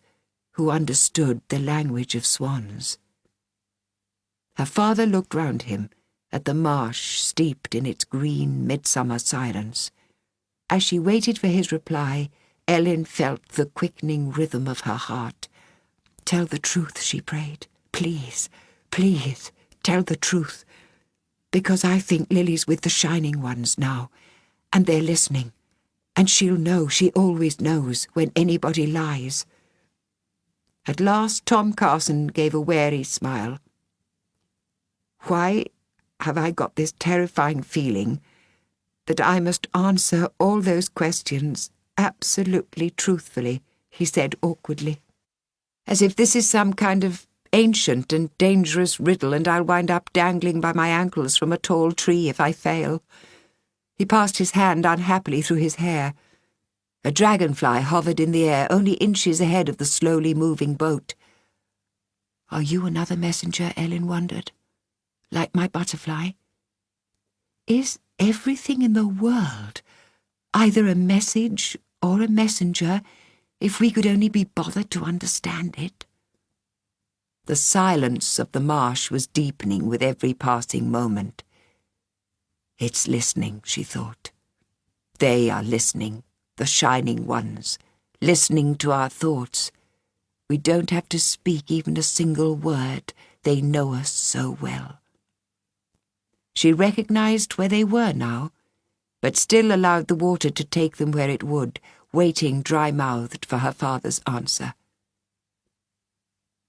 who understood the language of swans. Her father looked round him at the marsh steeped in its green midsummer silence. As she waited for his reply, Ellen felt the quickening rhythm of her heart. Tell the truth, she prayed. Please, please, tell the truth. Because I think Lily's with the shining ones now, and they're listening, and she'll know, she always knows, when anybody lies. At last Tom Carson gave a wary smile. Why have I got this terrifying feeling that I must answer all those questions absolutely truthfully? he said awkwardly. As if this is some kind of ancient and dangerous riddle and I'll wind up dangling by my ankles from a tall tree if I fail. He passed his hand unhappily through his hair. A dragonfly hovered in the air only inches ahead of the slowly moving boat. Are you another messenger, Ellen wondered? Like my butterfly? Is everything in the world either a message or a messenger if we could only be bothered to understand it? The silence of the marsh was deepening with every passing moment. It's listening, she thought. They are listening, the shining ones, listening to our thoughts. We don't have to speak even a single word. They know us so well. She recognized where they were now, but still allowed the water to take them where it would, waiting dry-mouthed for her father's answer.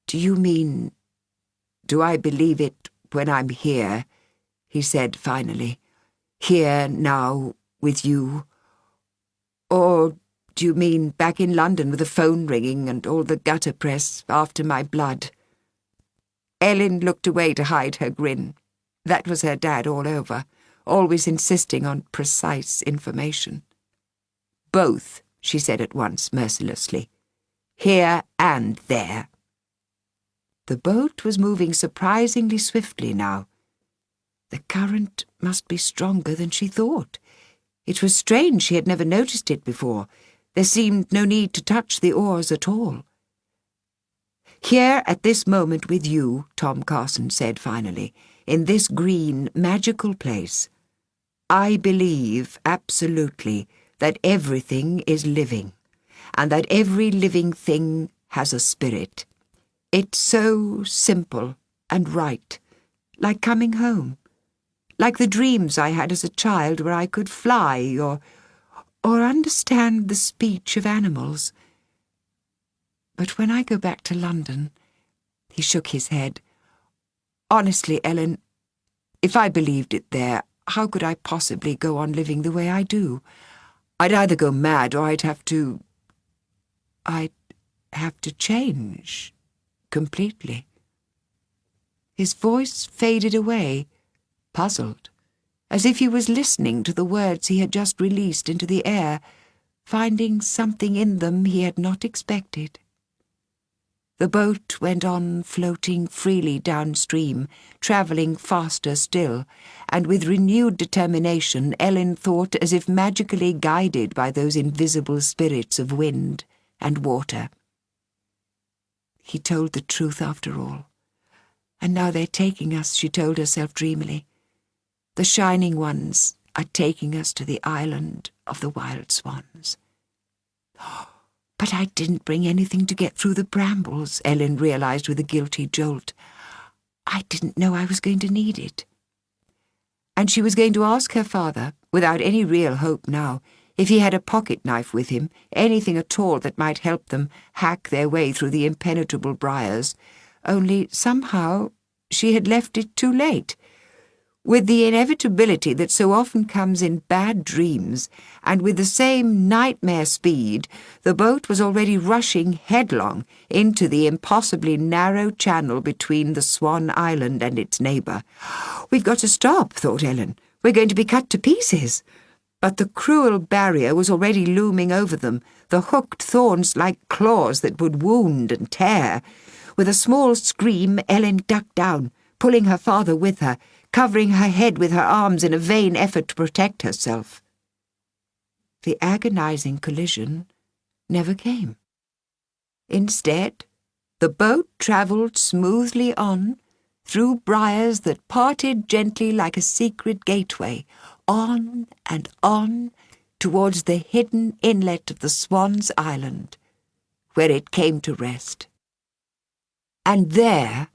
Do you mean, do I believe it when I'm here? He said finally. Here now, with you? Or do you mean back in London with the phone ringing and all the gutter press after my blood? Ellen looked away to hide her grin. That was her dad all over, always insisting on precise information. Both, she said at once, mercilessly. Here and there. The boat was moving surprisingly swiftly now. The current must be stronger than she thought. It was strange she had never noticed it before. There seemed no need to touch the oars at all. Here at this moment with you, Tom Carson said finally, in this green, magical place, I believe absolutely that everything is living, and that every living thing has a spirit. It's so simple and right, like coming home, like the dreams I had as a child where I could fly or understand the speech of animals. But when I go back to London, he shook his head. Honestly, Ellen, if I believed it there, how could I possibly go on living the way I do? I'd either go mad or I'd have to change completely. His voice faded away, puzzled, as if he was listening to the words he had just released into the air, finding something in them he had not expected. The boat went on floating freely downstream, travelling faster still, and with renewed determination Ellen thought as if magically guided by those invisible spirits of wind and water. He told the truth after all. And now they're taking us, she told herself dreamily. The shining ones are taking us to the island of the wild swans. But I didn't bring anything to get through the brambles, Ellen realized with a guilty jolt. I didn't know I was going to need it. And she was going to ask her father, without any real hope now, if he had a pocket-knife with him, anything at all that might help them hack their way through the impenetrable briars, only somehow she had left it too late. With the inevitability that so often comes in bad dreams, and with the same nightmare speed, the boat was already rushing headlong into the impossibly narrow channel between the Swan Island and its neighbour. We've got to stop, thought Ellen. We're going to be cut to pieces. But the cruel barrier was already looming over them, the hooked thorns like claws that would wound and tear. With a small scream, Ellen ducked down, pulling her father with her, covering her head with her arms in a vain effort to protect herself. The agonizing collision never came. Instead, the boat travelled smoothly on, through briars that parted gently like a secret gateway, on and on, towards the hidden inlet of the Swans' Island, where it came to rest. And there,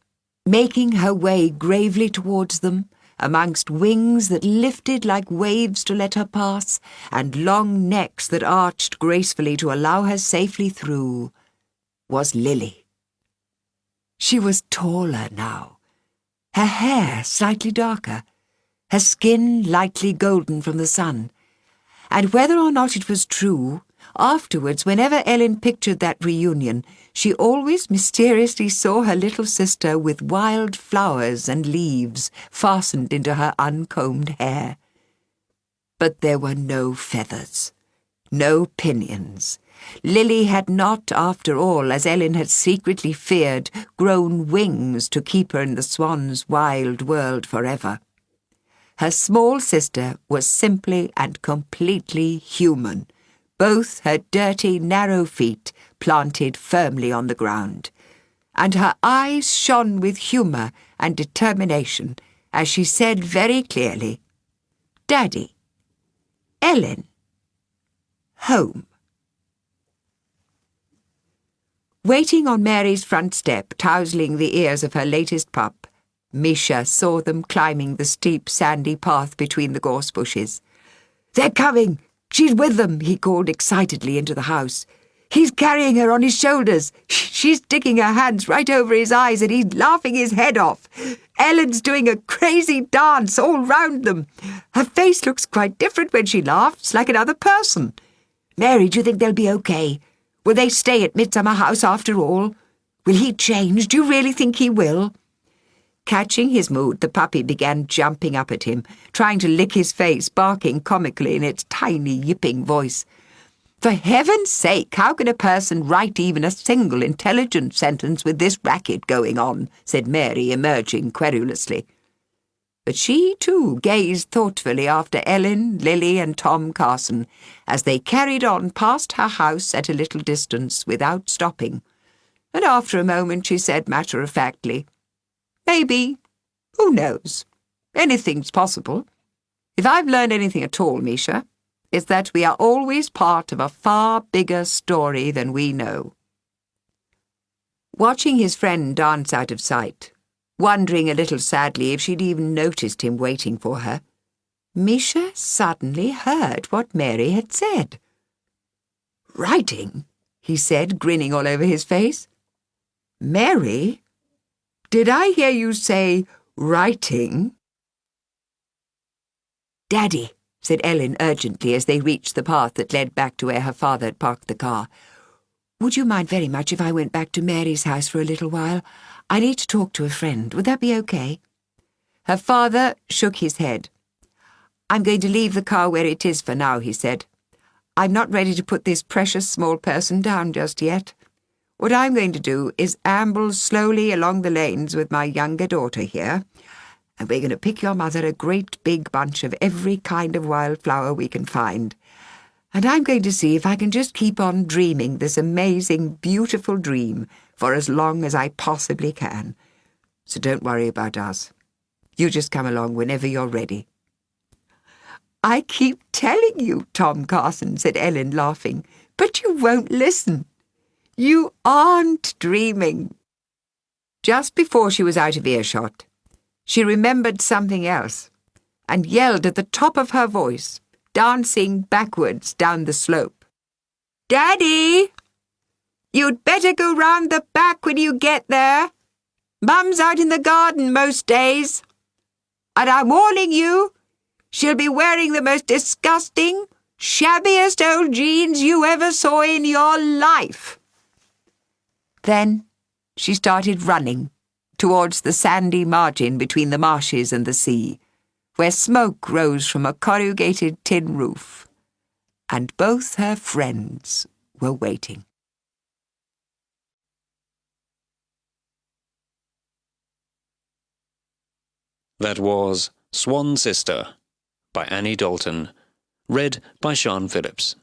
making her way gravely towards them, amongst wings that lifted like waves to let her pass, and long necks that arched gracefully to allow her safely through, was Lily. She was taller now, her hair slightly darker, her skin lightly golden from the sun, and whether or not it was true, Afterwards, whenever Ellen pictured that reunion, she always mysteriously saw her little sister with wild flowers and leaves fastened into her uncombed hair. But there were no feathers, no pinions. Lily had not, after all, as Ellen had secretly feared, grown wings to keep her in the Swan's wild world forever. Her small sister was simply and completely human, both her dirty, narrow feet planted firmly on the ground, and her eyes shone with humour and determination as she said very clearly, "Daddy, Ellen, home." Waiting on Mary's front step, tousling the ears of her latest pup, Misha saw them climbing the steep, sandy path between the gorse bushes. "They're coming! She's with them!" he called excitedly into the house. "He's carrying her on his shoulders. She's sticking her hands right over his eyes and he's laughing his head off. Ellen's doing a crazy dance all round them. Her face looks quite different when she laughs, like another person. Mary, do you think they'll be okay? Will they stay at Midsummer House after all? Will he change? Do you really think he will?" Catching his mood, the puppy began jumping up at him, trying to lick his face, barking comically in its tiny, yipping voice. "For heaven's sake, how can a person write even a single intelligent sentence with this racket going on?" said Mary, emerging querulously. But she, too, gazed thoughtfully after Ellen, Lily, and Tom Carson as they carried on past her house at a little distance without stopping. And after a moment she said matter-of-factly, "Maybe. Who knows? Anything's possible. If I've learned anything at all, Misha, it's that we are always part of a far bigger story than we know." Watching his friend dance out of sight, wondering a little sadly if she'd even noticed him waiting for her, Misha suddenly heard what Mary had said. "Writing?" he said, grinning all over his face. "Mary? Did I hear you say writing?" "Daddy," said Ellen urgently as they reached the path that led back to where her father had parked the car, "would you mind very much if I went back to Mary's house for a little while? I need to talk to a friend. Would that be okay?" Her father shook his head. "I'm going to leave the car where it is for now," he said. "I'm not ready to put this precious small person down just yet. What I'm going to do is amble slowly along the lanes with my younger daughter here, and we're going to pick your mother a great big bunch of every kind of wildflower we can find. And I'm going to see if I can just keep on dreaming this amazing, beautiful dream for as long as I possibly can. So don't worry about us. You just come along whenever you're ready." "I keep telling you, Tom Carson," said Ellen, laughing, "but you won't listen. You aren't dreaming." Just before she was out of earshot, she remembered something else and yelled at the top of her voice, dancing backwards down the slope. "Daddy! You'd better go round the back when you get there. Mum's out in the garden most days. And I'm warning you, she'll be wearing the most disgusting, shabbiest old jeans you ever saw in your life." Then she started running towards the sandy margin between the marshes and the sea, where smoke rose from a corrugated tin roof, and both her friends were waiting. That was Swan Sister by Annie Dalton, read by Sian Phillips.